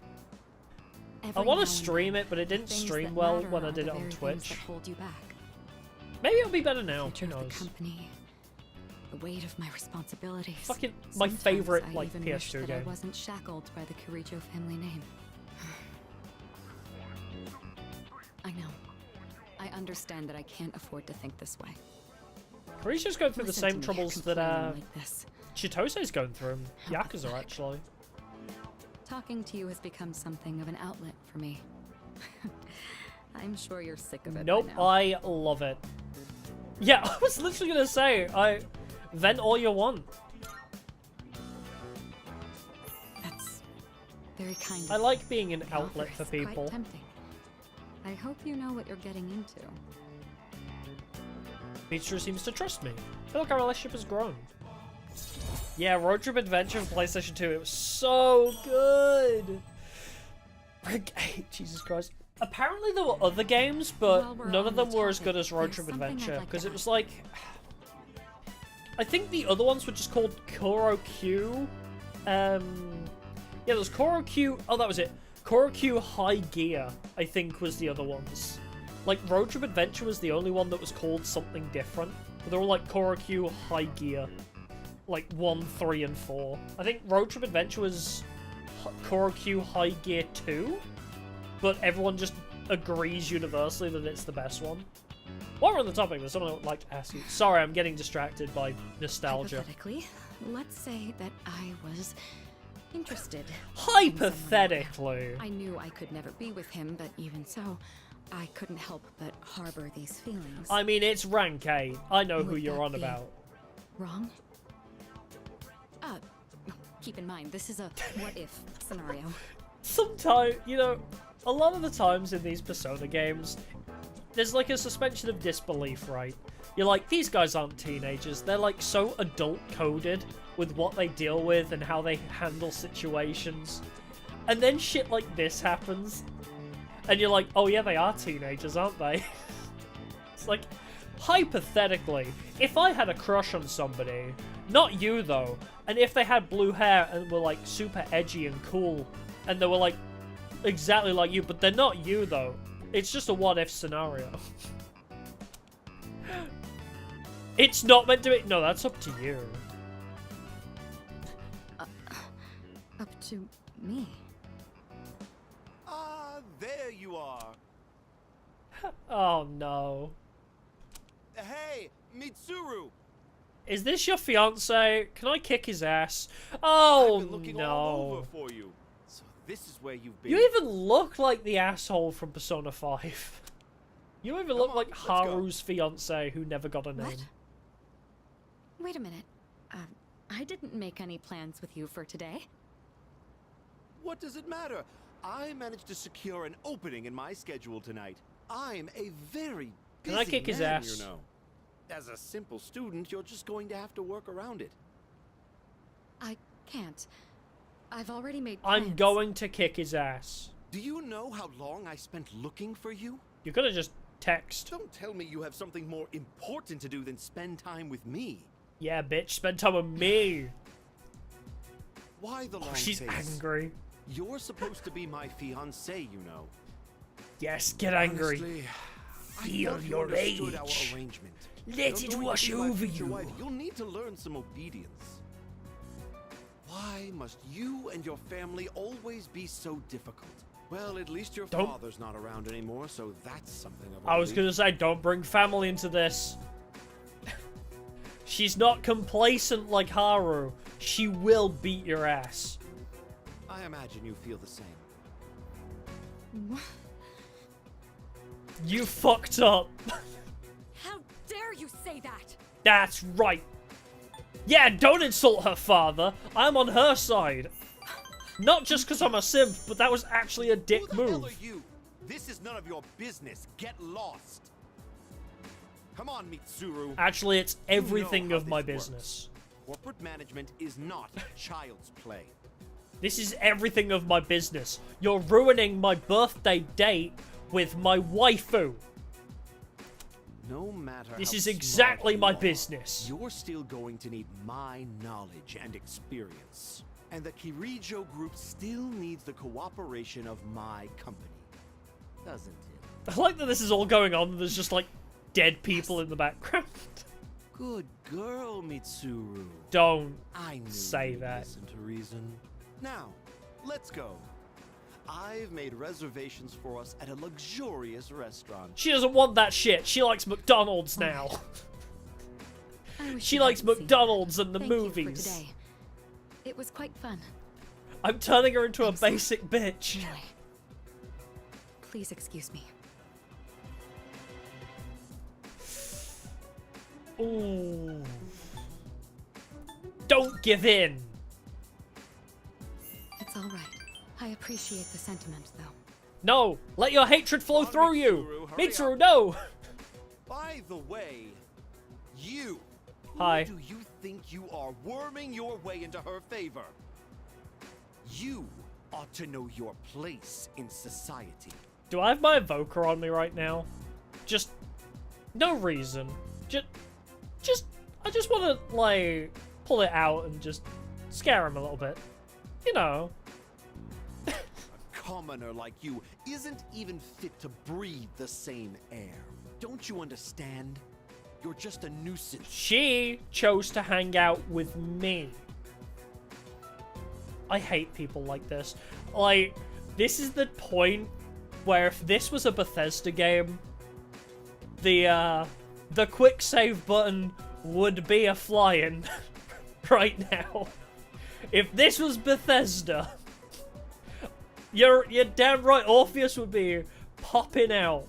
I want to stream it, but it didn't stream well when I did it on Twitch. Hold you back. Maybe it'll be better now. Future Who of knows? the company, the weight of my responsibilities. Fucking my Sometimes favorite I like even wish PS2 that I game. wasn't shackled by the Kirijo family name. I know. I understand that I can't afford to think this way. Kirijo's going through the Listen to same me, troubles that complaining like this. Chitose's going through. How Yakuza pathetic. actually. Talking to you has become something of an outlet for me. I'm sure you're sick of it. Nope, by now. I love it. Yeah, I was literally gonna say, I vent all you want. That's very kind of I like being an The offer outlet for is quite people. tempting. I hope you know what you're getting into. Pizza seems to trust me. I feel like our relationship has grown. Yeah, Road Trip Adventure for PlayStation 2. It was so good. Jesus Christ. Apparently there were other games, but While we're none of on the them were as topic, good as Road there's Trip something I'd Adventure. like to Because it was ask. like... I think the other ones were just called Koro Q. Yeah, there was Koro Q... Oh, that was it. Koro Q High Gear, I think, was the other ones. Like, Road Trip Adventure was the only one that was called something different. But they're all like Koro Q High Gear. Like 1, 3, and 4. I think Road Trip Adventure was Koro Q High Gear 2. But everyone just agrees universally that it's the best one. While we're on the topic, there's something I would like to ask you. Sorry, I'm getting distracted by nostalgia. Hypothetically, let's say that I was interested. Hypothetically. I knew I could never be with him, but even so, I couldn't help but harbor these feelings. I mean, it's rank 8. I know who Would you're that on be about. Wrong? Keep in mind, this is a what-if scenario. Sometimes, you know, a lot of the times in these Persona games, there's like a suspension of disbelief, right? You're like, these guys aren't teenagers. They're like so adult-coded with what they deal with and how they handle situations. And then shit like this happens. And you're like, oh yeah, they are teenagers, aren't they? It's like, hypothetically, if I had a crush on somebody, not you though, and if they had blue hair and were like super edgy and cool, and they were like exactly like you, but they're not you though, it's just a what-if scenario. It's not meant to be. No, that's up to you. Up to me. Ah, there you are. Oh no. Hey, Mitsuru. Is this your fiance? Can I kick his ass? Oh I've been looking all over no. for you. So this is where you've been. You even look like the asshole from Persona 5. You even look on, like let's go. Haru's fiance who never got a name. What? Wait a minute. I didn't make any plans with you for today. What does it matter? I managed to secure an opening in my schedule tonight. I'm a very busy Can I kick his man, ass? you know. As a simple student, you're just going to have to work around it. I can't. I've already made plans. I'm going to kick his ass. Do you know how long I spent looking for you? You could have just text. Don't tell me you have something more important to do than spend time with me. Yeah, bitch, spend time with me. Why the long Oh, she's face? angry. You're supposed to be my fiancé, you know. Yes, get angry. Honestly, I Feel thought you your understood rage. Our arrangement. Let You're it going to wash be my over future you. wife. You'll need to learn some obedience. Why must you and your family always be so difficult? Well, at least your father's not around anymore, so that's something of a I was relief. gonna say, don't bring family into this. She's not complacent like Haru. She will beat your ass. I imagine you feel the same. You fucked up. How dare you say that? That's right. Yeah, don't insult her father. I'm on her side. Not just because I'm a simp, but that was actually a dick Who the hell move. are you? This is none of your business. Get lost. Come on, Mitsuru. Actually, it's everything You know of how my this business. works. Corporate management is not child's play. This is everything of my business. You're ruining my birthday date with my waifu. No matter This how is smart exactly you my are, business. You're still going to need my knowledge and experience. And the Kirijo group still needs the cooperation of my company. Doesn't it? I like that this is all going on and there's just like dead people in the background. Good girl, Mitsuru. Don't I knew say you'd that. listen to reason. Now, let's go. I've made reservations for us at a luxurious restaurant. She doesn't want that shit. She likes McDonald's now. She likes McDonald's and the Thank you for movies. today. It was quite fun. I'm turning her into a basic bitch. Really. Please excuse me. Ooh. Don't give in. It's all right. I appreciate the sentiment, though. No, let your hatred flow through you. Mitsuru, no. By the way, you. Hi. Who do you think you are, worming your way into her favor? You ought to know your place in society. Do I have my evoker on me right now? Just no reason. I just want to like pull it out and just scare him a little bit. You know. A commoner like you isn't even fit to breathe the same air. Don't you understand? You're just a nuisance. She chose to hang out with me. I hate people like this. Like, this is the point where if this was a Bethesda game, the quick save button would be a flying right now. If this was Bethesda, you're damn right Orpheus would be popping out.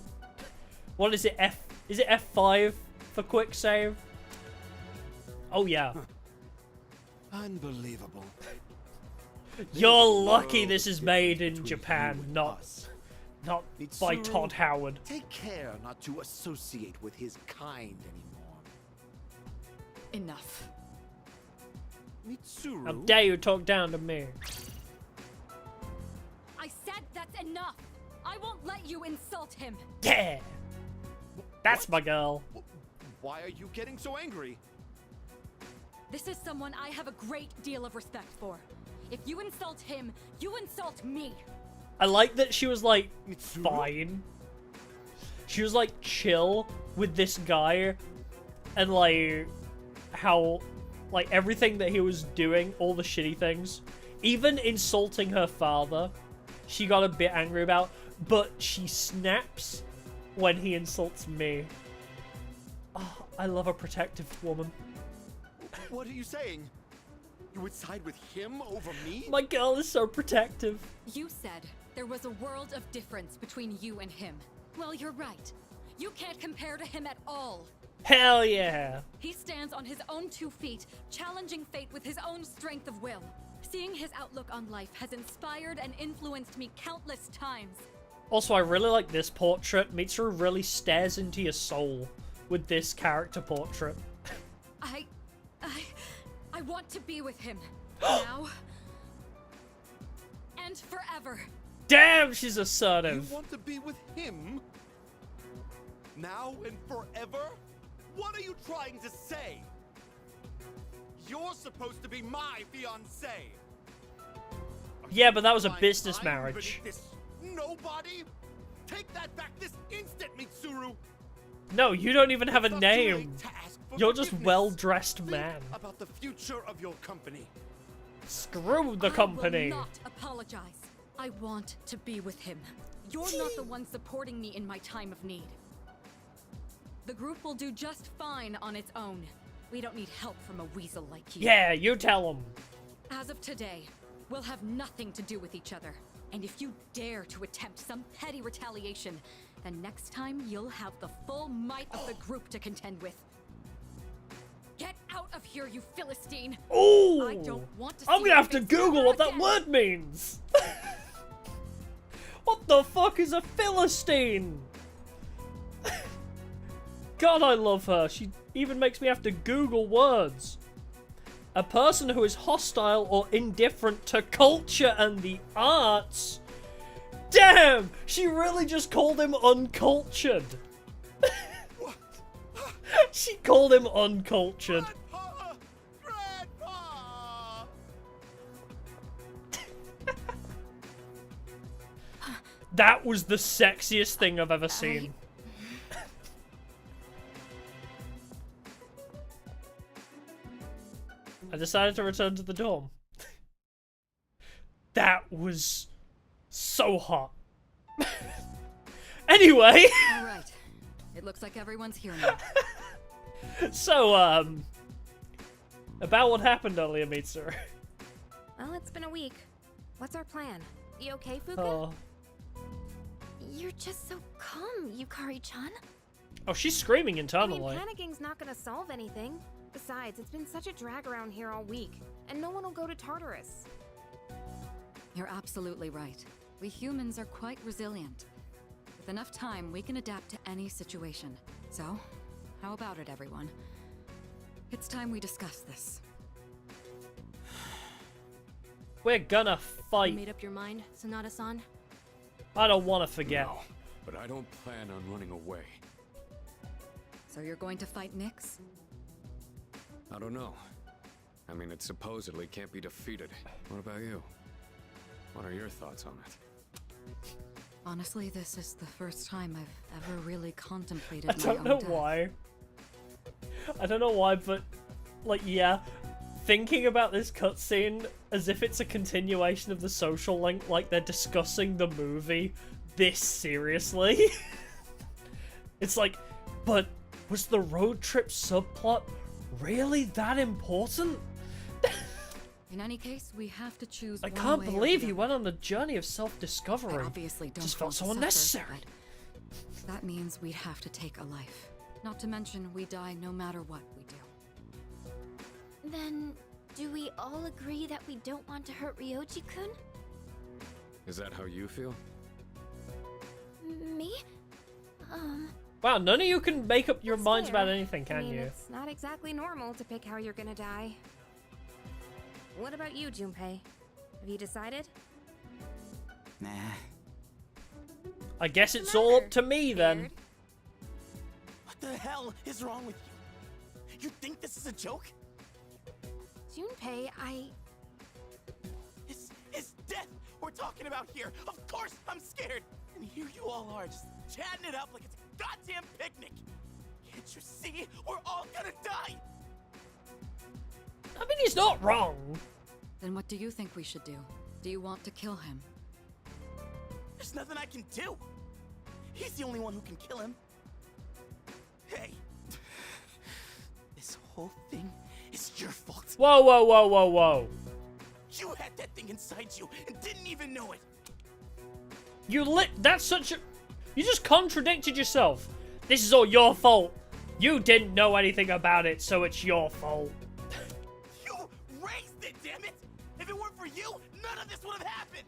What is it, is it F5 for quick save? Oh yeah. Unbelievable. You're lucky this is made in Japan, not by Todd Howard. Take care not to associate with his kind anymore. Enough. Mitsuru. How dare you talk down to me? I said that's enough. I won't let you insult him. Yeah. That's my girl. Why are you getting so angry? This is someone I have a great deal of respect for. If you insult him, you insult me. I like that she was like, Mitsuru? fine. She was like chill with this guy and like how like everything that he was doing, all the shitty things, even insulting her father, she got a bit angry about, but she snaps when he insults me. Oh, I love a protective woman. What are you saying? You would side with him over me? My girl is so protective. You said there was a world of difference between you and him. Well, you're right. You can't compare to him at all. Hell yeah. He stands on his own 2 feet, challenging fate with his own strength of will. Seeing his outlook on life has inspired and influenced me countless times. Also, I really like this portrait. Mitsuru really stares into your soul with this character portrait. I want to be with him. Now. And forever. Damn, she's assertive. You want to be with him? Now and forever? What are you trying to say? You're supposed to be my fiancé. Yeah, but that was a business marriage. This nobody? Take that back this instant, Mitsuru. No, you don't even have a name. You're just forgiveness. well-dressed man. Think about the future of your company. Screw the company. I will not apologize. I want to be with him. You're not the one supporting me in my time of need. The group will do just fine on its own. We don't need help from a weasel like you. Yeah, you tell him. As of today, we'll have nothing to do with each other. And if you dare to attempt some petty retaliation, then next time you'll have the full might of the group to contend with. Get out of here, you Philistine! Ooh! I don't want to I'm see gonna have to your face Google ever what that again. word means! What the fuck is a Philistine? God, I love her. She even makes me have to Google words. A person who is hostile or indifferent to culture and the arts. Damn! She really just called him uncultured. She called him uncultured. That was the sexiest thing I've ever seen. I decided to return to the dorm. That was so hot. Anyway. All right. It looks like everyone's here now. So, about what happened earlier, Mitsu. Well, it's been a week. What's our plan? You okay, Fuka? Oh. You're just so calm, Yukari-chan. Oh, she's screaming I internally. mean, panicking not gonna solve anything. Besides, it's been such a drag around here all week, and no one will go to Tartarus. You're absolutely right. We humans are quite resilient. With enough time, we can adapt to any situation. So, how about it, everyone? It's time we discuss this. We're gonna You fight. made up your mind, Sonata-san? I don't want to forget. No, but I don't plan on running away. So you're going to fight Nyx? I don't know. I mean, it supposedly can't be defeated. What about you? What are your thoughts on it? Honestly, this is the first time I've ever really contemplated I my don't own know death. why. I don't know why, but, like, yeah. Thinking about this cutscene as if it's a continuation of the Social Link, like they're discussing the movie this seriously. It's like, but was the road trip subplot really that important? In any case, we have to choose I one can't way or believe the you other. went on the journey of self-discovery. I obviously don't Just felt want so to suffer, unnecessary. but that means we'd have to take a life. Not to mention, we die no matter what we do. Then, do we all agree that we don't want to hurt Ryoji-kun? Is that how you feel? Me? Wow, none of you can make up your That's minds fair. about anything, can I mean, you? it's not exactly normal to pick how you're gonna die. What about you, Junpei? Have you decided? Nah. I guess it's all up to me then. Beard? What the hell is wrong with you? You think this is a joke? Junpei, It's death we're talking about here. Of course I'm scared. And here you all are, just chatting it up like it's a goddamn picnic. Can't you see? We're all gonna die. I mean, he's not wrong. Then what do you think we should do? Do you want to kill him? There's nothing I can do. He's the only one who can kill him. Hey. This whole thing is your fault. Whoa, whoa, whoa, whoa, whoa. You had that thing inside you and didn't even know it. That's such a... You just contradicted yourself. This is all your fault. You didn't know anything about it, so it's your fault. You raised it, damn it! If it weren't for you, none of this would have happened.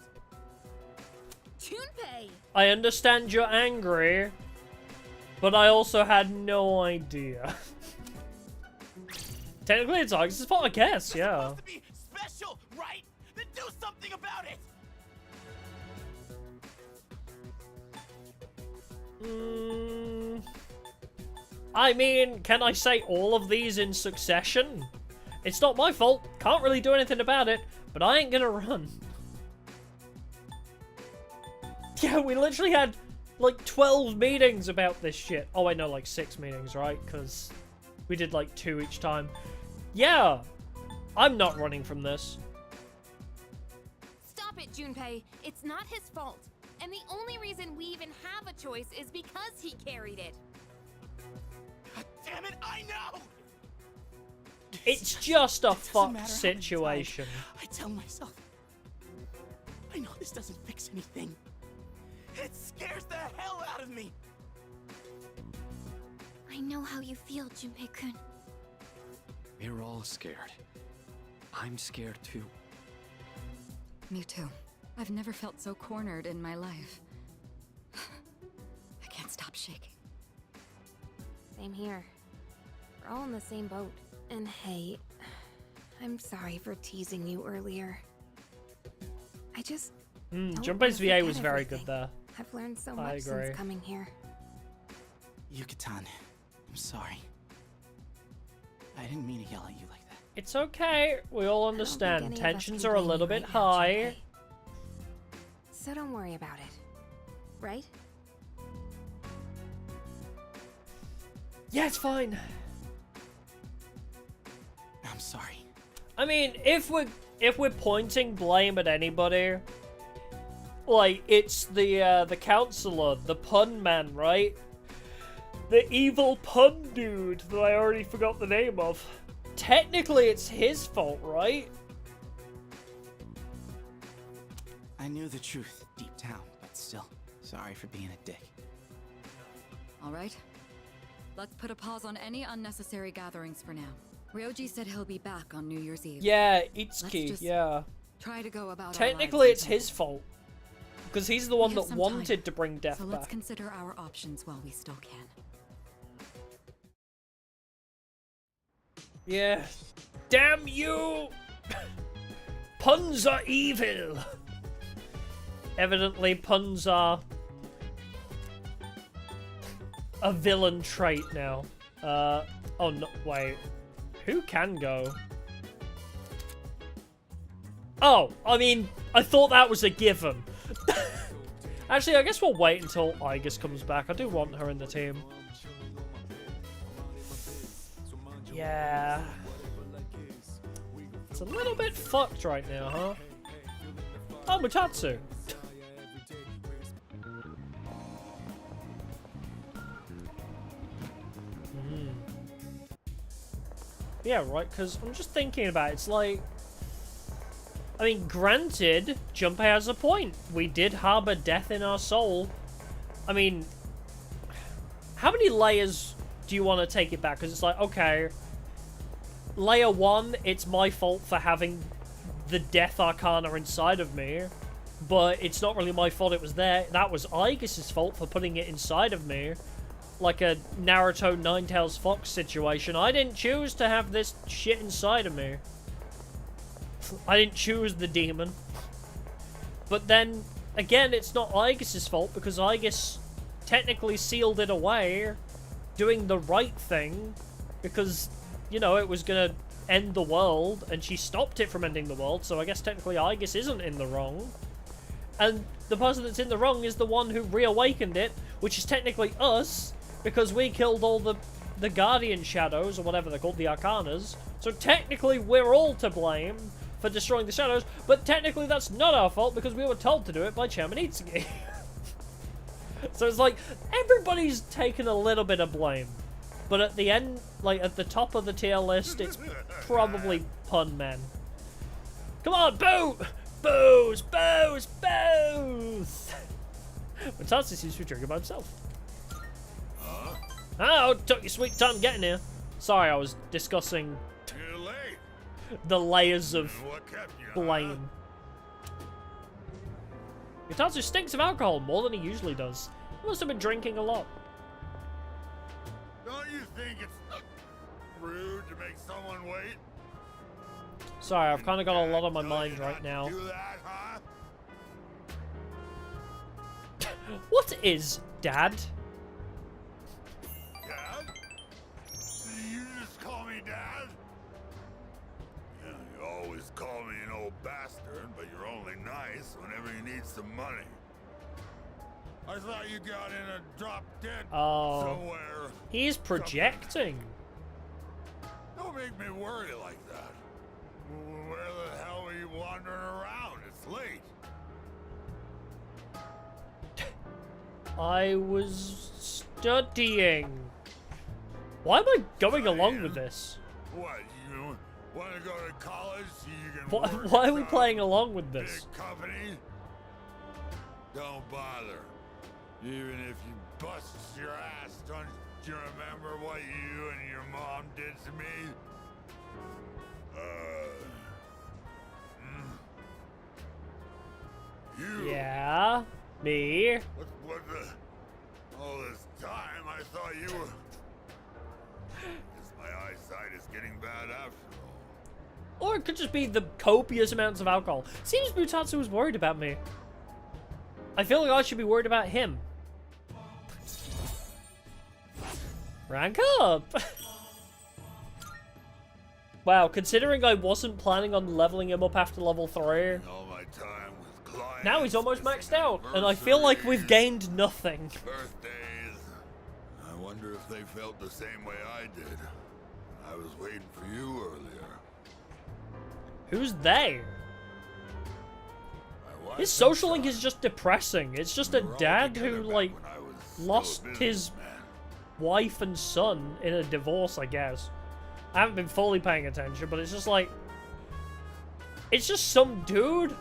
Junpei! I understand you're angry, but I also had no idea. Technically, it's Argus's fault, I guess, You're yeah. supposed to be special, right? Then do something about it. I mean, can I say all of these in succession? It's not my fault, can't really do anything about it, but I ain't gonna run. Yeah, we literally had like 12 meetings about this shit. Oh, I know, like 6 meetings, right? Because we did like 2 each time. Yeah, I'm not running from this. Stop it, Junpei. It's not his fault. And the only reason we even have a choice is because he carried it. God damn it, I know! It's just a It doesn't fucked matter how many situation. times I tell myself, I know this doesn't fix anything. It scares the hell out of me. I know how you feel, Junpei-kun. We're all scared. I'm scared too. Me too. I've never felt so cornered in my life. I can't stop shaking. Same here. We're all in the same boat. And hey, I'm sorry for teasing you earlier. I just Junpei's VA was very good there. I've learned so I much agree. since coming here. Yucatan, I'm sorry. I didn't mean to yell at you like that. It's okay. We all any of us understand. can Tensions blame are a you little right bit now, high. Junpei. So don't worry about it. Right? Yeah, it's fine. I'm sorry. I mean, if we're pointing blame at anybody, like it's the counselor, the pun man, right? The evil pun dude that I already forgot the name of. Technically, it's his fault, right? I knew the truth deep down, but still, sorry for being a dick. All right. Let's put a pause on any unnecessary gatherings for now. Ryoji said he'll be back on New Year's Eve. Yeah, Let's Itsuki, just yeah. Try to go about Technically, our lives it's his fault. Because he's the We one have that some wanted time, to bring death so let's back. consider our options while we still can. Yeah. Damn you! Puns are evil! Evidently, puns are a villain trait now. Oh no, wait. Who can go? Oh, I mean, I thought that was a given. Actually, I guess we'll wait until Aigis comes back. I do want her in the team. Yeah. It's a little bit fucked right now, huh? Oh, Mutatsu. Yeah, right, because I'm just thinking about it. It's like... I mean, granted, Junpei has a point. We did harbor death in our soul. I mean... How many layers do you want to take it back? Because it's like, okay... Layer 1, it's my fault for having the death arcana inside of me. But it's not really my fault it was there. That was Aigis' fault for putting it inside of me. Like a Naruto Ninetales Fox situation. I didn't choose to have this shit inside of me. I didn't choose the demon. But then, again, it's not Aigis' fault because Aigis technically sealed it away, doing the right thing, because, you know, it was gonna end the world, and she stopped it from ending the world, so I guess technically Aigis isn't in the wrong. And the person that's in the wrong is the one who reawakened it, which is technically us, because we killed all the Guardian Shadows, or whatever they're called, the Arcanas. So technically we're all to blame for destroying the Shadows, but technically that's not our fault because we were told to do it by Chairman Itsuki. So it's like, everybody's taken a little bit of blame. But at the end, like at the top of the tier list, it's probably Pun Man. Come on, boo! Booze! Booze! Booze! Mutatsu seems to be drinking by himself. Oh, took your sweet time getting here. Sorry, I was discussing the layers of blame. Mutatsu stinks of alcohol more than he usually does. He must have been drinking a lot. Don't you think it's rude to make someone wait? Sorry, I've kind of got a lot on my mind right now. Do that, huh? What is Dad? Dad? You just call me Dad? Yeah, you always call me an old bastard, but you're only nice whenever you need some money. I thought you got in a drop dead somewhere. He's projecting. Don't make me worry like that. Where the hell are you wandering around? It's late. I was studying. Why am I going along with this? What, you want to go to college so you can work Why are we for playing a along with this? big company? Don't bother. Even if you bust your ass, don't you remember what you and your mom did to me? You. Yeah, me. What the? All this time, I thought you were. Guess my eyesight is getting bad after all. Or it could just be the copious amounts of alcohol. Seems Mutatsu was worried about me. I feel like I should be worried about him. Rank up! Wow, considering I wasn't planning on leveling him up after level 3, All my time with clients, now he's almost maxed out, and I feel like we've gained nothing. Birthdays. I wonder if they felt the same way I did. I was waiting for you earlier. Who's they? His social link is just depressing. It's just a dad who, like, lost his wife and son in a divorce, I guess. I haven't been fully paying attention, but it's just like... It's just some dude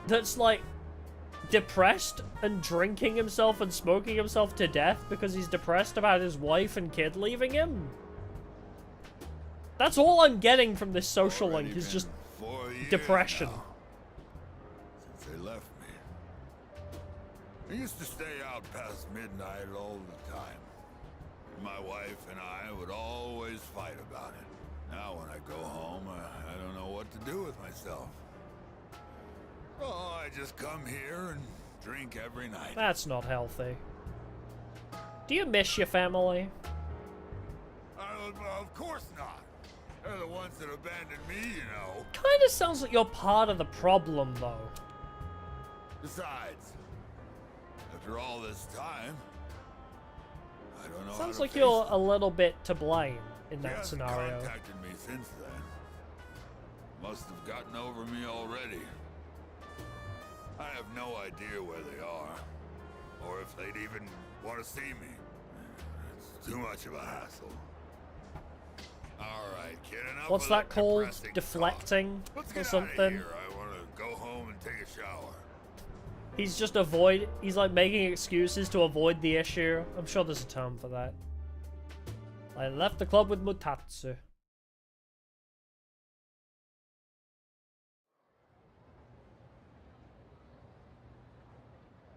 that's, like, depressed and drinking himself and smoking himself to death because he's depressed about his wife and kid leaving him. That's all I'm getting from this social link, is just depression. Since they left me. I used to stay out past midnight all the time. My wife and I would always fight about it. Now when I go home, I don't know what to do with myself. Oh, I just come here and drink every night. That's not healthy. Do you miss your family? Of course not. They're the ones that abandoned me, you know. Kinda sounds like you're part of the problem, though. Besides, after all this time, I don't know. Sounds like you're a little bit to blame in that He hasn't scenario. contacted me since then. Must have gotten over me already. I have no idea where they are, or if they'd even want to see me. It's too much of a hassle. All right, kid. Enough What's of that called? depressing Deflecting talk. Let's or get something? Out of here. I want to go home and take a shower. He's just he's like making excuses to avoid the issue. I'm sure there's a term for that. I left the club with Mutatsu.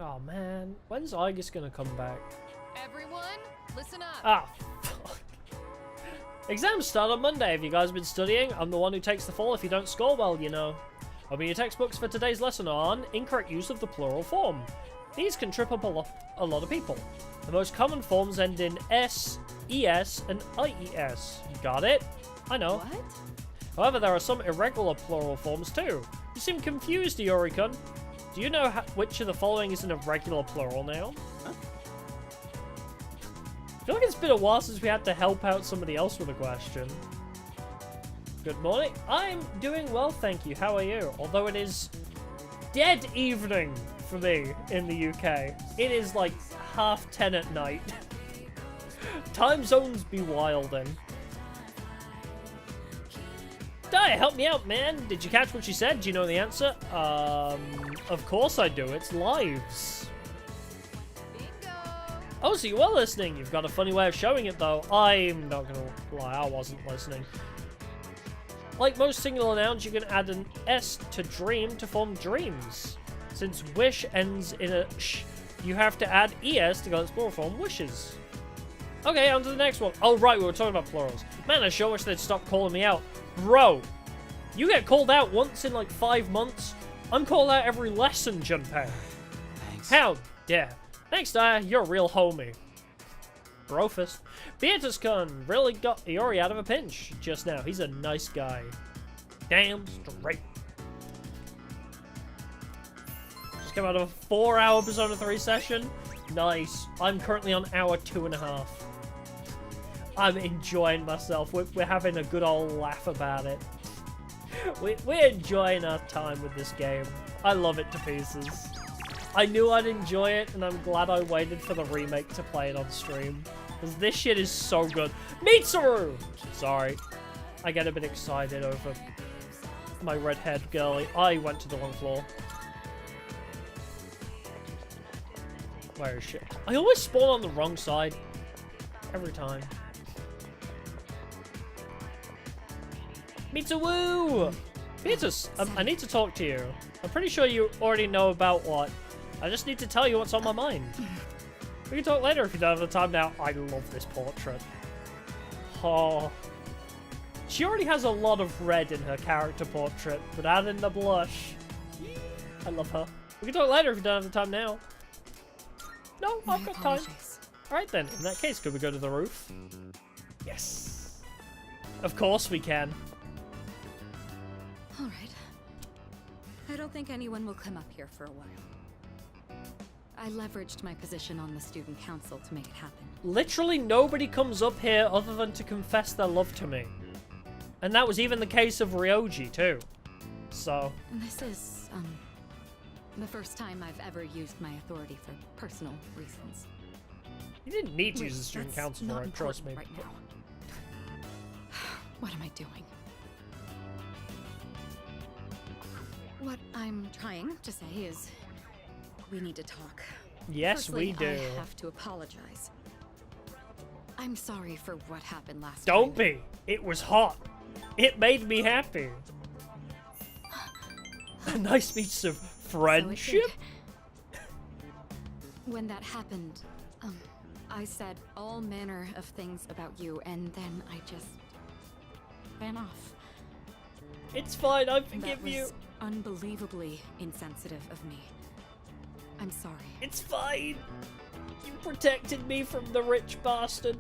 Oh man, when's Aegis gonna come back? Everyone, listen up. Ah, fuck. Exams start on Monday. Have you guys been studying? I'm the one who takes the fall if you don't score well, you know. Open your textbooks for today's lesson on incorrect use of the plural form. These can trip up a lot of people. The most common forms end in S, ES, and IES. Got it? I know. What? However, there are some irregular plural forms too. You seem confused, Iori-kun. Do you know which of the following is an irregular plural noun? Huh? I feel like it's been a while since we had to help out somebody else with a question. Good morning. I'm doing well, thank you. How are you? Although it is dead evening for me in the UK. It is like 10:30 at night. Time zones be wilding. Dai, help me out, man. Did you catch what she said? Do you know the answer? Of course I do. It's lives. Bingo. Oh, so you were listening. You've got a funny way of showing it, though. I'm not gonna lie, I wasn't listening. Like most singular nouns, you can add an S to dream to form dreams. Since wish ends in a sh, you have to add ES to go its plural form, wishes. Okay, on to the next one. Oh, right, we were talking about plurals. Man, I sure wish they'd stop calling me out. Bro, you get called out once in like 5 months. I'm called out every lesson, Junpei. Thanks. How dare. Thanks, Daya. You're a real homie. Brofist. Beatus-kun really got Iori out of a pinch just now. He's a nice guy. Damn straight. Just came out of a 4-hour Persona 3 session. Nice. I'm currently on hour 2.5. I'm enjoying myself. We're having a good old laugh about it. We're enjoying our time with this game. I love it to pieces. I knew I'd enjoy it, and I'm glad I waited for the remake to play it on stream. Because this shit is so good. Mitsuru! Sorry. I get a bit excited over my red-haired girlie. I went to the wrong floor. Where is she? I always spawn on the wrong side. Every time. Mitsu-woo! Beatus, I need to talk to you. I'm pretty sure you already know about what. I just need to tell you what's on my mind. We can talk later if you don't have the time now. I love this portrait. Oh. She already has a lot of red in her character portrait, but add in the blush. I love her. We can talk later if you don't have the time now. No, I've got time. Alright then, in that case, could we go to the roof? Yes. Of course we can. All right. I don't think anyone will come up here for a while. I leveraged my position on the student council to make it happen. Literally nobody comes up here other than to confess their love to me. And that was even the case of Ryoji too. So... This is, the first time I've ever used my authority for personal reasons. You didn't need to use the student council for it, trust me. Right now. What am I doing? What I'm trying to say is, we need to talk. Yes, Firstly, we do. I have to apologize. I'm sorry for what happened last Don't time. be. It was hot. It made me happy. A nice piece of friendship. When that happened, I said all manner of things about you, and then I just ran off. It's fine, I forgive you. That was unbelievably insensitive of me. I'm sorry. It's fine. You protected me from the rich bastard.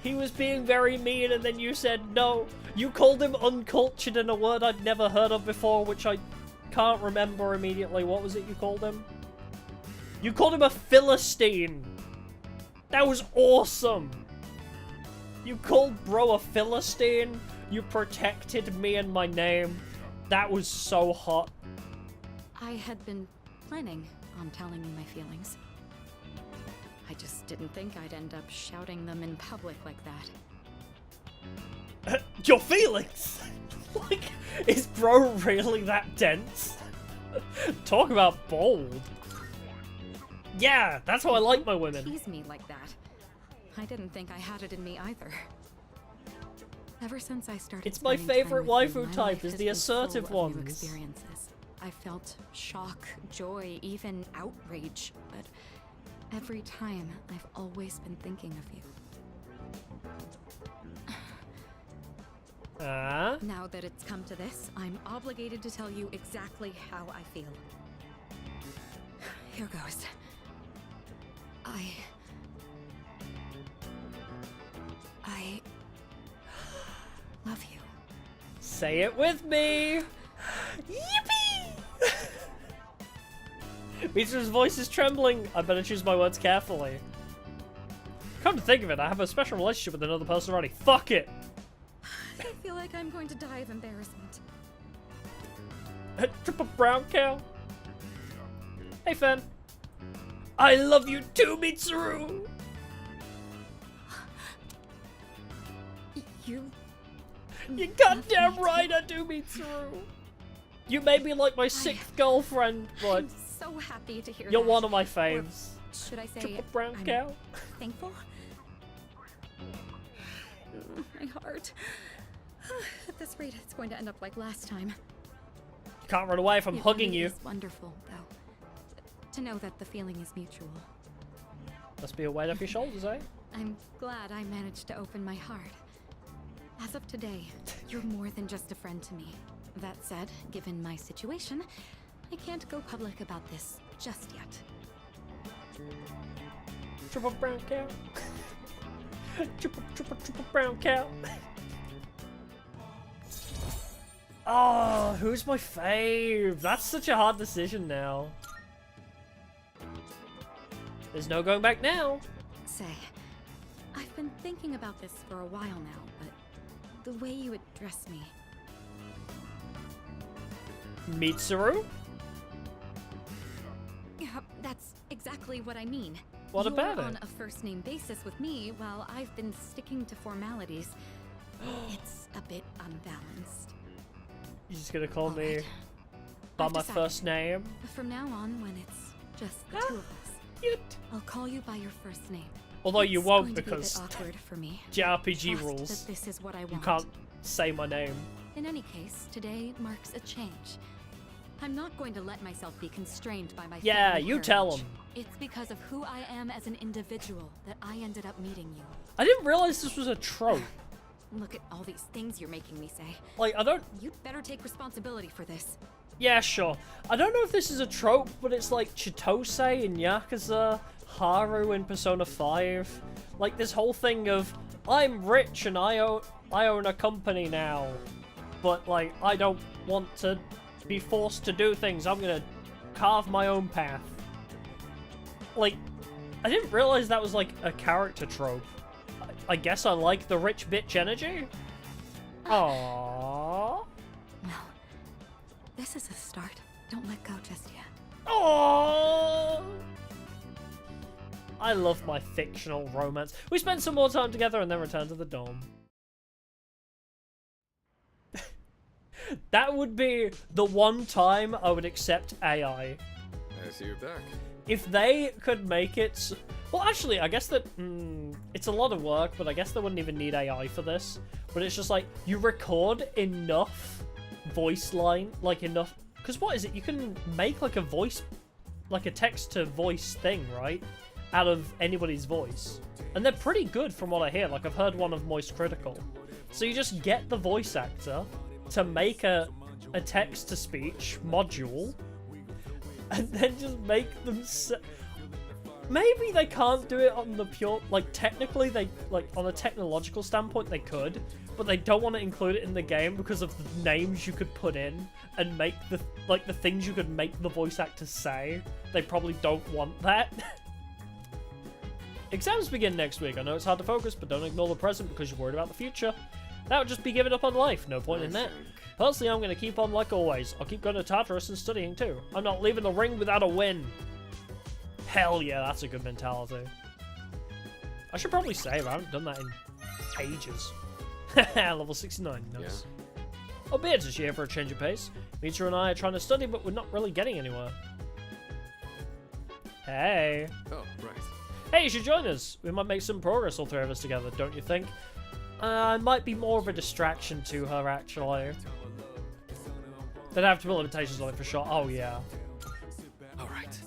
He was being very mean and then you said no. You called him uncultured in a word I'd never heard of before, which I can't remember immediately. What was it you called him? You called him a Philistine. That was awesome. You called bro a Philistine. You protected me and my name. That was so hot. I had been planning on telling you my feelings. I just didn't think I'd end up shouting them in public like that. Your feelings? Like, is bro really that dense? Talk about bold. Yeah, that's how I like my women. Tease me like that. I didn't think I had it in me either. Ever since I started, it's my favorite waifu type, is the assertive ones. Experiences. I felt shock, joy, even outrage, but every time I've always been thinking of you. Now that it's come to this, I'm obligated to tell you exactly how I feel. Here goes. I love you. Say it with me! Yippee! Mitsu's voice is trembling. I better choose my words carefully. Come to think of it, I have a special relationship with another person already. Fuck it! I feel like I'm going to die of embarrassment. Triple brown cow. Hey, Fen. I love you too, Mitsuru! You goddamn right I do, Mitsuru! You may be like my sixth girlfriend, but I'm so happy to hear you're that. one of my faves. Or should I say Triple brown I'm cow? thankful? My heart. At this rate, it's going to end up like last time. You can't run away if I'm hugging you. It's wonderful, though, to know that the feeling is mutual. Must be a weight off your shoulders, eh? I'm glad I managed to open my heart. As of today, you're more than just a friend to me. That said, given my situation, I can't go public about this just yet. Triple brown cow. triple brown cow. Oh, who's my fave? That's such a hard decision now. There's no going back now. Say, I've been thinking about this for a while now, but the way you address me... Mitsuru? Yeah, that's exactly what I mean. What about You're it? on a first-name basis with me, while I've been sticking to formalities. It's a bit unbalanced. You're just gonna call me Alright. by I've my decided. first name? From now on, when it's just the two of us, I'll call you by your first name. Although you It's won't going to be a bit because awkward for me. JRPG Trust rules. that this is what I You want. can't say my name. In any case, today marks a change. I'm not going to let myself be constrained by my Yeah, family you tell heritage. 'em. It's because of who I am as an individual that I ended up meeting you. I didn't realize this was a trope. Look at all these things you're making me say. Like, I don't... You'd better take responsibility for this. Yeah, sure. I don't know if this is a trope, but it's like Chitose in Yakuza, Haru in Persona 5. Like, this whole thing of, I'm rich and I own a company now. But, like, I don't want to be forced to do things. I'm gonna carve my own path. Like, I didn't realize that was, like, a character trope. I guess I like the rich bitch energy? Aww. Well, this is a start. Don't let go just yet. Aww. I love my fictional romance. We spent some more time together and then returned to the dorm. That would be the one time I would accept AI. I see you're back. If they could make it... Well, actually, I guess that... it's a lot of work, but I guess they wouldn't even need AI for this. But it's just like, you record enough voice line, like enough... Because what is it? You can make like a voice... Like a text-to-voice thing, right? Out of anybody's voice. And they're pretty good from what I hear. Like, I've heard one of Moist Critical. So you just get the voice actor to make a text-to-speech module, and then just make them maybe they can't do it on the pure, like, technically they, like, on a technological standpoint they could, but they don't want to include it in the game because of the names you could put in and make the, like, the things you could make the voice actor say. They probably don't want that. Exams begin next week. I know it's hard to focus, but don't ignore the present because you're worried about the future. That would just be giving up on life. No point in that. Personally, I'm going to keep on like always. I'll keep going to Tartarus and studying too. I'm not leaving the ring without a win. Hell yeah, that's a good mentality. I should probably save. I haven't done that in ages. Level 69. Nice. Yeah. Oh, Beards is here for a change of pace. Mitra and I are trying to study, but we're not really getting anywhere. Hey. Oh, right. Hey, you should join us. We might make some progress, all three of us together, don't you think? Might be more of a distraction to her, actually. They'd have to put limitations on it for sure. Oh, yeah. Alright.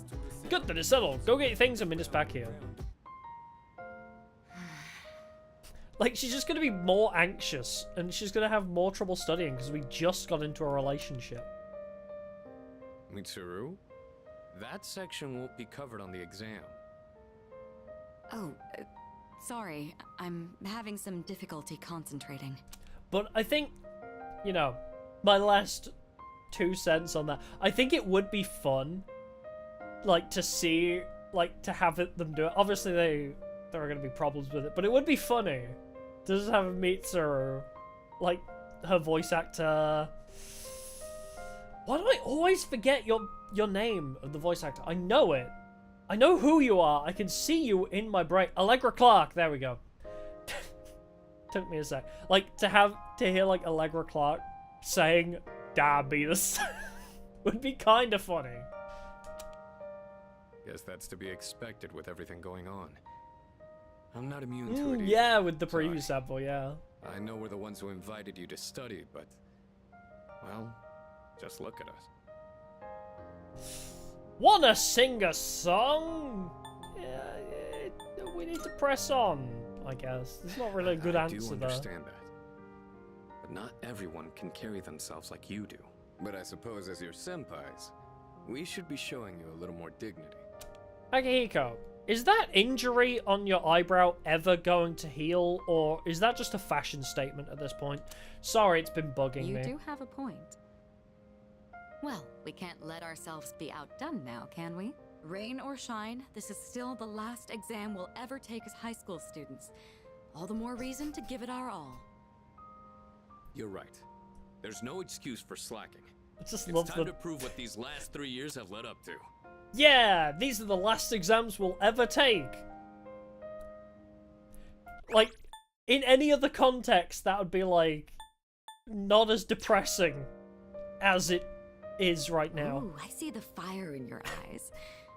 Good that it's settled. Go get your things and meet us back here. Like, she's just going to be more anxious, and she's going to have more trouble studying because we just got into a relationship. Mitsuru? That section won't be covered on the exam. Oh, sorry. I'm having some difficulty concentrating. But I think, you know, my last 2 cents on that, I think it would be fun, like, to see, like, to have them do it. Obviously, there are going to be problems with it, but it would be funny to just have Mitsuru, like, her voice actor. Why do I always forget your name of the voice actor? I know it. I know who you are. I can see you in my brain. Allegra Clark. There we go. Took me a sec. Like, to hear, like, Allegra Clark saying diabetes would be kind of funny. Guess that's to be expected with everything going on. I'm not immune to it either. Yeah, with the preview sample, yeah. I know we're the ones who invited you to study, but... well, just look at us. Wanna sing a song? Yeah, we need to press on, I guess. There's not really a good answer there. I do there. understand that. But not everyone can carry themselves like you do. But I suppose as your senpais, we should be showing you a little more dignity. Akihiko, is that injury on your eyebrow ever going to heal, or is that just a fashion statement at this point? Sorry, it's been bugging me. You do have a point. Well, we can't let ourselves be outdone now, can we? Rain or shine, this is still the last exam we'll ever take as high school students. All the more reason to give it our all. You're right. There's no excuse for slacking. It's time to prove what these last 3 years have led up to. Yeah, these are the last exams we'll ever take. Like, in any other context, that would be, like, not as depressing as it is right now. Ooh, I see the fire in your eyes.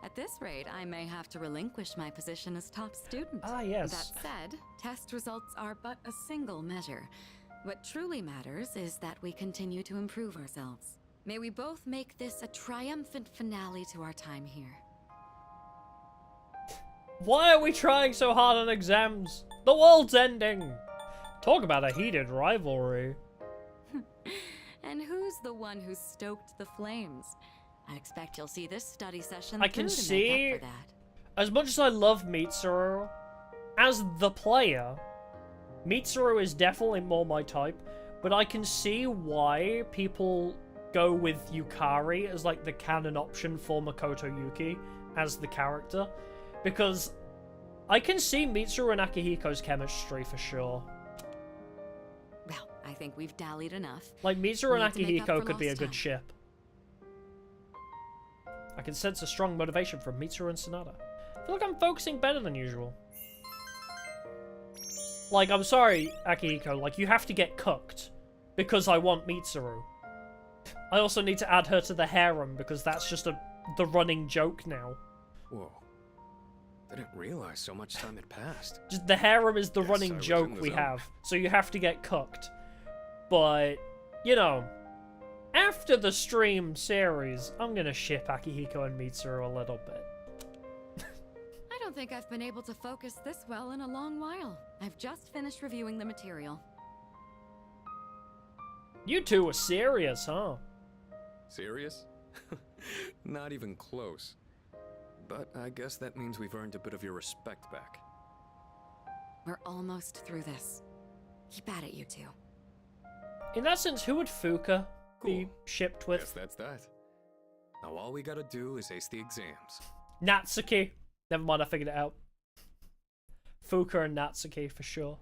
At this rate, I may have to relinquish my position as top student. Ah, yes. That said, test results are but a single measure. What truly matters is that we continue to improve ourselves. May we both make this a triumphant finale to our time here. Why are we trying so hard on exams? The world's ending! Talk about a heated rivalry. And who's the one who stoked the flames? I expect you'll see this study session I can through to see, make up for that. as much as I love Mitsuru, as the player, Mitsuru is definitely more my type, but I can see why people go with Yukari as like the canon option for Makoto Yuki as the character, because I can see Mitsuru and Akihiko's chemistry for sure. Well, I think we've dallied enough. Like, Mitsuru and We need to make up Akihiko for could be a lost good time. ship. I can sense a strong motivation from Mitsuru and Sonata. I feel like I'm focusing better than usual. Like, I'm sorry, Akihiko, like, you have to get cooked because I want Mitsuru. I also need to add her to the harem because that's just the running joke now. Whoa. Didn't realize so much time had passed. Just the harem is the Guess I running was joke in the we zone. have, so you have to get cooked. But, you know, after the stream series, I'm gonna ship Akihiko and Mitsuru a little bit. I don't think I've been able to focus this well in a long while. I've just finished reviewing the material. You two were serious, huh? Serious? Not even close. But I guess that means we've earned a bit of your respect back. We're almost through this. Keep at it, you two. In that sense, who would Fuka be Cool. shipped Guess with? that's that. Now all we gotta do is ace the exams. Natsuki. Never mind, I figured it out. Fuka and Natsuki for sure.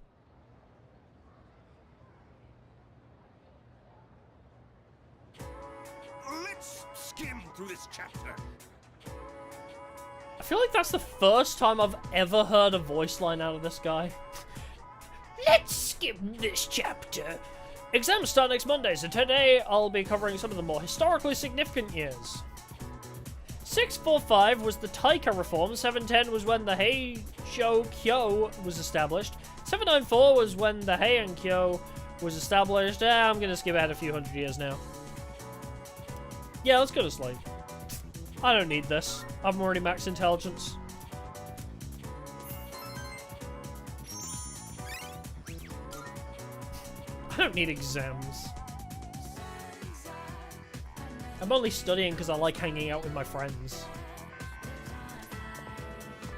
Let's skim through this chapter. I feel like that's the first time I've ever heard a voice line out of this guy. Let's skip this chapter. Exams start next Monday, so today I'll be covering some of the more historically significant years. 645 was the Taika reform, 710 was when the Heisho Kyo was established, 794 was when the Heian Kyo was established. I'm gonna skip ahead a few hundred years now. Yeah, let's go to sleep. I don't need this. I'm already max intelligence. I don't need exams. I'm only studying because I like hanging out with my friends.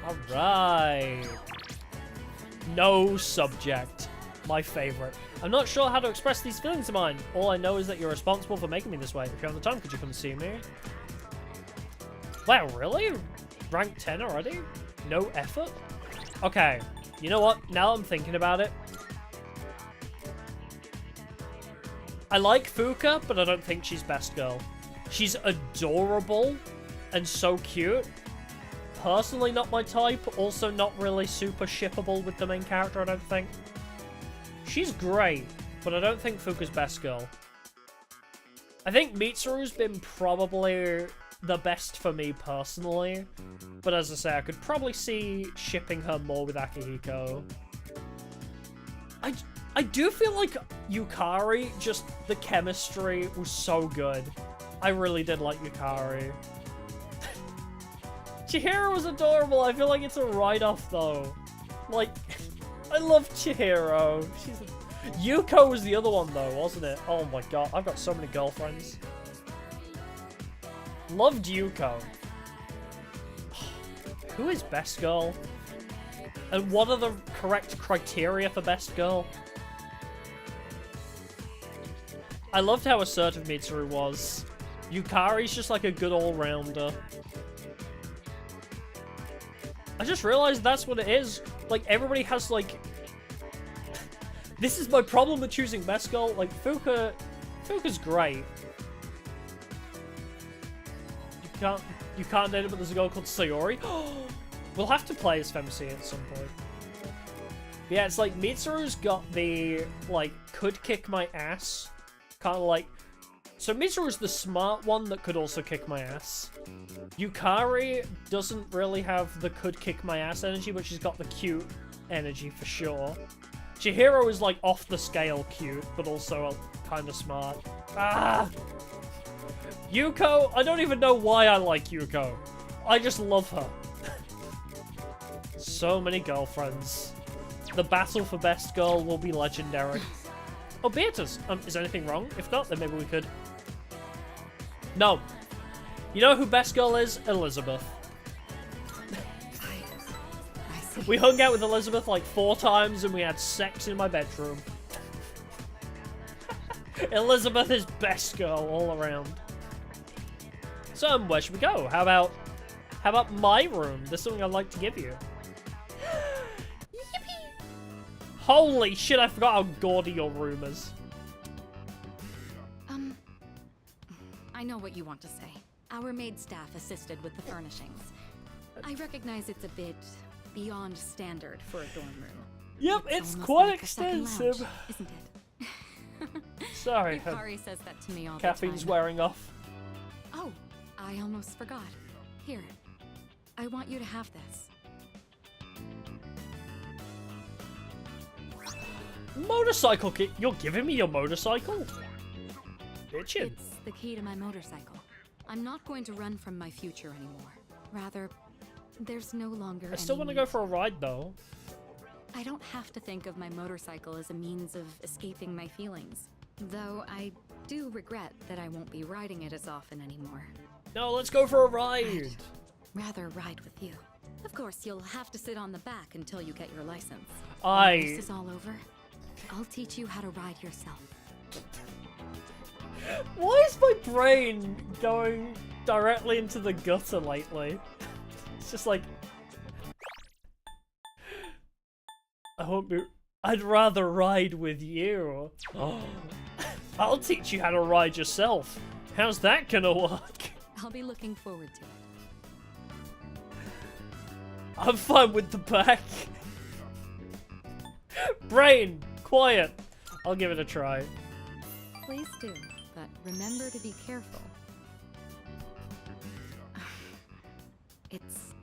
Alright. No subject. My favorite. I'm not sure how to express these feelings of mine. All I know is that you're responsible for making me this way. If you have the time, could you come see me? Wow, really? Rank 10 already? No effort? Okay. You know what? Now I'm thinking about it. I like Fuka, but I don't think she's best girl. She's adorable and so cute. Personally not my type, also not really super shippable with the main character, I don't think. She's great, but I don't think Fuka's best girl. I think Mitsuru's been probably the best for me personally, but as I say, I could probably see shipping her more with Akihiko. I do feel like Yukari, just the chemistry was so good. I really did like Yukari. Chihiro was adorable. I feel like it's a write-off though. Like, I love Chihiro. Yuko was the other one though, wasn't it? Oh my god, I've got so many girlfriends. Loved Yuko. Who is best girl? And what are the correct criteria for best girl? I loved how assertive Mitsuru was. Yukari's just like a good all-rounder. I just realized that's what it is. Like, everybody has, like... This is my problem with choosing best girl. Like, Fuka's great. You can't date it, but there's a girl called Sayori. We'll have to play as Femc at some point. But yeah, it's like, Mitsuru's got the, like, could kick my ass. Kind of like, So Mitsuru is the smart one that could also kick my ass. Yukari doesn't really have the could kick my ass energy, but she's got the cute energy for sure. Chihiro is like off the scale cute, but also kind of smart. Ah! Yuko, I don't even know why I like Yuko. I just love her. So many girlfriends. The battle for best girl will be legendary. Oh, Beatrice, is anything wrong? If not, then maybe we could... No. You know who best girl is? Elizabeth. We hung out with Elizabeth like 4 times and we had sex in my bedroom. Elizabeth is best girl all around. So, where should we go? How about my room? There's something I'd like to give you. Holy shit, I forgot how gaudy your room is. I know what you want to say. Our maid staff assisted with the furnishings. I recognize it's a bit beyond standard for a dorm room. Yep, it's quite extensive. Lounge, isn't it? Sorry. Yukari says that to me all the Caffeine's time. wearing off. Oh, I almost forgot. Here, I want you to have this. Motorcycle kit? You're giving me your motorcycle? Bitchin'. It's the key to my motorcycle. I'm not going to run from my future anymore. Rather, there's no longer I still want to go for a ride though. I don't have to think of my motorcycle as a means of escaping my feelings. Though I do regret that I won't be riding it as often anymore. No, let's go for a ride. I'd rather ride with you. Of course, you'll have to sit on the back until you get your license. When this is all over, I'll teach you how to ride yourself. Why is my brain going directly into the gutter lately? It's just like... I won't be... I'd rather ride with you. Oh. I'll teach you how to ride yourself. How's that gonna work? I'll be looking forward to it. I'm fine with the back. Brain, quiet. I'll give it a try. Please do, but remember to be careful. It's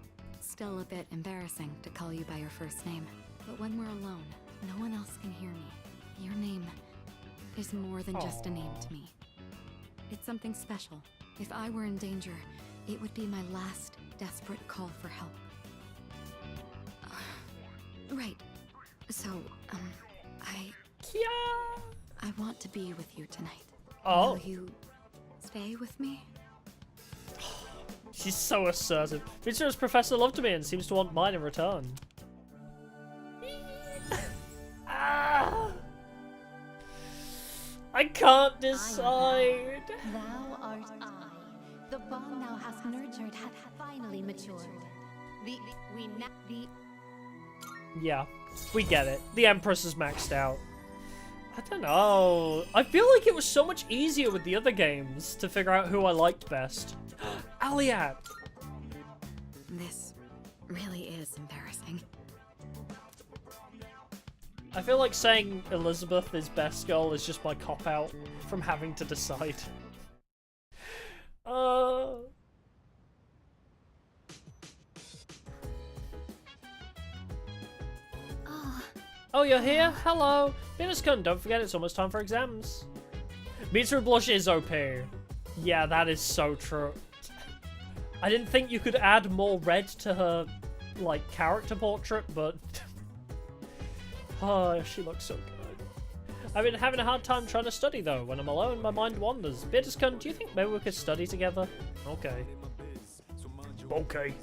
still a bit embarrassing to call you by your first name, but when we're alone, no one else can hear me. Your name is more than just a name to me. It's something special. If I were in danger, it would be my last desperate call for help. Right. So, I want to be with you tonight. Oh. Will you stay with me? She's so assertive. Vitsu's professor loved me and seems to want mine in return. I can't decide. Thou art I. The bond thou hast nurtured hath finally matured. Yeah, we get it. The Empress is maxed out. I don't know. I feel like it was so much easier with the other games to figure out who I liked best. Aliat! This really is embarrassing. I feel like saying Elizabeth is best girl is just my cop-out from having to decide. Oh, you're here? Hello. Minuscun, don't forget it's almost time for exams. Mitsuru Blush is OP. Yeah, that is so true. I didn't think you could add more red to her, like, character portrait, but... oh, she looks so good. I've been having a hard time trying to study, though. When I'm alone, my mind wanders. Minuscun, do you think maybe we could study together? Okay. Okay.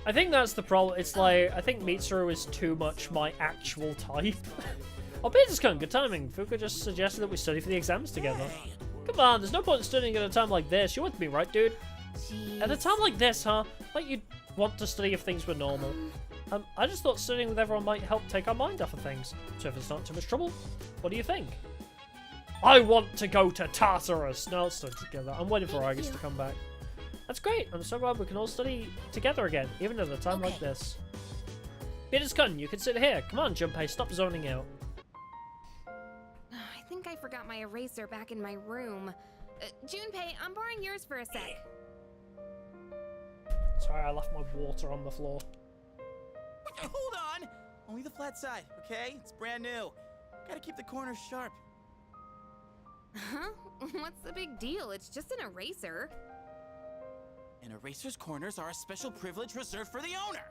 I think that's the problem. It's like, I think Mitsuru is too much my actual type. Oh, Peter's-kun, good timing. Fuka just suggested that we study for the exams together. Come on, there's no point in studying at a time like this. You're with me, right, dude? Jeez. At a time like this, huh? Like you'd want to study if things were normal. I just thought studying with everyone might help take our mind off of things. So if it's not too much trouble, what do you think? I want to go to Tartarus. No, let's study together. I'm waiting for Argus to come back. That's great. I'm so glad we can all study together again, even at a time like this. Peter's-kun, you can sit here. Come on, Junpei, stop zoning out. I think forgot my eraser back in my room. Junpei, I'm borrowing yours for a sec. Sorry, I left my water on the floor. Hold on! Only the flat side, okay? It's brand new. Gotta keep the corners sharp. Huh? What's the big deal? It's just an eraser. An eraser's corners are a special privilege reserved for the owner.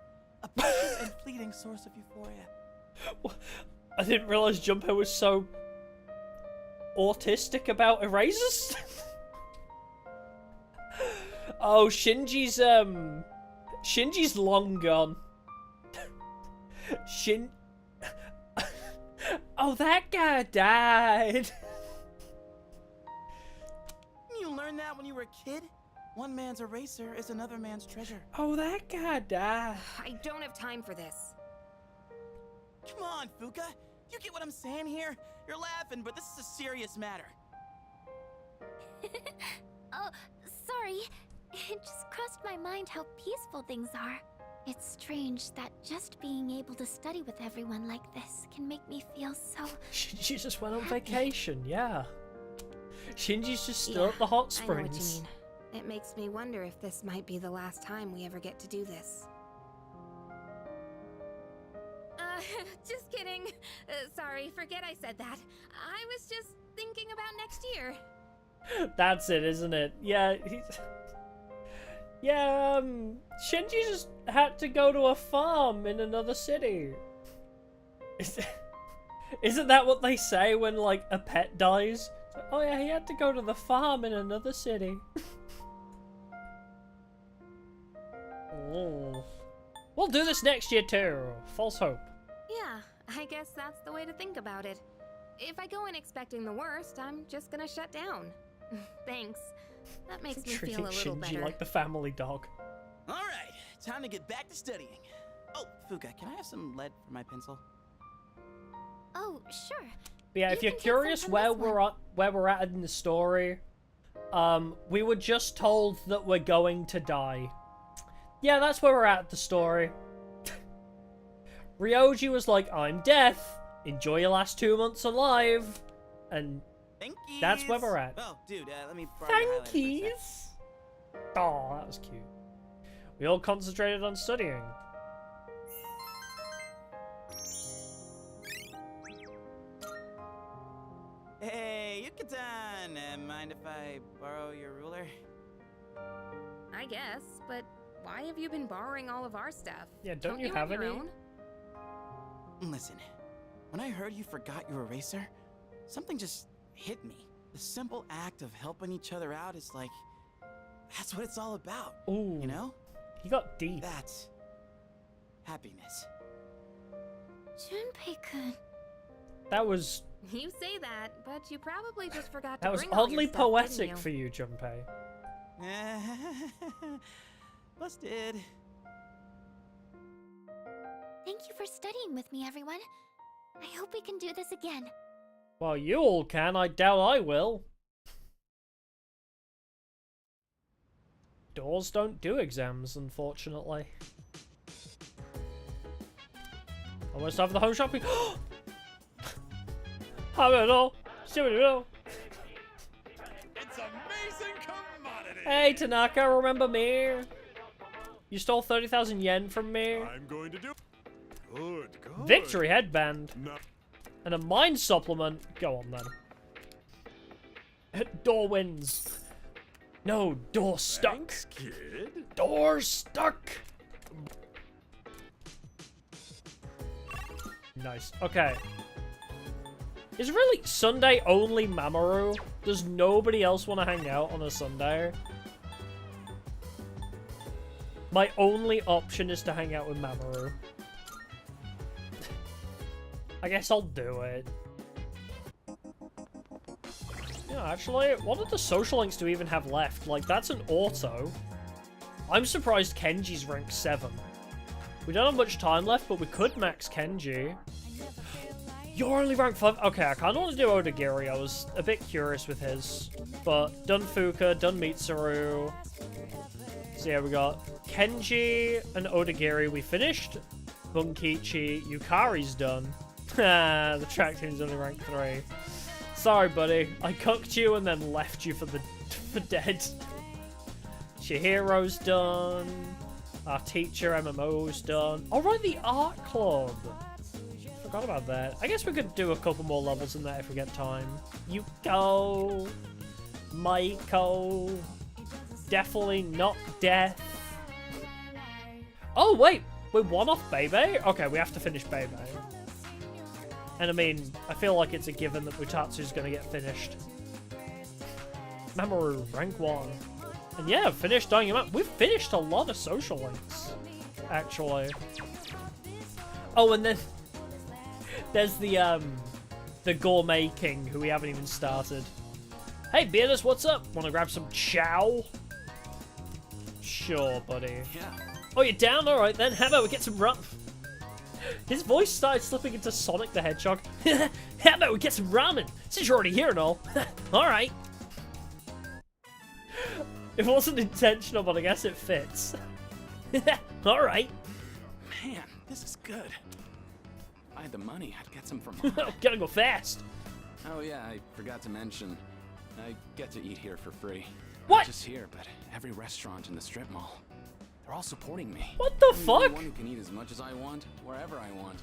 A precious and fleeting source of euphoria. I didn't realize Junpei was so autistic about erasers. Oh, Shinji's long gone. Oh, that guy died. You learned that when you were a kid? One man's eraser is another man's treasure. Oh, that guy died. I don't have time for this. Come on, Fuka. You get what I'm saying here? You're laughing, but this is a serious matter. Oh, sorry. It just crossed my mind how peaceful things are. It's strange that just being able to study with everyone like this can make me feel so... She just went on vacation, yeah. Shinji's just still at the hot springs. I know what you mean. It makes me wonder if this might be the last time we ever get to do this. Just kidding. Sorry, forget I said that. I was just thinking about next year. That's it, isn't it? Yeah, yeah, Shinji just had to go to a farm in another city. Isn't that what they say when, like, a pet dies? Oh yeah, he had to go to the farm in another city. Oh. We'll do this next year too. False hope. Yeah, I guess that's the way to think about it. If I go in expecting the worst, I'm just gonna shut down. Thanks. That makes me feel a little Shinji better. like the family dog. All right, time to get back to studying. Oh, Fuka, can I have some lead for my pencil? Oh, sure. But yeah, if you're curious where we're at in the story, we were just told that we're going to die. Yeah, that's where we're at in the story. Ryoji was like, I'm death. Enjoy your last 2 months alive. And that's where we're at. Oh, dude, let me borrow your highlighter for a sec. Oh, that was cute. We all concentrated on studying. Hey, Yuka-tan! Mind if I borrow your ruler? I guess, but why have you been borrowing all of our stuff? Yeah, don't you have your any? own? Listen, when I heard you forgot your eraser, something just hit me. The simple act of helping each other out is like, that's what it's all about. Ooh, you know? He got deep. That's happiness. Junpei-kun. That was... You say that, but you probably just forgot to That was bring all oddly your stuff, didn't poetic you? for you, Junpei. Busted. Thank you for studying with me, everyone. I hope we can do this again. Well, you all can. I doubt I will. Doors don't do exams, unfortunately. Almost have the home shopping. I don't know. It's amazing commodity. Hey, Tanaka, remember me? You stole 30,000 yen from me. I'm going to do good. Victory headband. No. And a mind supplement. Go on then. Door wins. No, door stuck. Thanks, kid. Door stuck. Nice. Okay. Is really Sunday only Mamoru? Does nobody else want to hang out on a Sunday? My only option is to hang out with Mamoru. I guess I'll do it. Yeah, actually, what are the social links do we even have left? Like, that's an auto. I'm surprised Kenji's rank 7. We don't have much time left, but we could max Kenji. You're only rank 5? Okay, I kind of want to do Odagiri. I was a bit curious with his. But done Fuka, done Mitsuru. So yeah, we got Kenji and Odagiri. We finished. Bunkichi, Yukari's done. The track team's only rank 3. Sorry, buddy. I cooked you and then left you for dead. Chihiro's done. Our teacher MMO's done. Oh, right, the art club. Forgot about that. I guess we could do a couple more levels in that if we get time. Yuko. Maiko. Definitely not Death. Oh, wait. We're one off Bebe? Okay, we have to finish Bebe. And I mean, I feel like it's a given that Mutatsu's gonna get finished. Mamoru, rank 1. And yeah, finished Dying Up. We've finished a lot of social links, actually. Oh, and then there's the Gourmet King, who we haven't even started. Hey, Beardus, what's up? Wanna grab some chow? Sure, buddy. Yeah. Oh, you're down? Alright then. How about we get some rum? His voice started slipping into Sonic the Hedgehog. How about we get some ramen? Since you're already here and all. Alright. It wasn't intentional, but I guess it fits. Alright. Man, this is good. If I had the money, I'd get some for mom. Gotta go fast. Oh yeah, I forgot to mention. I get to eat here for free. What? Not just here, but every restaurant in the strip mall. They're all supporting me. What the I'm the only fuck? one who can eat as much as I want, wherever I want.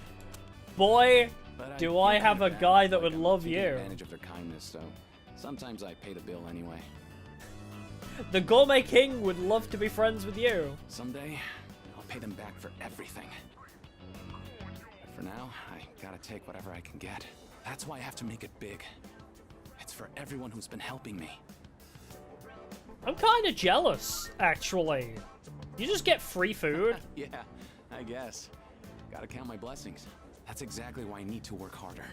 Boy, But do feel I kinda have a bad, guy that like would I'm love taking you. advantage of their kindness, so sometimes I pay the bill anyway. The Gourmet King would love to be friends with you. Someday, I'll pay them back for everything. But for now, I gotta take whatever I can get. That's why I have to make it big. It's for everyone who's been helping me. I'm kind of jealous, actually. You just get free food. Yeah, I guess. Gotta count my blessings. That's exactly why I need to work harder.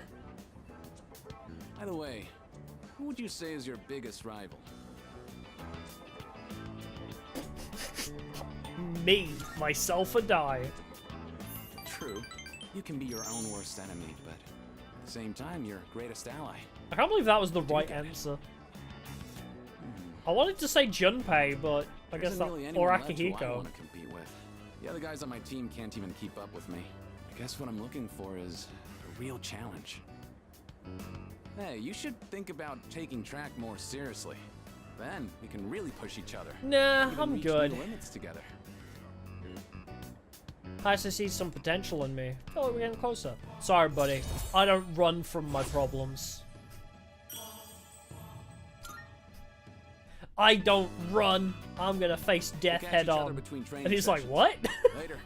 By the way, who would you say is your biggest rival? Me, myself, and I. True, you can be your own worst enemy, but at the same time, your greatest ally. I can't believe that was the right answer. I wanted to say Junpei, but I guess that Really or anyone left who I Akihiko. want to compete with. The other guys on my team can't even keep up with me. I guess what I'm looking for is a real challenge. Hey, you should think about taking track more seriously. Then we can really push each other. Nah, Even I'm reach good. new limits together. I actually see some potential in me. Oh, we're getting closer. Sorry, buddy. I don't run from my problems. I don't run. I'm gonna face death We'll catch head each other on. between training And he's like, sessions. what? Later.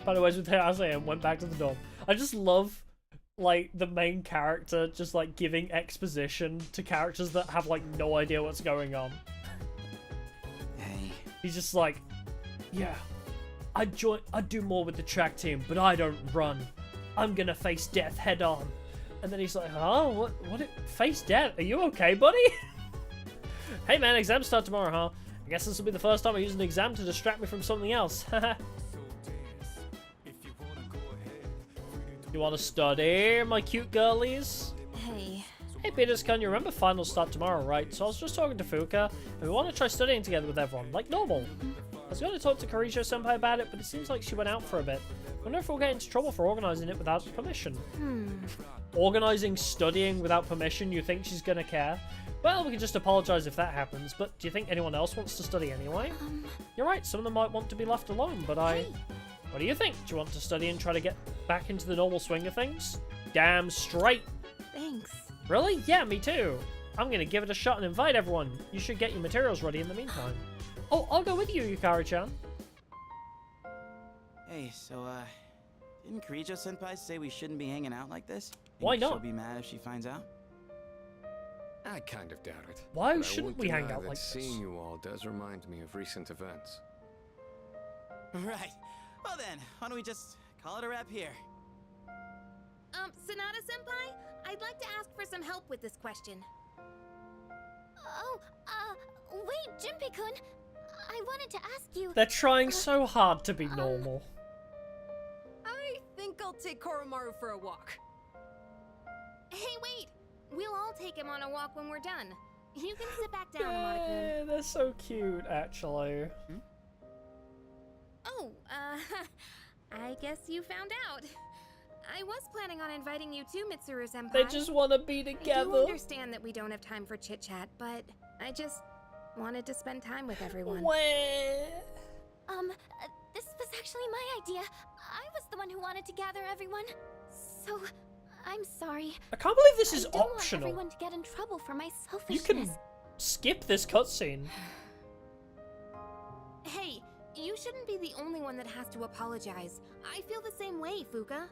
By the way, with Isaiah went back to the dorm. I just love, like, the main character just, like, giving exposition to characters that have, like, no idea what's going on. Hey. He's just like, yeah, I'd do more with the track team, but I don't run. I'm gonna face death head on. And then he's like, huh? What? Face death? Are you okay, buddy? Hey, man, exams start tomorrow, huh? I guess this will be the first time I use an exam to distract me from something else. You want to study, my cute girlies? Hey. Hey, Peters, can you remember finals start tomorrow, right? So I was just talking to Fuka, and we want to try studying together with everyone, like normal. I was going to talk to Karijo-senpai about it, but it seems like she went out for a bit. I wonder if we'll get into trouble for organising it without permission. Organising studying without permission, you think she's going to care? Well, we can just apologise if that happens, but do you think anyone else wants to study anyway? You're right, some of them might want to be left alone, but What do you think? Do you want to study and try to get back into the normal swing of things? Damn straight! Thanks. Really? Yeah, me too. I'm gonna give it a shot and invite everyone. You should get your materials ready in the meantime. Oh, I'll go with you, Yukari-chan. Hey, so, didn't Karijo-senpai say we shouldn't be hanging out like this? Why Think not? She'll be mad if she finds out? I kind of doubt it. Why but I shouldn't won't we hang deny out that like this? seeing you all does remind me of recent events. Right. Well then, why don't we just call it a wrap here? Sonata-senpai? I'd like to ask for some help with this question. Oh, wait, Junpei-kun. I wanted to ask you. They're trying so hard to be normal. I think I'll take Koromaru for a walk. Hey, wait! We'll all take him on a walk when we're done. You can sit back down, Amada-kun. Yeah, they're so cute, actually. Oh, I guess you found out. I was planning on inviting you too, Mitsuru-senpai. They just want to be I together. do understand that we don't have time for chit-chat, but I just wanted to spend time with everyone. This was actually my idea. I was the one who wanted to gather everyone. So, I'm sorry. I can't believe this is I don't optional. want everyone to get in trouble for my selfishness. You can skip this cutscene. Hey, you shouldn't be the only one that has to apologize. I feel the same way, Fuka.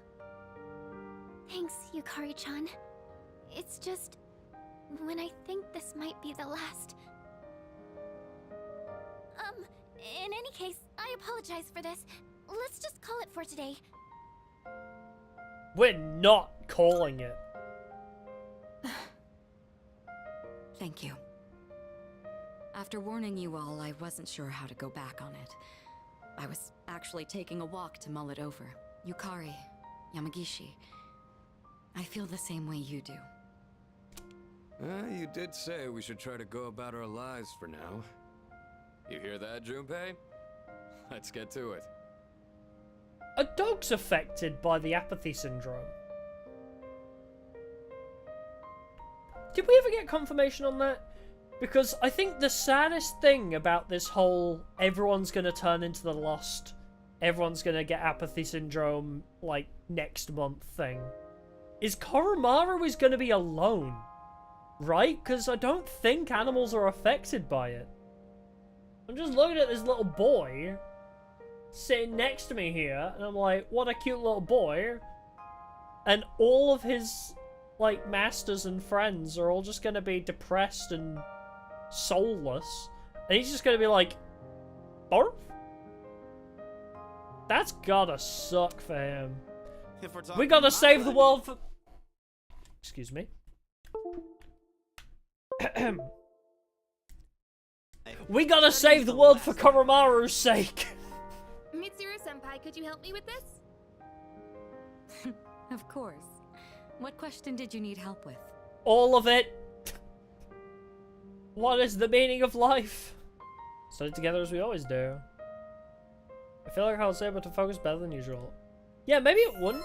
Thanks, Yukari-chan. It's just... when I think this might be the last... in any case, I apologize for this. Let's just call it for today. We're not calling it. Thank you. After warning you all, I wasn't sure how to go back on it. I was actually taking a walk to mull it over. Yukari, Yamagishi, I feel the same way you do. You did say we should try to go about our lives for now. You hear that, Junpei? Let's get to it. Are dogs affected by the apathy syndrome? Did we ever get confirmation on that? Because I think the saddest thing about this whole everyone's gonna turn into the Lost, everyone's gonna get apathy syndrome, like, next month thing, is Koromaru is gonna be alone. Right? Because I don't think animals are affected by it. I'm just looking at this little boy sitting next to me here, and I'm like, what a cute little boy. And all of his, like, masters and friends are all just gonna be depressed and soulless. And he's just gonna be like, barf? That's gotta suck for him. We gotta save the world for... Excuse me. We gotta save the world for Koromaru's sake. Mitsuru-senpai, could you help me with this? Of course. What question did you need help with? All of it. What is the meaning of life? Study together as we always do. I feel like I was able to focus better than usual. Yeah, maybe it wouldn't.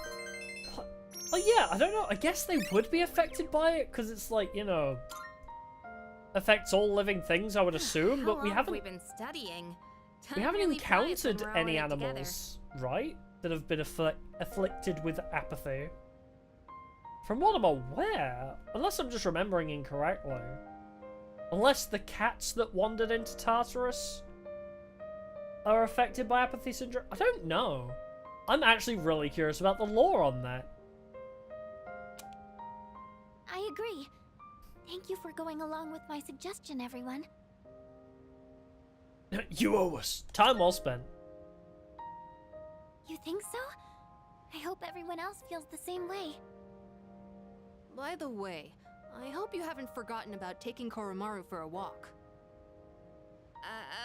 Oh yeah, I don't know. I guess they would be affected by it because it's like, you know, affects all living things, I would assume, but we haven't. We've been studying. We haven't encountered any animals, right, that have been afflicted with apathy. From what I'm aware, unless I'm just remembering incorrectly. Unless the cats that wandered into Tartarus are affected by apathy syndrome. I don't know. I'm actually really curious about the lore on that. I agree. Thank you for going along with my suggestion, everyone. You owe us. Time well spent. You think so? I hope everyone else feels the same way. By the way, I hope you haven't forgotten about taking Koromaru for a walk.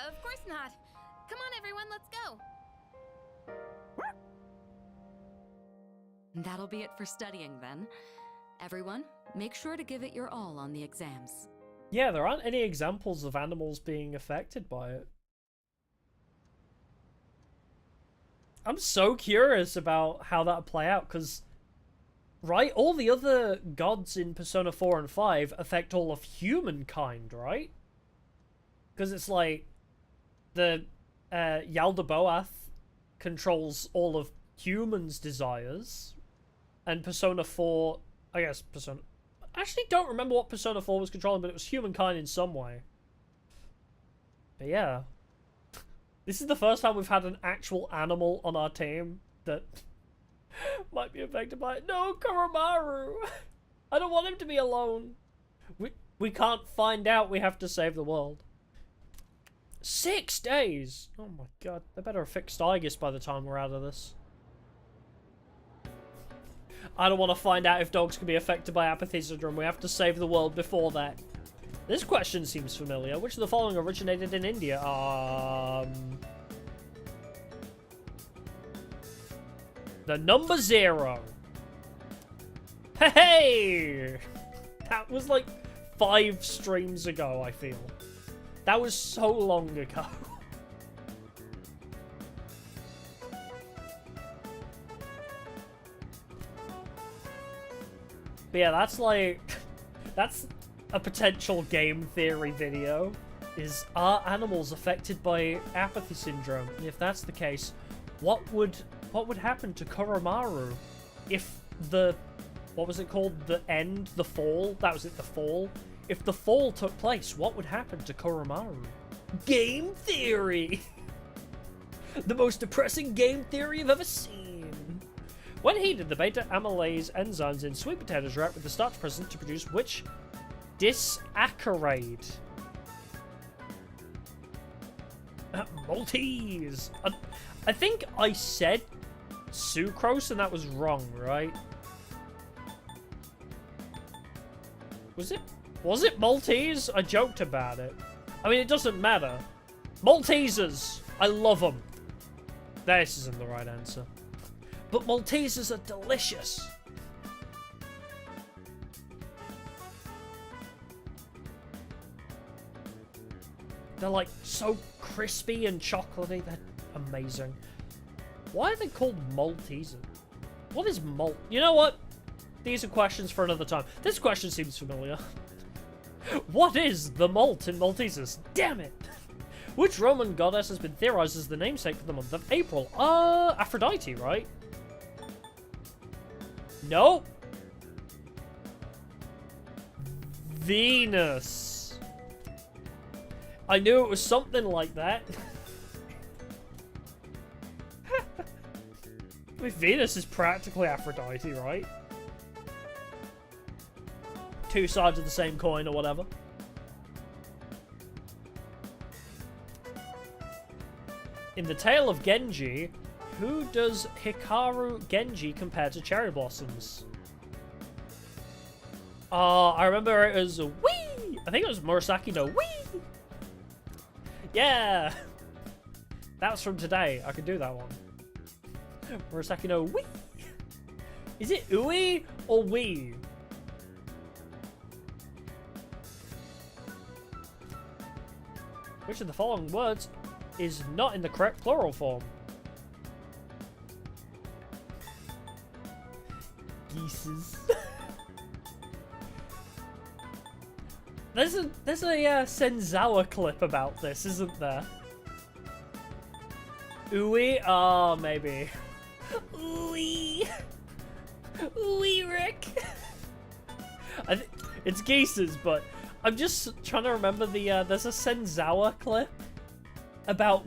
Of course not. Come on, everyone, let's go. That'll be it for studying then. Everyone, make sure to give it your all on the exams. Yeah, there aren't any examples of animals being affected by it. I'm so curious about how that'll play out, because, right, all the other gods in Persona 4 and 5 affect all of humankind, right? Because it's like, the Yaldabaoth controls all of humans' desires, and Persona 4, I guess Persona... I actually don't remember what Persona 4 was controlling, but it was humankind in some way. But yeah. This is the first time we've had an actual animal on our team that might be affected by it. No, Koromaru! I don't want him to be alone. We can't find out. We have to save the world. 6 days! Oh my god. They better have fixed Aegis by the time we're out of this. I don't want to find out if dogs can be affected by apathy syndrome. We have to save the world before that. This question seems familiar. Which of the following originated in India? The number 0. Hey! That was like 5 streams ago, I feel. That was so long ago. But yeah, that's like... That's a potential game theory video. Are animals affected by apathy syndrome? And if that's the case, what would happen to Koromaru if the... What was it called? The end? The fall? That was it, the fall? If the fall took place, what would happen to Koromaru? Game theory! The most depressing game theory I've ever seen. When heated, the beta amylase enzymes in sweet potatoes react with the starch present to produce which disaccharide? Maltese! I think I said sucrose and that was wrong, right? Was it Maltese? I joked about it. I mean, it doesn't matter. Maltesers! I love them. This isn't the right answer. But Maltesers are delicious. They're like so crispy and chocolatey. They're amazing. Why are they called Maltesers? What is malt? You know what? These are questions for another time. This question seems familiar. What is the malt in Maltesers? Damn it! Which Roman goddess has been theorized as the namesake for the month of April? Aphrodite, right? No. Venus. I knew it was something like that. I mean, Venus is practically Aphrodite, right? Two sides of the same coin or whatever. In the Tale of Genji, who does Hikaru Genji compare to cherry blossoms? I remember it was Wee! I think it was Murasaki no Wee! Yeah! That was from today. I could do that one. Murasaki no Wee! Is it Ui or Wee? Which of the following words is not in the correct plural form? Geeses. There's a Senzawa clip about this, isn't there? Ooey? Oh, maybe. Ooey. Ooey, Rick. It's geeses, but I'm just trying to remember the, there's a Senzawa clip about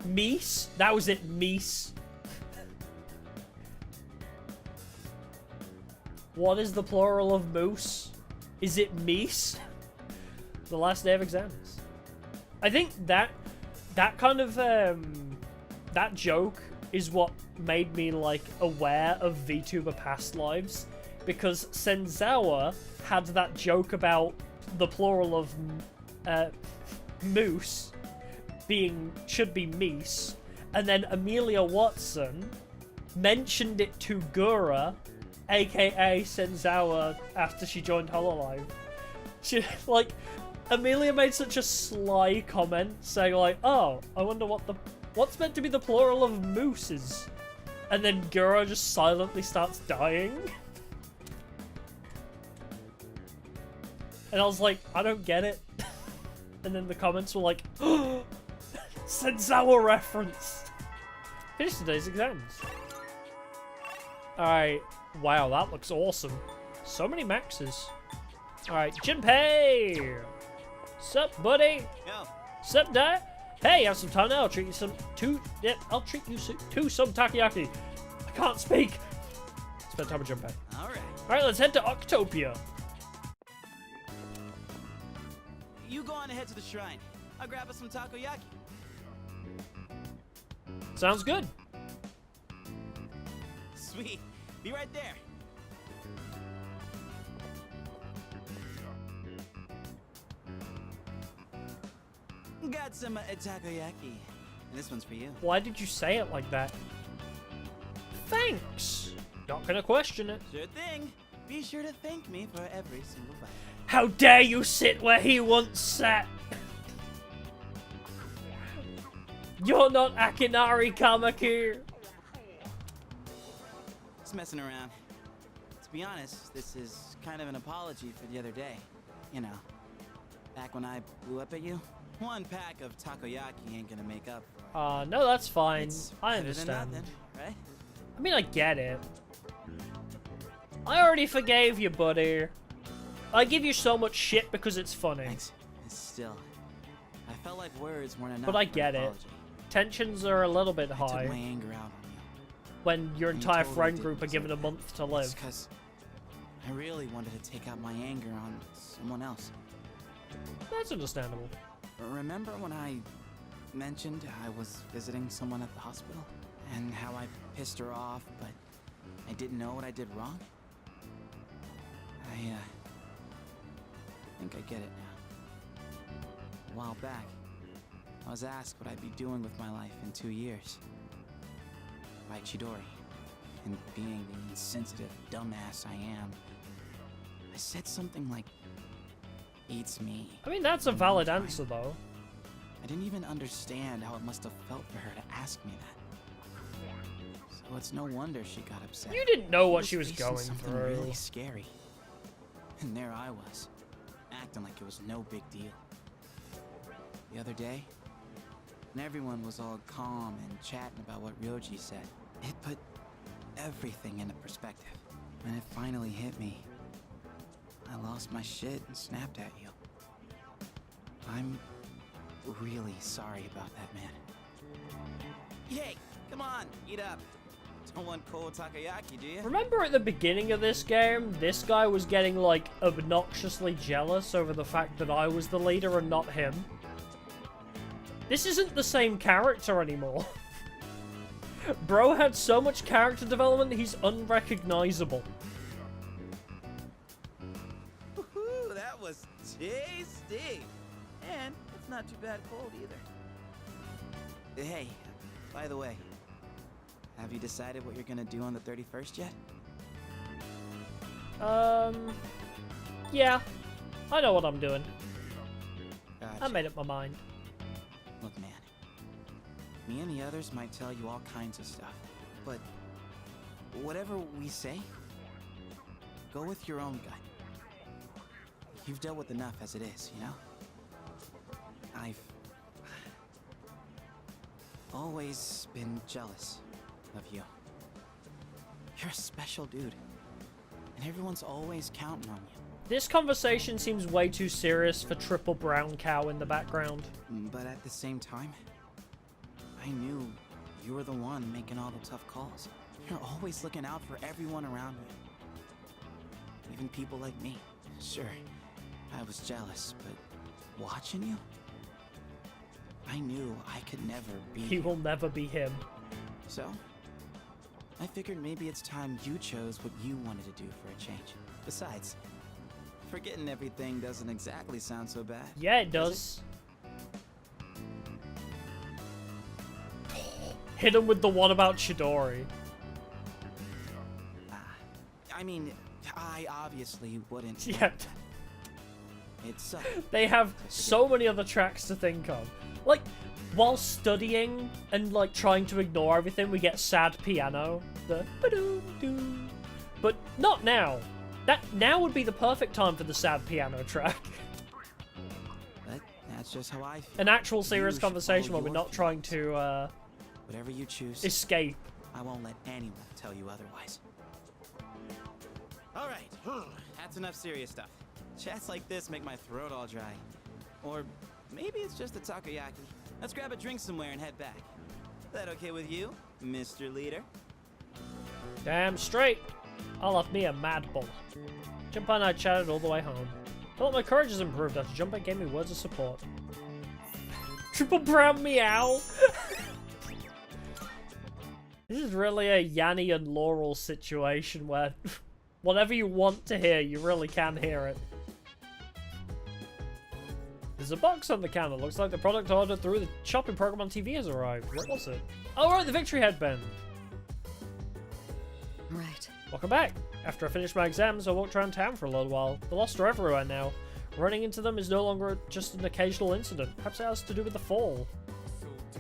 meese. That was it, meese. What is the plural of moose? Is it meese? The last day of exams. I think that kind of, that joke is what made me, like, aware of VTuber past lives. Because Senzawa had that joke about the plural of moose should be meese, and then Amelia Watson mentioned it to Gura, aka Senzawa, after she joined Hololive. She, like, Amelia made such a sly comment saying like, oh, I wonder what's meant to be the plural of mooses, and then Gura just silently starts dying. And I was like, I don't get it. And then the comments were like, oh, Senzawa reference. Finished today's exams. Alright. Wow, that looks awesome. So many maxes. Alright, Junpei! Sup, buddy? Yo. Sup, Dad? Hey, you have some time now? I'll treat you I'll treat you to some takoyaki. I can't speak. Spend time with Junpei. Alright, let's head to Octopia. You go on ahead to the shrine. I'll grab us some takoyaki. Sounds good. Sweet. Be right there. Got some takoyaki. And this one's for you. Why did you say it like that? Thanks. Not gonna question it. Sure thing. Be sure to thank me for every single bite. How dare you sit where he once sat? You're not Akinari Kamaki. Just messing around. It's To be honest, this is kind of an apology for the other day. You know, back when I blew up at you. One pack of takoyaki ain't gonna make up for it. No, that's fine. It's I better than understand. nothing, right? I mean, I get it. I already forgave you, buddy. I give you so much shit because it's funny. Thanks. Still, I felt like words weren't enough. But I for an get it. apology. Tensions are a little bit I high took my anger out on you. when your And you entire totally friend didn't group are given a deserve month to It's live. because I really wanted to take out my anger on someone else. That's understandable. Remember when I mentioned I was visiting someone at the hospital? And how I pissed her off, but I didn't know what I did wrong? I think I get it now. A while back, I was asked what I'd be doing with my life in 2 years. By Chidori. And being the insensitive dumbass I am, I said something like, eats me. I mean, that's a valid answer, though. I didn't even understand how it must have felt for her to ask me that. So it's no wonder she got upset. You didn't know what she was facing going something through. really scary. And there I was, acting like it was no big deal. The other day, when everyone was all calm and chatting about what Ryoji said, it put everything into perspective. When it finally hit me, I lost my shit and snapped at you. I'm really sorry about that, man. Hey, come on, eat up. Don't want cold takoyaki, do you? Remember at the beginning of this game, this guy was getting, like, obnoxiously jealous over the fact that I was the leader and not him? This isn't the same character anymore. Bro had so much character development, he's unrecognizable. Woohoo, that was tasty. And it's not too bad cold either. Hey, by the way, have you decided what you're gonna do on the 31st yet? Yeah. I know what I'm doing. Gotcha. I made up my mind. Look, man. Me and the others might tell you all kinds of stuff, but whatever we say, go with your own gut. You've dealt with enough as it is, you know? I've always been jealous of you. You're a special dude, and everyone's always counting on you. This conversation seems way too serious for Triple Brown Cow in the background. But at the same time, I knew you were the one making all the tough calls. You're always looking out for everyone around you. Even people like me. Sure, I was jealous, but watching you, I knew I could never be He will never be him. So, I figured maybe it's time you chose what you wanted to do for a change. Besides, forgetting everything doesn't exactly sound so bad. Yeah, it does. Hit him with the one about Chidori. I mean, I obviously wouldn't. Yeah. It's They have so many other tracks to think of. Like, while studying and, like, trying to ignore everything, we get sad piano. The ba-doo-doo. But not now. Now would be the perfect time for the sad piano track. That's just how I feel. An actual serious You should conversation follow where we're your not trying to, Whatever you choose, escape. I won't let anyone tell you otherwise. All right, that's enough serious stuff. Chats like this make my throat all dry. Or maybe it's just the takoyaki. Let's grab a drink somewhere and head back. That okay with you, Mr. Leader? Damn straight. I'll have me a Mad Bull. Junpei and I chatted all the way home. I thought my courage has improved after Junpei gave me words of support. Triple Brown Meow! This is really a Yanni and Laurel situation where whatever you want to hear, you really can hear it. There's a box on the counter. Looks like the product ordered through the shopping program on TV has arrived. What was it? Oh, right, the victory headband. Right. Welcome back. After I finished my exams, I walked around town for a little while. The lost are everywhere now. Running into them is no longer just an occasional incident. Perhaps it has to do with the fall.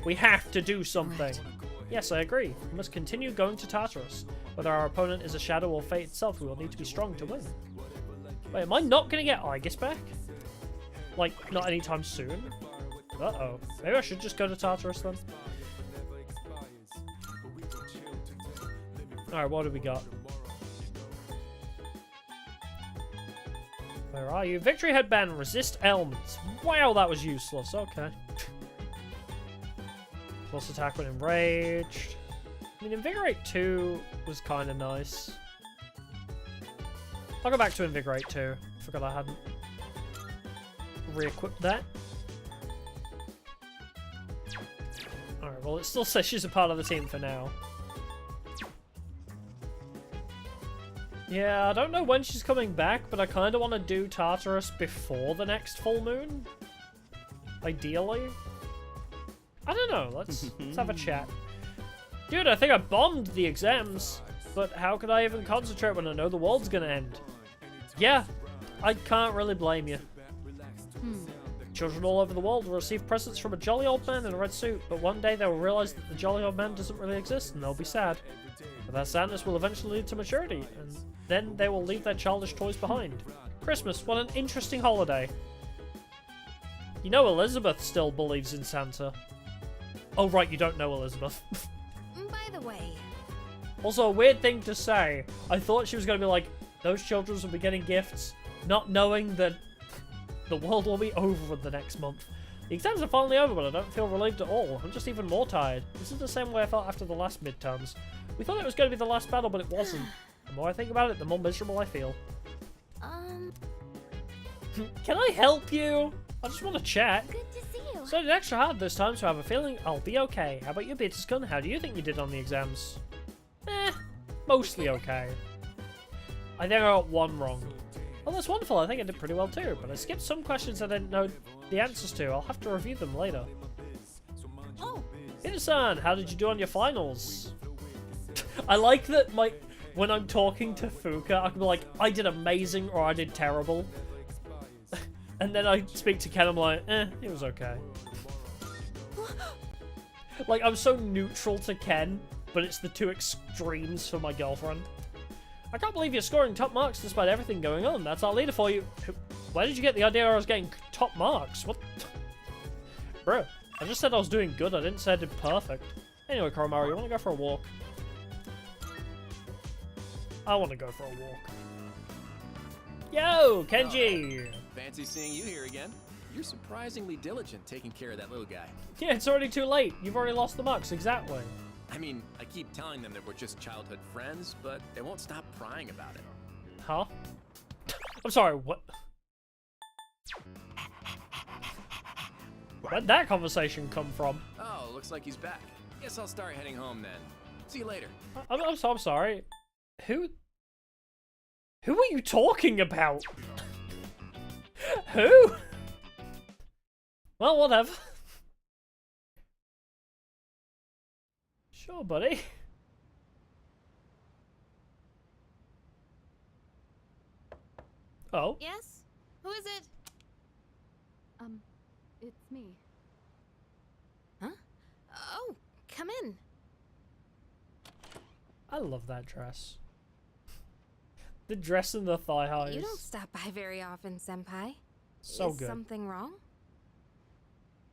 We have to do something. Right. Yes, I agree. We must continue going to Tartarus. Whether our opponent is a shadow or fate itself, we will need to be strong to win. Wait, am I not gonna get Aegis back? Like, not anytime soon? Uh-oh. Maybe I should just go to Tartarus then? Alright, what do we got? Where are you? Victory Headband, resist ailments. Wow, that was useless. Okay. Plus attack when enraged. I mean, Invigorate 2 was kind of nice. I'll go back to Invigorate 2. Forgot I hadn't re-equipped that. Alright, well, it still says she's a part of the team for now. Yeah, I don't know when she's coming back, but I kind of want to do Tartarus before the next full moon. Ideally. I don't know, let's have a chat. Dude, I think I bombed the exams, but how could I even concentrate when I know the world's gonna end? Yeah, I can't really blame you. Children all over the world will receive presents from a jolly old man in a red suit, but one day they will realize that the jolly old man doesn't really exist, and they'll be sad. But that sadness will eventually lead to maturity, and then they will leave their childish toys behind. Christmas, what an interesting holiday. You know Elizabeth still believes in Santa. Oh right, you don't know Elizabeth. By the way... Also, a weird thing to say. I thought she was going to be like, those children will be getting gifts, not knowing that the world will be over the next month. The exams are finally over, but I don't feel relieved at all. I'm just even more tired. This is the same way I felt after the last midterms. We thought it was going to be the last battle, but it wasn't. The more I think about it, the more miserable I feel. Can I help you? I just want to chat. Good to see you. Studied extra hard this time, so I have a feeling I'll be okay. How about you, Peterscon? How do you think you did on the exams? Mostly okay. I think I got one wrong. Well, that's wonderful. I think I did pretty well too, but I skipped some questions I didn't know the answers to. I'll have to review them later. Oh. Peterson, how did you do on your finals? I like that when I'm talking to Fuka, I can be like, I did amazing or I did terrible. And then I speak to Ken, I'm like, it was okay. Like, I'm so neutral to Ken, but it's the two extremes for my girlfriend. I can't believe you're scoring top marks despite everything going on. That's our leader for you. Where did you get the idea I was getting top marks? What? Bro, I just said I was doing good. I didn't say I did perfect. Anyway, Koromaru, you want to go for a walk? I want to go for a walk. Yo, Kenji! Fancy seeing you here again. You're surprisingly diligent taking care of that little guy. Yeah, it's already too late. You've already lost the marks, exactly. I mean, I keep telling them that we're just childhood friends, but they won't stop prying about it. Huh? I'm sorry, what? Where'd that conversation come from? Oh, looks like he's back. Guess I'll start heading home then. See you later. I'm sorry. Who are you talking about? Who? Well, whatever. Sure, buddy. Oh. Yes? Who is it? It's me. Huh? Oh, come in. I love that dress. The dress and the thigh highs. You don't stop by very often, Senpai. So is good. Something wrong?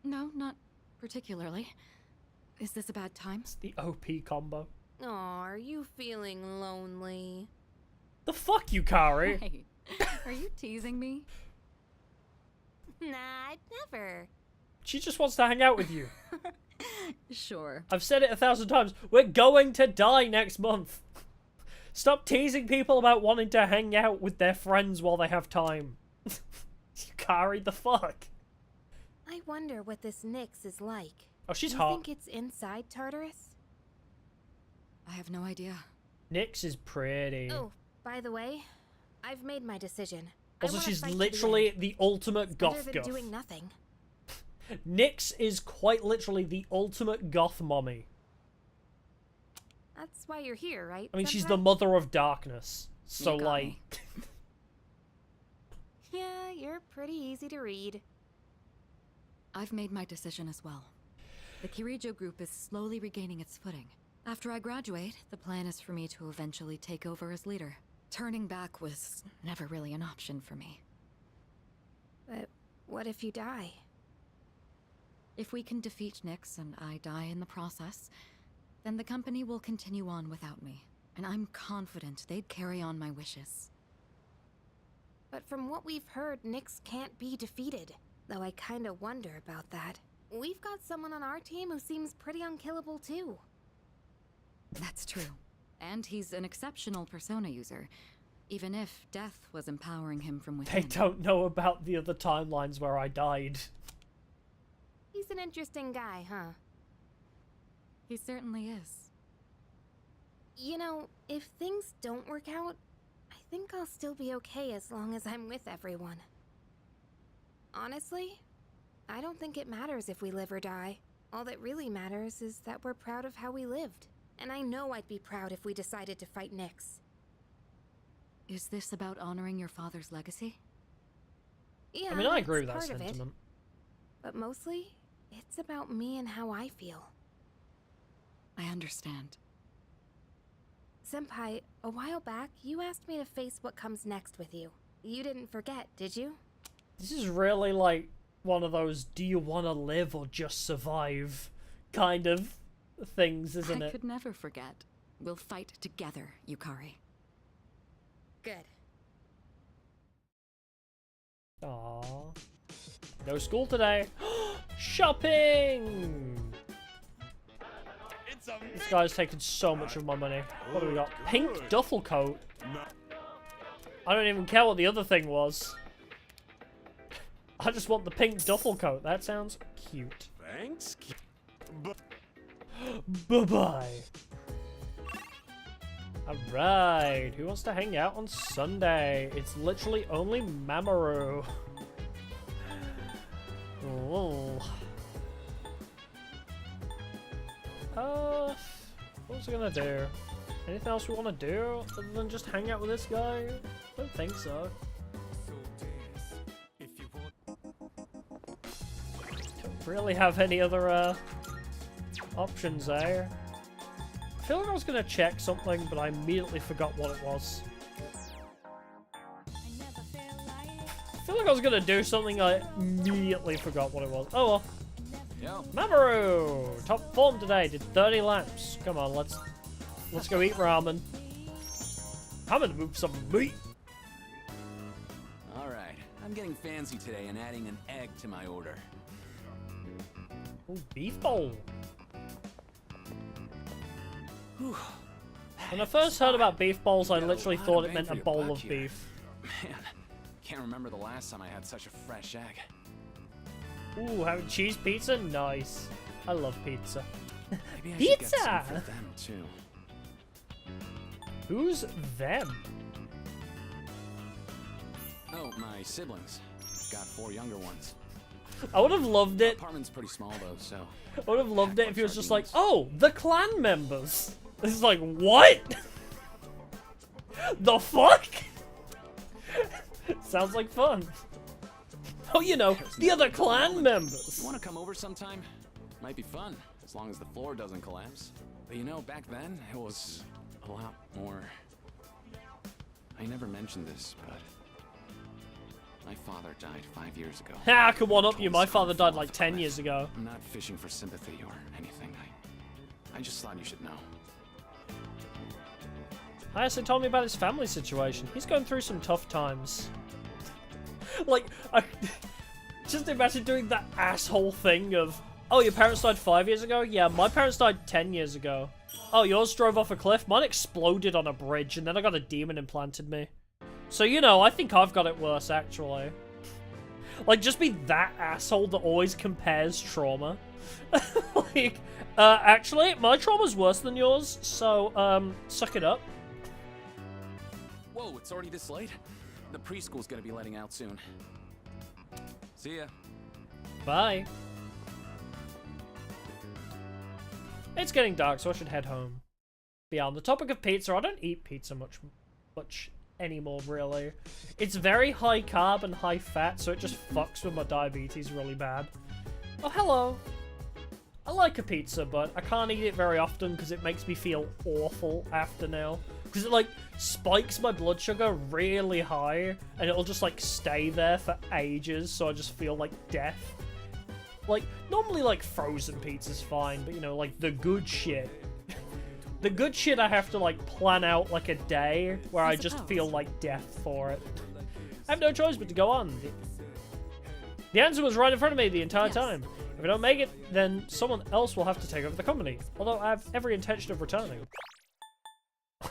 No, not particularly. Is this a bad time? It's the OP combo. Aw, are you feeling lonely? The fuck, Yukari? Hey, are you teasing me? Nah, I'd never. She just wants to hang out with you. Sure. I've said it 1,000 times. We're going to die next month. Stop teasing people about wanting to hang out with their friends while they have time. Yukari, the fuck? I wonder what this Nyx is like. Oh, she's Do hot. you think it's inside Tartarus? I have no idea. Nyx is pretty. Oh, by the way, I've made my decision. Also, I wanna she's fight to the literally end. the ultimate It's goth better than goth. doing nothing. Nyx is quite literally the ultimate goth mommy. That's why you're here, right? I mean, she's Senpai? the mother of darkness. So, You got like... me. Yeah, you're pretty easy to read. I've made my decision as well. The Kirijo group is slowly regaining its footing. After I graduate, the plan is for me to eventually take over as leader. Turning back was never really an option for me. But what if you die? If we can defeat Nyx and I die in the process, then the company will continue on without me. And I'm confident they'd carry on my wishes. But from what we've heard, Nyx can't be defeated. Though I kinda wonder about that. We've got someone on our team who seems pretty unkillable too. That's true. And he's an exceptional persona user, even if death was empowering him from within. They don't know about the other timelines where I died. He's an interesting guy, huh? He certainly is. You know, if things don't work out, I think I'll still be okay as long as I'm with everyone. Honestly, I don't think it matters if we live or die. All that really matters is that we're proud of how we lived. And I know I'd be proud if we decided to fight Nyx. Is this about honoring your father's legacy? Yeah, I mean, I agree with that's that part of it. sentiment. But mostly, it's about me and how I feel. I understand. Senpai, a while back, you asked me to face what comes next with you. You didn't forget, did you? This is really like one of those do you want to live or just survive kind of things, isn't it? I could never forget. We'll fight together, Yukari. Good. Aww. No school today. Shopping! This guy's taking so much of my money. What do we got? Pink duffel coat. I don't even care what the other thing was. I just want the pink duffel coat. That sounds cute. Thanks. Bye-bye. Alright, who wants to hang out on Sunday? It's literally only Mamoru. Oh. What was I gonna do? Anything else we want to do other than just hang out with this guy? I don't think so. Don't really have any other options there. I feel like I was gonna check something, but I immediately forgot what it was. I feel like I was gonna do something, I immediately forgot what it was. Oh well. Yo. Mamoru! Top form today, did 30 laps. Come on, let's go eat ramen. I'm gonna move some meat. Alright, I'm getting fancy today and adding an egg to my order. Ooh, beef bowl. Whew. When I first heard about beef bowls, I You got literally lot thought of it meant a bang for your bowl buck of here. beef. Man, can't remember the last time I had such a fresh egg. Ooh, having cheese pizza? Nice. I love pizza. Maybe I should get some Pizza! for them too. Who's them? Oh, my siblings. Got 4 younger ones. I would have loved it. Apartment's pretty small though, so. I would have loved it if he was just like, oh, the clan members. This is like, what? The fuck? Sounds like fun. Oh, you know, the other clan members. You want to come over sometime? Might be fun, as long as the floor doesn't collapse. But you know, back then, it was a lot more... I never mentioned this, but... my father died 5 years ago. Ha, come on up you. My father died like 10 years ago. I'm not fishing for sympathy or anything. I just thought you should know. Hayase told me about his family situation. He's going through some tough times. Like, just imagine doing that asshole thing of, oh, your parents died 5 years ago? Yeah, my parents died 10 years ago. Oh, yours drove off a cliff? Mine exploded on a bridge, and then I got a demon implanted me. So, you know, I think I've got it worse, actually. Like, just be that asshole that always compares trauma. Like, actually, my trauma's worse than yours, so, suck it up. Whoa, it's already this late? The preschool's gonna be letting out soon. See ya. Bye. It's getting dark, so I should head home. But yeah, on the topic of pizza, I don't eat pizza much anymore, really. It's very high carb and high fat, so it just fucks with my diabetes really bad. Oh, hello. I like a pizza, but I can't eat it very often because it makes me feel awful after now. Because it, like, spikes my blood sugar really high, and it'll just, like, stay there for ages, so I just feel like death. Like, normally, like, frozen pizza's fine, but, you know, like, the good shit. The good shit I have to, like, plan out, like, a day where I just feel like death for it. I have no choice but to go on. The answer was right in front of me the entire time. If I don't make it, then someone else will have to take over the company. Although I have every intention of returning. I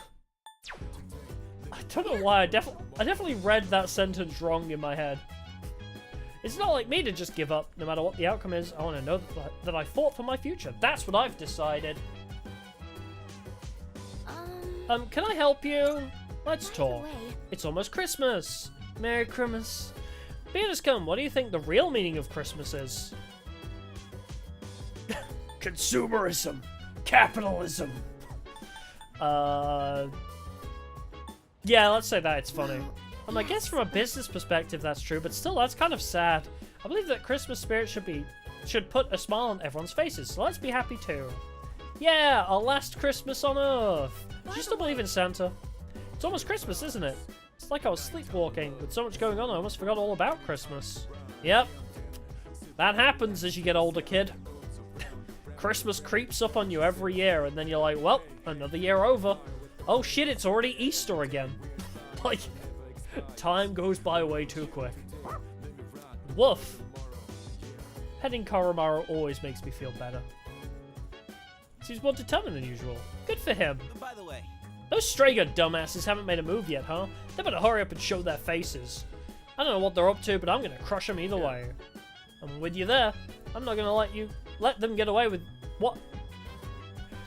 don't know why, I definitely read that sentence wrong in my head. It's not like me to just give up, no matter what the outcome is. I want to know that I fought for my future. That's what I've decided. Can I help you? Let's talk. It's almost Christmas. Merry Christmas. Be honest, come, what do you think the real meaning of Christmas is? Consumerism. Capitalism. Yeah, let's say that it's funny. I guess from a business perspective that's true, but still, that's kind of sad. I believe that Christmas spirit should put a smile on everyone's faces, so let's be happy too. Yeah, our last Christmas on Earth. Do you still believe in Santa? It's almost Christmas, isn't it? It's like I was sleepwalking. With so much going on, I almost forgot all about Christmas. Yep. That happens as you get older, kid. Christmas creeps up on you every year, and then you're like, well, another year over. Oh shit, it's already Easter again. Like, time goes by way too quick. Woof. Petting Koromaru always makes me feel better. Seems more determined than usual. Good for him. By the way, those Strager dumbasses haven't made a move yet, huh? They better hurry up and show their faces. I don't know what they're up to, but I'm gonna crush them either way. I'm with you there. I'm not gonna let them get away with what?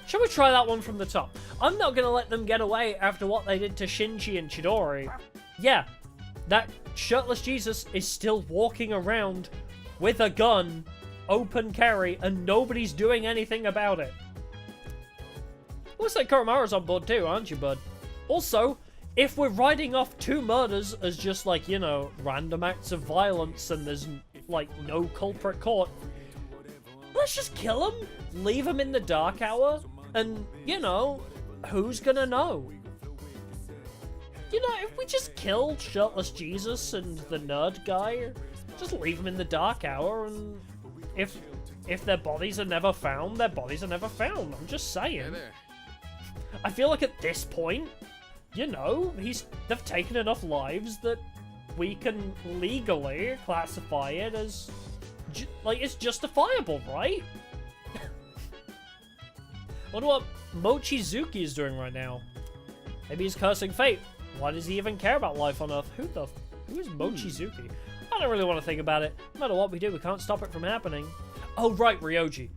Shall we try that one from the top? I'm not gonna let them get away after what they did to Shinji and Chidori. Yeah, that shirtless Jesus is still walking around with a gun, open carry, and nobody's doing anything about it. Looks like Koromaru's on board too, aren't you, bud? Also, if we're writing off 2 murders as just, like, you know, random acts of violence and there's, like, no culprit caught, let's just kill him, leave him in the dark hour, and, you know, who's gonna know? You know, if we just kill shirtless Jesus and the nerd guy, just leave them in the dark hour, and if their bodies are never found, their bodies are never found. I'm just saying. I feel like at this point, you know, they've taken enough lives that we can legally classify it as, like, it's justifiable, right? Wonder what Mochizuki is doing right now. Maybe he's cursing fate. Why does he even care about life on Earth? Who is Mochizuki? I don't really want to think about it. No matter what we do, we can't stop it from happening. Oh, right, Ryoji.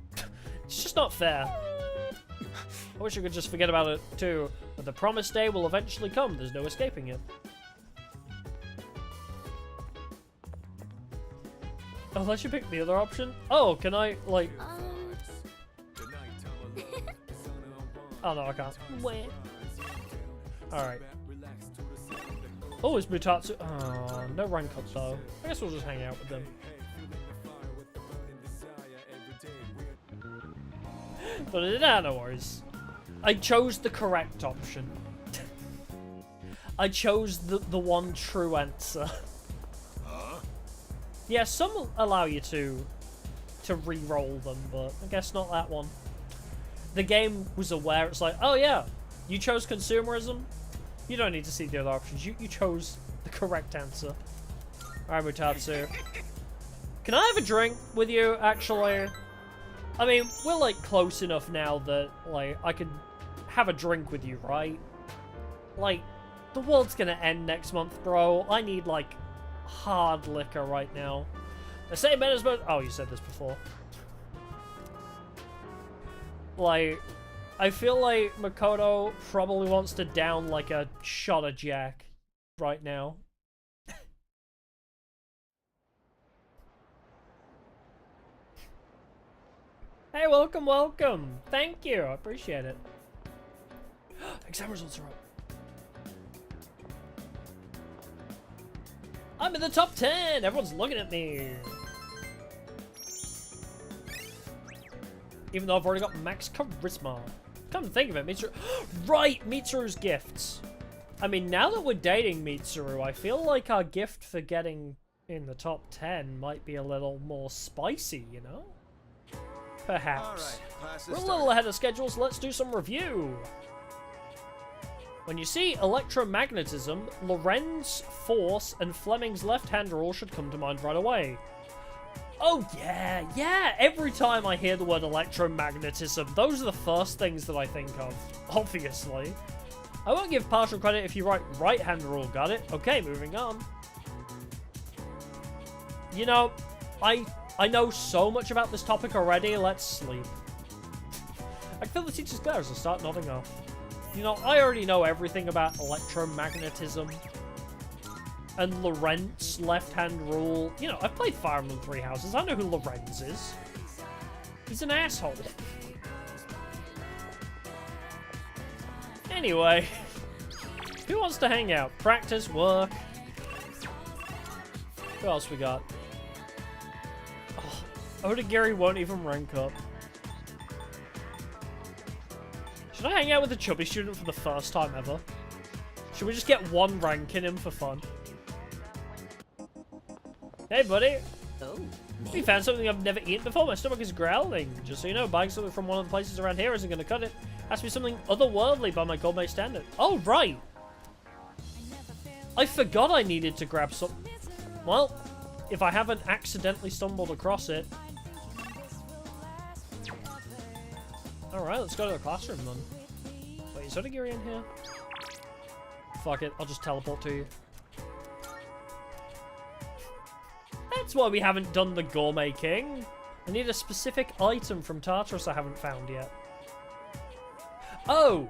It's just not fair. I wish I could just forget about it, too. But the promised day will eventually come. There's no escaping it. Unless you pick the other option? Oh, can I, like... Oh, no, I can't. Wait. Alright. Oh, it's Mutatsu. Oh, no rank up, though. I guess we'll just hang out with them. But no worries. I chose the correct option. I chose the one true answer. Yeah, some allow you to re-roll them, but I guess not that one. The game was aware. It's like, oh yeah, you chose consumerism. You don't need to see the other options. You chose the correct answer. Alright, Mutatsu. Can I have a drink with you, actually? I mean, we're, like, close enough now that, like, I can have a drink with you, right? Like, the world's gonna end next month, bro. I need, like, hard liquor right now. The same management... Oh, you said this before. Like, I feel like Makoto probably wants to down, like, a shot of Jack right now. Hey, welcome, welcome. Thank you. I appreciate it. Exam results are up. I'm in the top 10. Everyone's looking at me. Even though I've already got max charisma. Come to think of it, Mitsuru... Right! Mitsuru's gifts! I mean, now that we're dating Mitsuru, I feel like our gift for getting in the top 10 might be a little more spicy, you know? Perhaps. We're a little ahead of schedule, so let's do some review. When you see electromagnetism, Lorenz, Force, and Fleming's left-hand rule should come to mind right away. Oh yeah, yeah, every time I hear the word electromagnetism, those are the first things that I think of, obviously. I won't give partial credit if you write right-hand rule, got it? Okay, moving on. You know, I know so much about this topic already, let's sleep. I feel the teacher's glare as I start nodding off. You know, I already know everything about electromagnetism. And Lorentz, left-hand rule. You know, I've played Fire Emblem Three Houses. I know who Lorenz is. He's an asshole. Anyway. Who wants to hang out? Practice, work. Who else we got? Oh, Odagiri won't even rank up. Should I hang out with a chubby student for the first time ever? Should we just get one rank in him for fun? Hey, buddy. Oh, We found something I've never eaten before. My stomach is growling. Just so you know, buying something from one of the places around here isn't going to cut it. Has to be something otherworldly by my gourmet standard. Oh, right. I forgot I needed to grab some... Well, if I haven't accidentally stumbled across it... Alright, let's go to the classroom then. Wait, is Odagiri in here? Fuck it, I'll just teleport to you. That's why we haven't done the Gourmet King. I need a specific item from Tartarus I haven't found yet. Oh!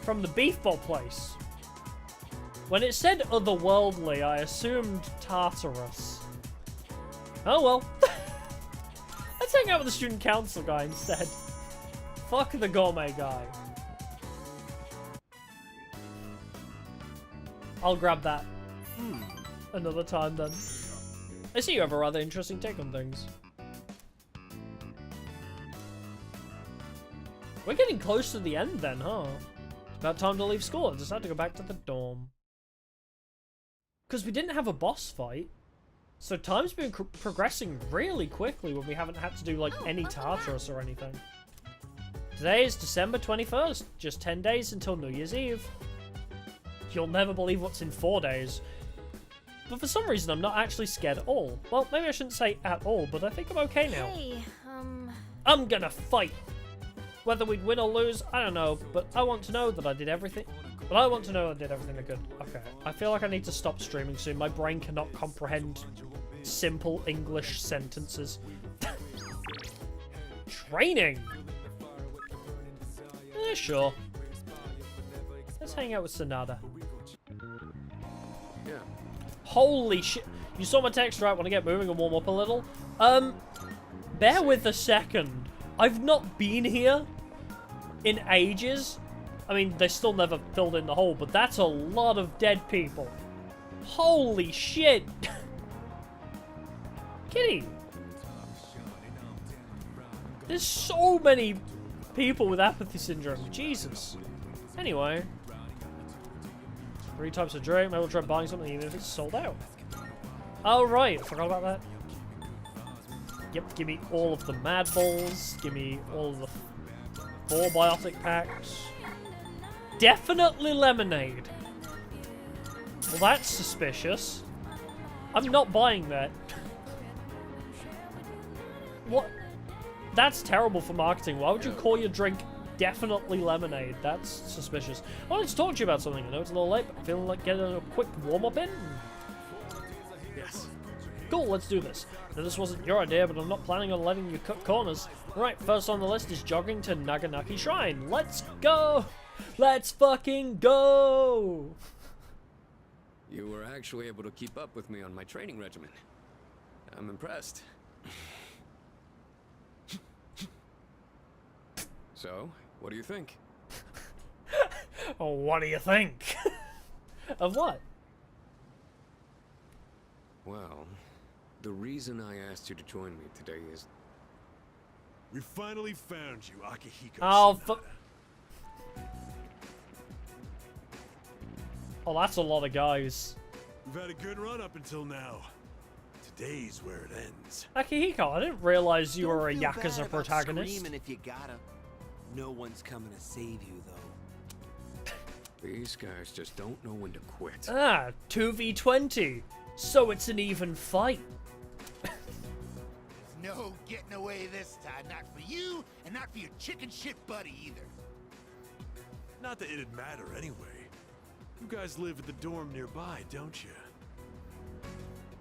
From the beef bowl place. When it said otherworldly, I assumed Tartarus. Oh well. Let's hang out with the student council guy instead. Fuck the gourmet guy. I'll grab that another time then. I see you have a rather interesting take on things. We're getting close to the end then, huh? It's about time to leave school and decide to go back to the dorm. Because we didn't have a boss fight. So time's been progressing really quickly when we haven't had to do like any Tartarus or anything. Today is December 21st, just 10 days until New Year's Eve. You'll never believe what's in 4 days. But for some reason I'm not actually scared at all. Well, maybe I shouldn't say at all, but I think I'm okay now. Hey, I'm gonna fight! Whether we'd win or lose, I don't know, but I want to know that I did everything. But I want to know I did everything I could. Okay, I feel like I need to stop streaming soon. My brain cannot comprehend simple English sentences. Training! Sure. Let's hang out with Sonata. Yeah. Holy shit. You saw my text, right? Want to get moving and warm up a little? Bear with a second. I've not been here in ages. I mean, they still never filled in the hole, but that's a lot of dead people. Holy shit. Kitty. There's so many people with apathy syndrome. Jesus. Anyway. 3 types of drink. Maybe we'll try buying something even if it's sold out. Oh, right. I forgot about that. Yep, give me all of the Mad Balls. Give me all of the 4 biotic packs. Definitely lemonade. Well, that's suspicious. I'm not buying that. What? That's terrible for marketing. Why would you call your drink definitely lemonade? That's suspicious. I wanted to talk to you about something. I know it's a little late, but I'm feeling like getting a quick warm-up in. Yes. Cool, let's do this. Now, this wasn't your idea, but I'm not planning on letting you cut corners. Right, first on the list is jogging to Naganaki Shrine. Let's go! Let's fucking go! You were actually able to keep up with me on my training regimen. I'm impressed. So, what do you think? Oh, what do you think? Of what? Well, the reason I asked you to join me today is... We finally found you, Akihiko. Oh, oh, that's a lot of guys. We've had a good run up until now. Today's where it ends. Akihiko, I didn't realize you were a Don't feel Yakuza bad about protagonist. screaming if you gotta. No one's coming to save you, though. These guys just don't know when to quit. Ah, 2v20. So it's an even fight. No getting away this time, not for you, and not for your chicken shit buddy either. Not that it'd matter anyway. You guys live at the dorm nearby, don't you?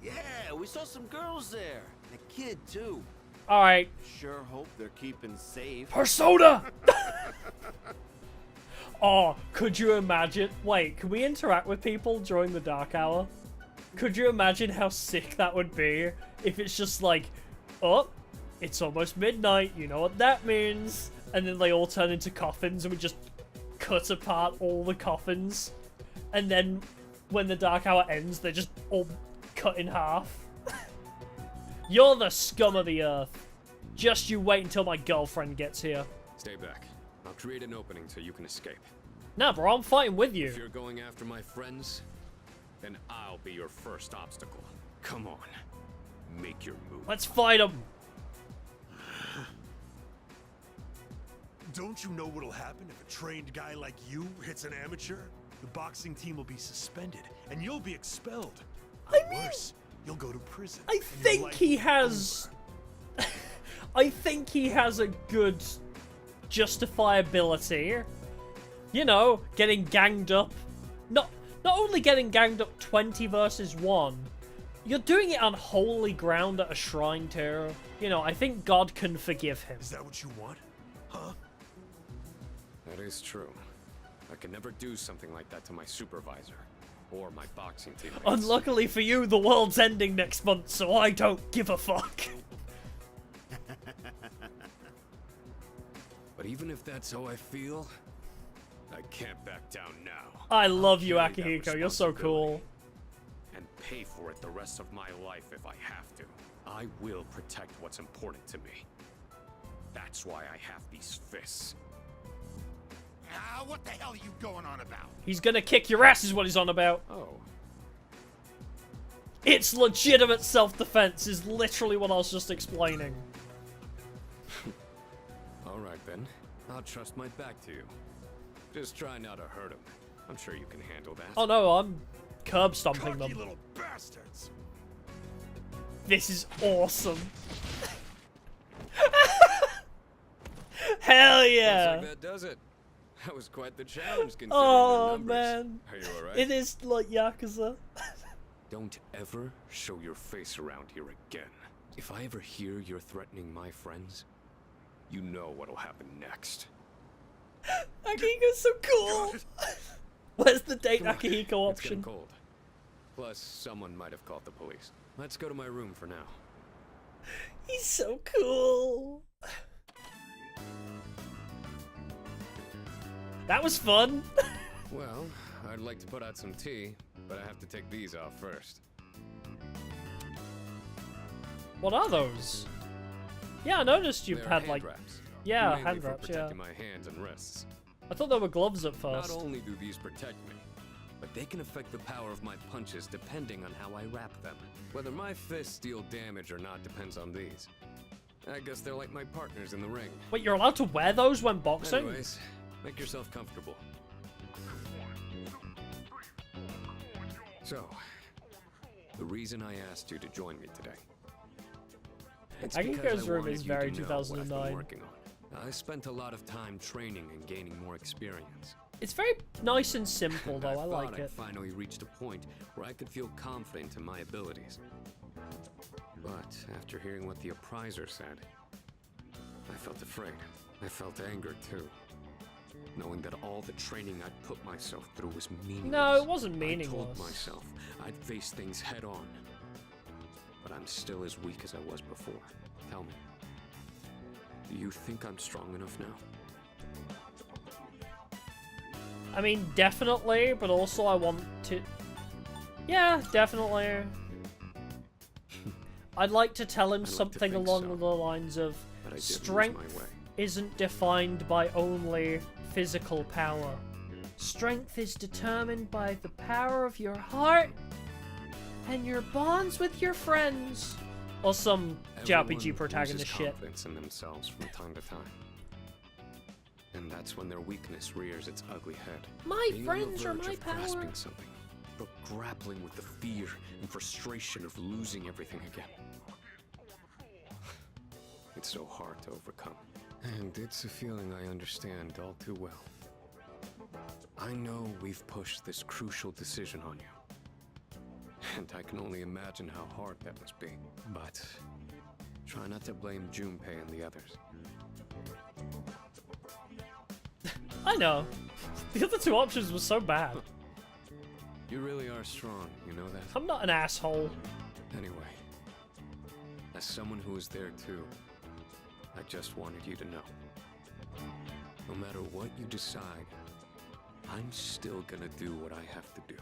Yeah, we saw some girls there. And a kid, too. Alright. Sure hope they're keeping safe. Persona! Oh, could you imagine? Wait, can we interact with people during the dark hour? Could you imagine how sick that would be if it's just like, oh, it's almost midnight, you know what that means? And then they all turn into coffins and we just cut apart all the coffins. And then when the dark hour ends, they're just all cut in half. You're the scum of the earth. Just you wait until my girlfriend gets here. Stay back. I'll create an opening so you can escape. Nah, bro, I'm fighting with you. If you're going after my friends, then I'll be your first obstacle. Come on. Make your move. Let's fight them. Don't you know what'll happen if a trained guy like you hits an amateur? The boxing team will be suspended, and you'll be expelled. Worse, you'll go to prison. I think he has... I think he has a good justifiability. You know, getting ganged up. Not only getting ganged up 20 versus 1, you're doing it on holy ground at a shrine too. You know, I think God can forgive him. Is that what you want? Huh? That is true. I could never do something like that to my supervisor or my boxing teammates. Unluckily for you, the world's ending next month, so I don't give a fuck. But even if that's how I feel, I can't back down now. I love you, Akihiko. You're so cool. And pay for it the rest of my life if I have to. I will protect what's important to me. That's why I have these fists. Ah, what the hell are you going on about? He's gonna kick your ass is what he's on about. Oh. It's legitimate self-defense is literally what I was just explaining. Alright then. I'll trust my back to you. Just try not to hurt him. I'm sure you can handle that. Oh no, I'm curb stomping them. Little bastards. This is awesome. Hell yeah! Looks like that does it. That was quite the challenge considering Oh the numbers. man. Are you alright? It is like Yakuza. Don't ever show your face around here again. If I ever hear you're threatening my friends, you know what'll happen next. Akihiko's so cool. Where's the date Akihiko It's getting option? cold. Plus, someone might have called the police. Let's go to my room for now. He's so cool. That was fun. Well, I'd like to put out some tea, but I have to take these off first. What are those? Yeah, I noticed you've They're had hand like... wraps. Yeah, Mainly hand for wraps, yeah. protecting my hands and wrists. I thought they were gloves at Not first. only do these protect me, but they can affect the power of my punches depending on how I wrap them. Whether my fists deal damage or not depends on these. I guess they're like my partners in the ring. Wait, you're allowed to wear those when boxing? Anyways, make yourself comfortable. So, the reason I asked you to join me today. It's because Akihiko's I room wanted is you very to know what I've been 2009. working on. I spent a lot of time training and gaining more experience. It's very nice and simple though, I thought like I'd it. finally reached a point where I could feel confident in my abilities. But after hearing what the appraiser said, I felt afraid. I felt anger too. Knowing that all the training I'd put myself through was meaningless. No, it wasn't I meaningless. told myself I'd face things head on. But I'm still as weak as I was before. Tell me, do you think I'm strong enough now? I mean, definitely, but also I want to... Yeah, definitely. I'd like to tell him something along the lines of, I did Strength lose my way. isn't defined by only physical power. Strength is determined by the power of your heart and your bonds with your friends. Or some JRPG Everyone protagonist loses shit. confidence in themselves from time to time. And that's when their weakness rears its ugly head. My Being friends are on the verge my of grasping power. something, but grappling with the fear and frustration of losing everything again. It's so hard to overcome. And it's a feeling I understand all too well. I know we've pushed this crucial decision on you. And I can only imagine how hard that must be. But try not to blame Junpei and the others. I know. The other two options were so bad. You really are strong, you know that? I'm not an asshole. Anyway, as someone who was there too, I just wanted you to know. No matter what you decide, I'm still gonna do what I have to do.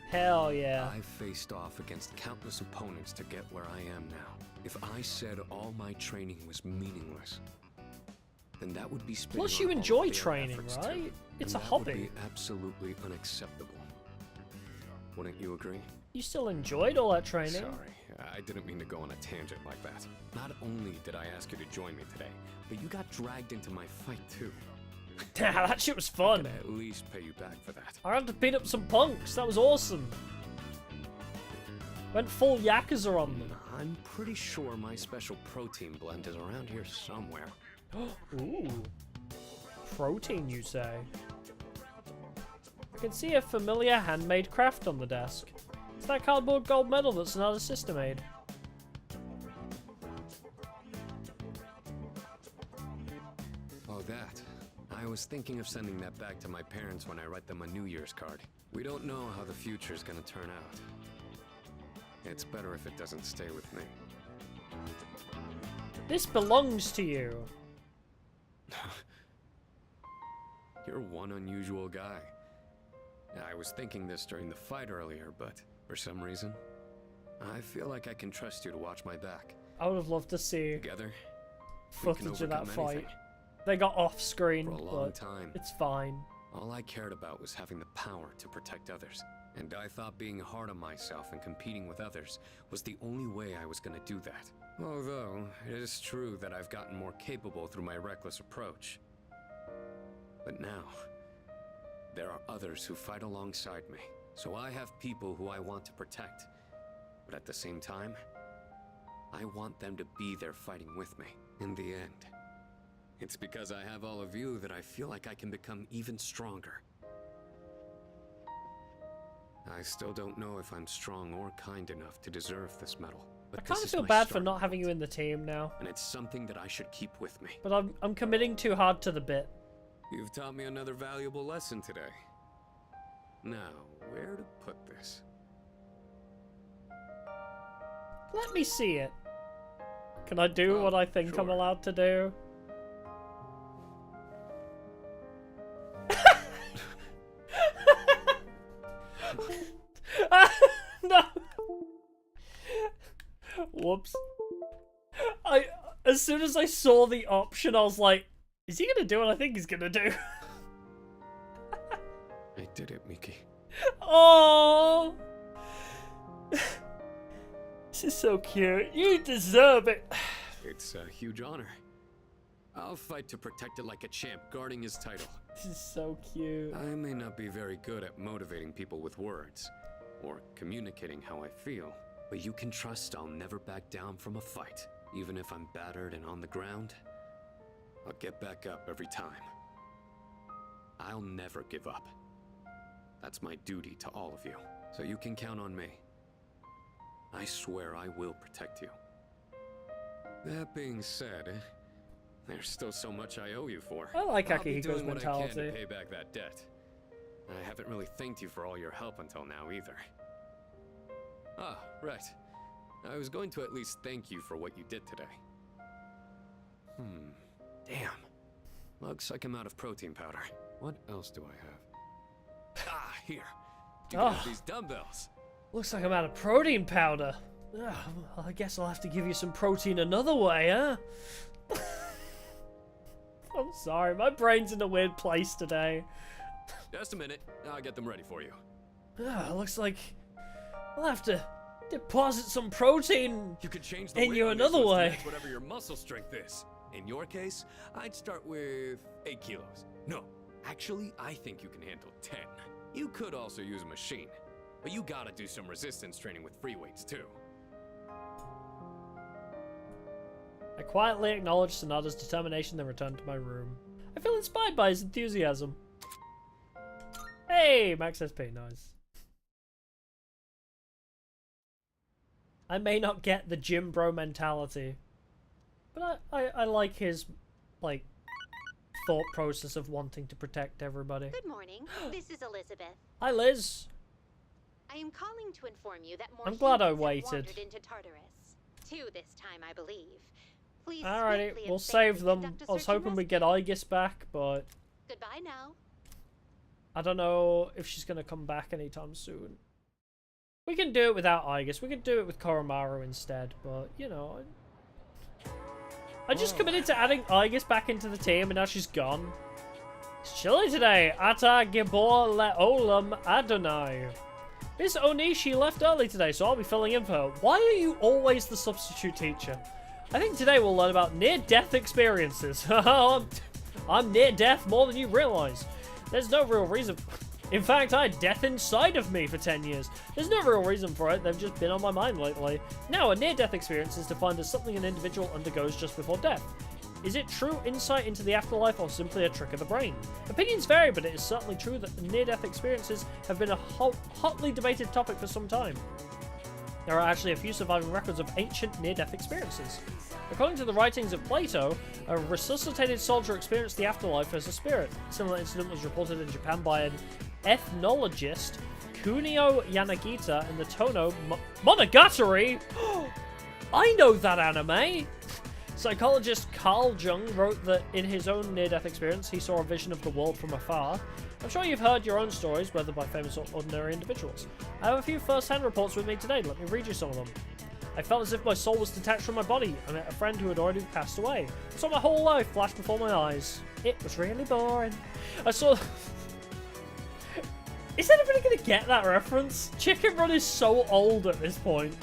Hell yeah. I've faced off against countless opponents to get where I am now. If I said all my training was meaningless, then that would be spinning Plus on you all enjoy of their training, efforts, right? too. It's And a that would hobby. be absolutely unacceptable. Wouldn't you agree? You still enjoyed all that training. Sorry, I didn't mean to go on a tangent like that. Not only did I ask you to join me today, but you got dragged into my fight too. That shit was I fun. could at least pay you back for that. I had to beat up some punks. That was awesome. Went full Yakuza on them. I'm pretty sure my special protein blend is around here somewhere. Ooh. Protein, you say? I can see a familiar handmade craft on the desk. It's that cardboard gold medal that's another sister made. Oh, that. I was thinking of sending that back to my parents when I write them a New Year's card. We don't know how the future's gonna turn out. It's better if it doesn't stay with me. This belongs to you. You're one unusual guy. I was thinking this during the fight earlier, but for some reason, I feel like I can trust you to watch my back. I would have loved to see Together, we can footage of that overcome fight. anything. They got off screen, For a long but time. it's fine. All I cared about was having the power to protect others. And I thought being hard on myself and competing with others was the only way I was gonna do that. Although, it is true that I've gotten more capable through my reckless approach. But now, there are others who fight alongside me. So I have people who I want to protect. But at the same time, I want them to be there fighting with me. In the end, it's because I have all of you that I feel like I can become even stronger. I still don't know if I'm strong or kind enough to deserve this medal. But I kind this of is feel my bad for starting not having you in the team now. and it's something that I should keep with me. But I'm committing too hard to the bit. You've taught me another valuable lesson today. Now, where to put this? Let me see it. Can I do Oh, what I think I'm sure. allowed to do? No. Whoops. As soon as I saw the option, I was like, is he gonna do what I think he's gonna do? I did it, Miki. Oh, this is so cute. You deserve it. It's a huge honor. I'll fight to protect it like a champ, guarding his title. This is so cute. I may not be very good at motivating people with words, or communicating how I feel, but you can trust I'll never back down from a fight. Even if I'm battered and on the ground, I'll get back up every time. I'll never give up. That's my duty to all of you, so you can count on me. I swear I will protect you. That being said, there's still so much I owe you for. I like I'll be Akihiko's doing what I can mentality. to pay back that debt. I haven't really thanked you for all your help until now either. Ah, right. I was going to at least thank you for what you did today. Damn. Looks like I'm out of protein powder. What else do I have? Ah, here. You can have these dumbbells. Looks like I'm out of protein powder. Well, I guess I'll have to give you some protein another way, huh? Sorry, my brain's in a weird place today. Just a minute. I'll get them ready for you. Looks like we'll have to deposit some protein You could change the in weight you on this another list to way. match whatever your muscle strength is. In your case, I'd start with 8 kilos. No, actually, I think you can handle 10. You could also use a machine, but you gotta do some resistance training with free weights too. I quietly acknowledge Sonata's determination, then return to my room. I feel inspired by his enthusiasm. Hey, Max SP, nice. I may not get the gym bro mentality, but I like his, like, thought process of wanting to protect everybody. Good morning. This is Elizabeth. Hi, Liz. I am calling to inform you that more I'm glad I humans have waited. wandered into Tartarus. 2 this time, I believe. Please Alrighty, swiftly we'll and save safely them. conduct a I was search and hoping we'd rescue. get Aegis back, but Goodbye now. I don't know if she's going to come back anytime soon. We can do it without Aegis. We can do it with Koromaru instead, but, you know. I just committed to adding Aegis back into the team, and now she's gone. It's chilly today. Ata Gibor Leolam Adonai. Miss Onishi left early today, so I'll be filling in for her. Why are you always the substitute teacher? I think today we'll learn about near-death experiences. I'm near-death more than you realize. There's no real reason. In fact, I had death inside of me for 10 years. There's no real reason for it, they've just been on my mind lately. Now, a near-death experience is defined as something an individual undergoes just before death. Is it true insight into the afterlife or simply a trick of the brain? Opinions vary, but it is certainly true that near-death experiences have been a hotly debated topic for some time. There are actually a few surviving records of ancient near-death experiences. According to the writings of Plato, a resuscitated soldier experienced the afterlife as a spirit. A similar incident was reported in Japan by an ethnologist, Kunio Yanagita, in the Tono Monogatari. I know that anime! Psychologist Carl Jung wrote that in his own near-death experience, he saw a vision of the world from afar. I'm sure you've heard your own stories, whether by famous or ordinary individuals. I have a few first-hand reports with me today. Let me read you some of them. I felt as if my soul was detached from my body. I met a friend who had already passed away. I saw my whole life flash before my eyes. It was really boring. I saw... Is anybody going to get that reference? Chicken Run is so old at this point.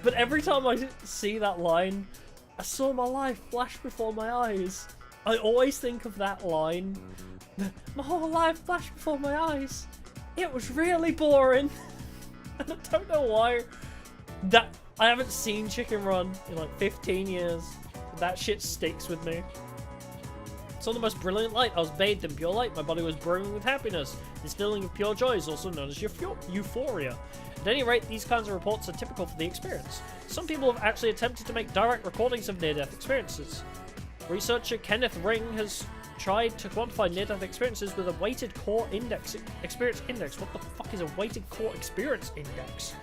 But every time I see that line, I saw my life flash before my eyes. I always think of that line. My whole life flashed before my eyes. It was really boring. And I don't know why. I haven't seen Chicken Run in like 15 years. That shit sticks with me. Saw the most brilliant light. I was bathed in pure light. My body was brimming with happiness. This feeling of pure joy is also known as euphoria. At any rate, these kinds of reports are typical for the experience. Some people have actually attempted to make direct recordings of near-death experiences. Researcher Kenneth Ring has tried to quantify near-death experiences with a weighted core experience index. What the fuck is a weighted core experience index?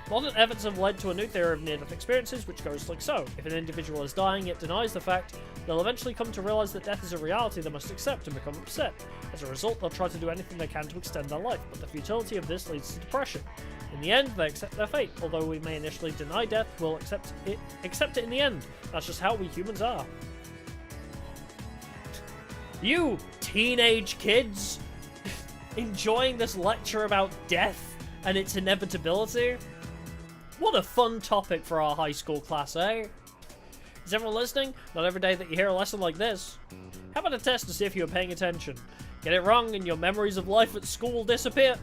Modern evidence have led to a new theory of near-death experiences, which goes like so. If an individual is dying, yet denies the fact, they'll eventually come to realize that death is a reality they must accept and become upset. As a result, they'll try to do anything they can to extend their life, but the futility of this leads to depression. In the end, they accept their fate. Although we may initially deny death, we'll accept it in the end. That's just how we humans are. You teenage kids enjoying this lecture about death and its inevitability? What a fun topic for our high school class, eh? Is everyone listening? Not every day that you hear a lesson like this. How about a test to see if you were paying attention? Get it wrong and your memories of life at school will disappear.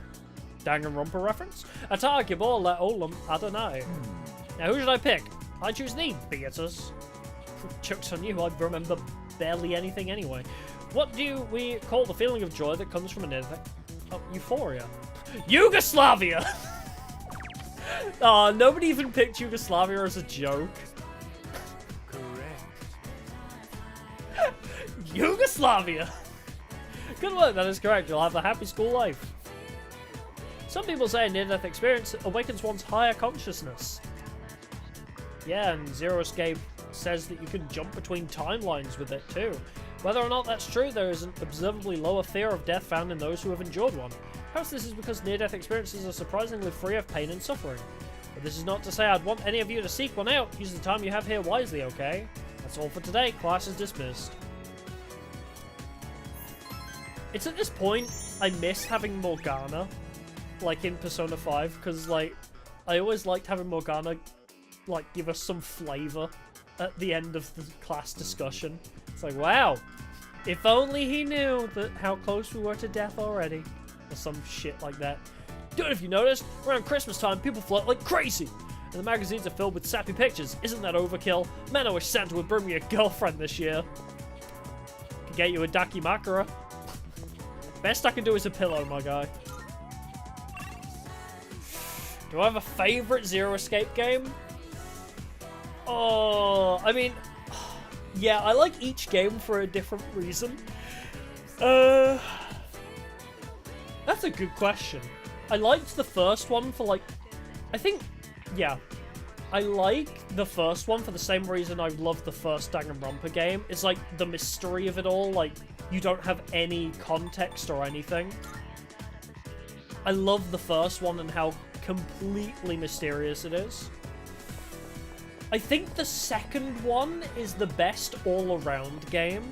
Danganronpa reference? Ata Gibor Leolam Adonai. Now who should I pick? I choose thee, Beatus. Joke's on you, I remember barely anything anyway. What do we call the feeling of joy that comes from an event? Oh, euphoria. Yugoslavia! Aw, nobody even picked Yugoslavia as a joke. Correct. Yugoslavia! Good work, that is correct. You'll have a happy school life. Some people say a near-death experience awakens one's higher consciousness. Yeah, and Zero Escape says that you can jump between timelines with it too. Whether or not that's true, there is an observably lower fear of death found in those who have endured one. Perhaps this is because near-death experiences are surprisingly free of pain and suffering. But this is not to say I'd want any of you to seek one out. Use the time you have here wisely, okay? That's all for today. Class is dismissed. It's at this point I miss having Morgana, like in Persona 5, because like I always liked having Morgana like give us some flavor at the end of the class discussion. It's like, wow, if only he knew that how close we were to death already, or some shit like that. Dude, if you noticed, around Christmas time, people flirt like crazy, and the magazines are filled with sappy pictures. Isn't that overkill? Man, I wish Santa would bring me a girlfriend this year. Could get you a Dakimakura. Best I can do is a pillow, my guy. Do I have a favorite Zero Escape game? Oh, I mean, yeah, I like each game for a different reason. That's a good question. I liked the first one for like, I think, yeah. I like the first one for the same reason I loved the first Danganronpa game. It's like the mystery of it all, like you don't have any context or anything. I love the first one and how completely mysterious it is. I think the second one is the best all-around game,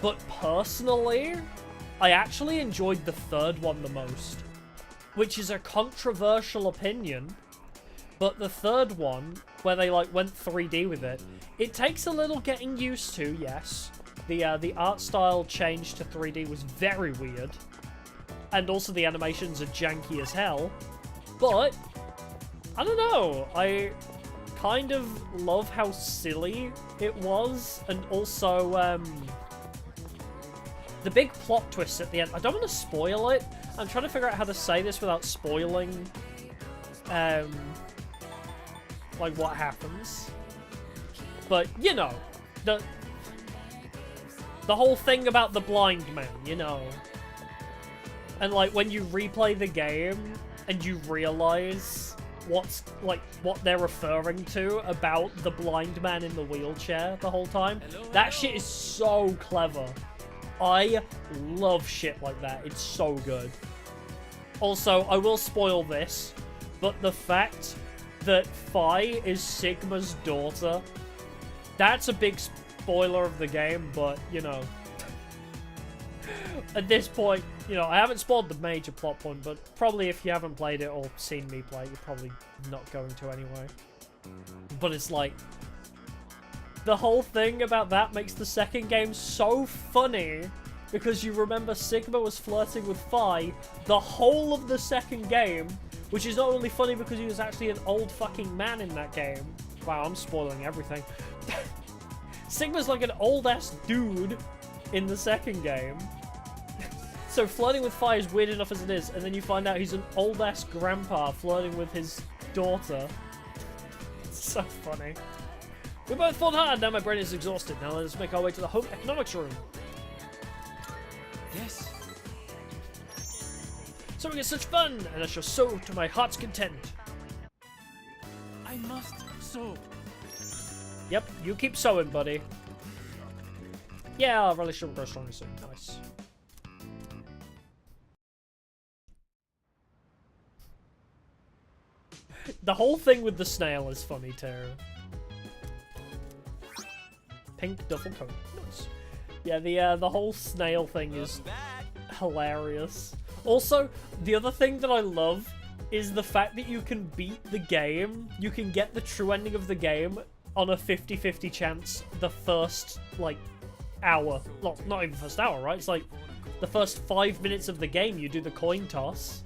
but personally, I actually enjoyed the third one the most, which is a controversial opinion, but the third one, where they like went 3D with it, it takes a little getting used to, yes. The art style change to 3D was very weird, and also the animations are janky as hell, but I don't know, I kind of love how silly it was, and also the big plot twist at the end. I don't want to spoil it. I'm trying to figure out how to say this without spoiling like what happens, but you know, the whole thing about the blind man, you know, and like when you replay the game and you realize what's like what they're referring to about the blind man in the wheelchair the whole time. That shit is so clever. I love shit like that. It's so good. Also, I will spoil this, but the fact that Phi is Sigma's daughter, that's a big spoiler of the game, but you know, at this point, you know, I haven't spoiled the major plot point, but probably if you haven't played it or seen me play it, you're probably not going to anyway. But it's like, the whole thing about that makes the second game so funny, because you remember Sigma was flirting with Phi the whole of the second game, which is not only funny because he was actually an old fucking man in that game. Wow, I'm spoiling everything. Sigma's like an old-ass dude in the second game. So flirting with Phi is weird enough as it is, and then you find out he's an old-ass grandpa flirting with his daughter. It's so funny. We both fought hard, now my brain is exhausted. Now let's make our way to the home economics room. Yes. Sewing is such fun, and I shall sew to my heart's content. I must sew. Yep, you keep sewing, buddy. Yeah, our relationship will grow stronger soon. Nice. The whole thing with the snail is funny too. Pink duffel coat. Nice. Yeah, the whole snail thing is hilarious. Also, the other thing that I love is the fact that you can beat the game, you can get the true ending of the game on a 50-50 chance the first, like, hour. Well, not even the first hour, right? It's like the first 5 minutes of the game you do the coin toss,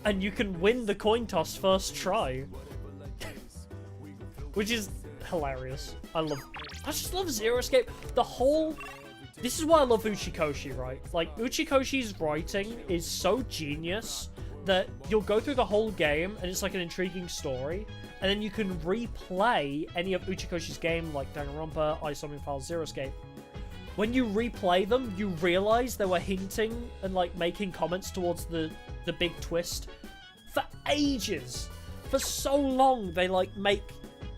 and you can win the coin toss first try. Which is hilarious. I just love Zero Escape. The whole... This is why I love Uchikoshi, right? Like, Uchikoshi's writing is so genius that you'll go through the whole game and it's like an intriguing story, and then you can replay any of Uchikoshi's game, like Danganronpa, Isomic Files, Zero Escape. When you replay them, you realize they were hinting and like making comments towards the big twist for ages. For so long, they like make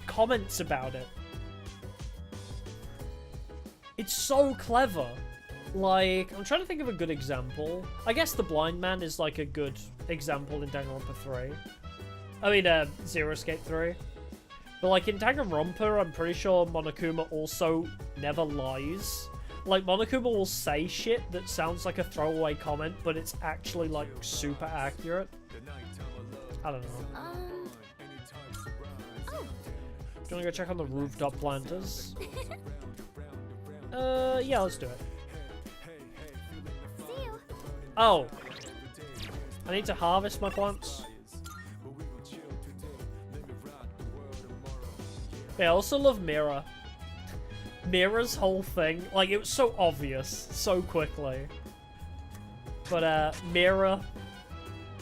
comments about it. It's so clever. Like, I'm trying to think of a good example. I guess the blind man is like a good example in Danganronpa 3. I mean, Zero Escape 3. But like in Danganronpa, I'm pretty sure Monokuma also never lies. Like, Monokuma will say shit that sounds like a throwaway comment, but it's actually, like, super accurate. I don't know. Oh. Do you want to go check on the rooftop planters? Yeah, let's do it. See you. Oh! I need to harvest my plants. Yeah, I also love Mira. Mira's whole thing, like, it was so obvious so quickly. But, Mira,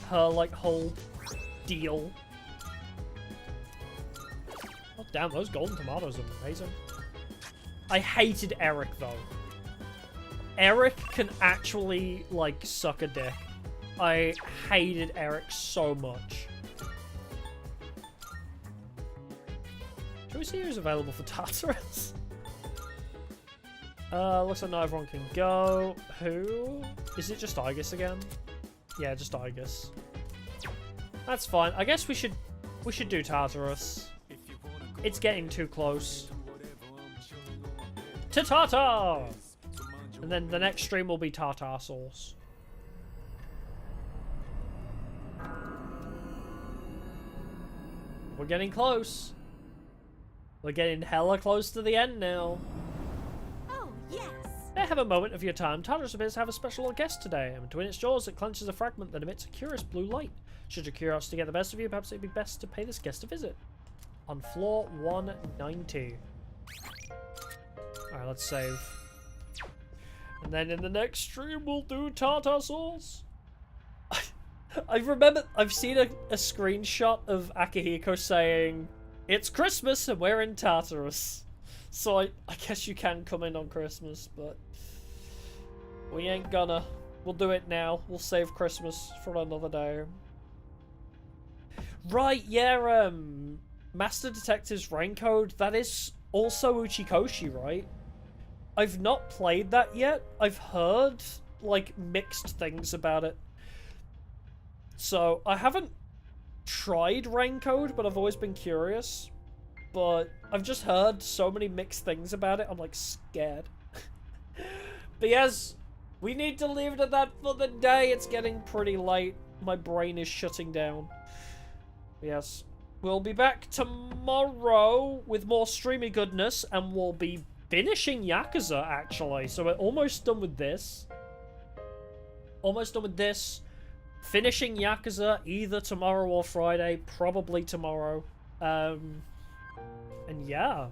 her, like, whole deal. Oh, damn, those golden tomatoes are amazing. I hated Eric, though. Eric can actually, like, suck a dick. I hated Eric so much. Should we see who's available for Tartarus? Looks like not everyone can go. Who? Is it just Igus again? Yeah, just Igus. That's fine. I guess we should do Tartarus. It's getting too close. To Tartar! And then the next stream will be Tartar sauce. We're getting close. We're getting hella close to the end now. Oh, yes. May I have a moment of your time? Tartarus appears to have a special guest today, and between its jaws it clenches a fragment that emits a curious blue light. Should your curiosity get the best of you, perhaps it'd be best to pay this guest a visit. On floor 190. Alright, let's save. And then in the next stream we'll do Tartar sauce. I remember, I've seen a screenshot of Akihiko saying, "It's Christmas and we're in Tartarus." So I guess you can come in on Christmas, but we ain't gonna. We'll do it now. We'll save Christmas for another day. Right, yeah, Master Detective's Raincode, that is also Uchikoshi, right? I've not played that yet. I've heard, like, mixed things about it. So, I haven't tried Raincode, but I've always been curious. But I've just heard so many mixed things about it, I'm, like, scared. But yes, we need to leave it at that for the day. It's getting pretty late. My brain is shutting down. Yes. We'll be back tomorrow with more streamy goodness, and we'll be finishing Yakuza, actually. So we're almost done with this. Almost done with this. Finishing Yakuza either tomorrow or Friday. Probably tomorrow. And yeah.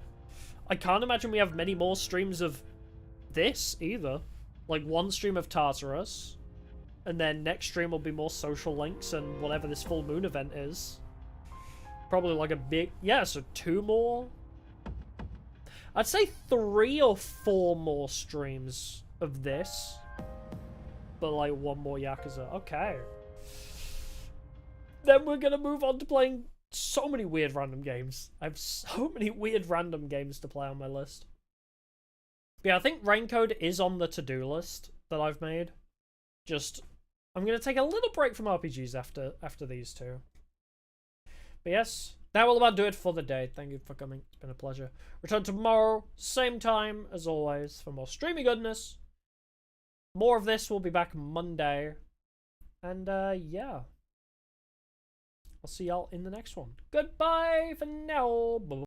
I can't imagine we have many more streams of this, either. Like, one stream of Tartarus. And then next stream will be more social links and whatever this full moon event is. Probably like a big... Yeah, so 2 more? I'd say 3 or 4 more streams of this. But like 1 more Yakuza. Okay. Then we're gonna move on to playing so many weird random games. I have so many weird random games to play on my list. But yeah, I think Raincode is on the to-do list that I've made. Just... I'm gonna take a little break from RPGs after these 2. But yes, that will about do it for the day. Thank you for coming. It's been a pleasure. Return tomorrow, same time as always, for more streamy goodness. More of this will be back Monday. And yeah. I'll see y'all in the next one. Goodbye for now. Bye.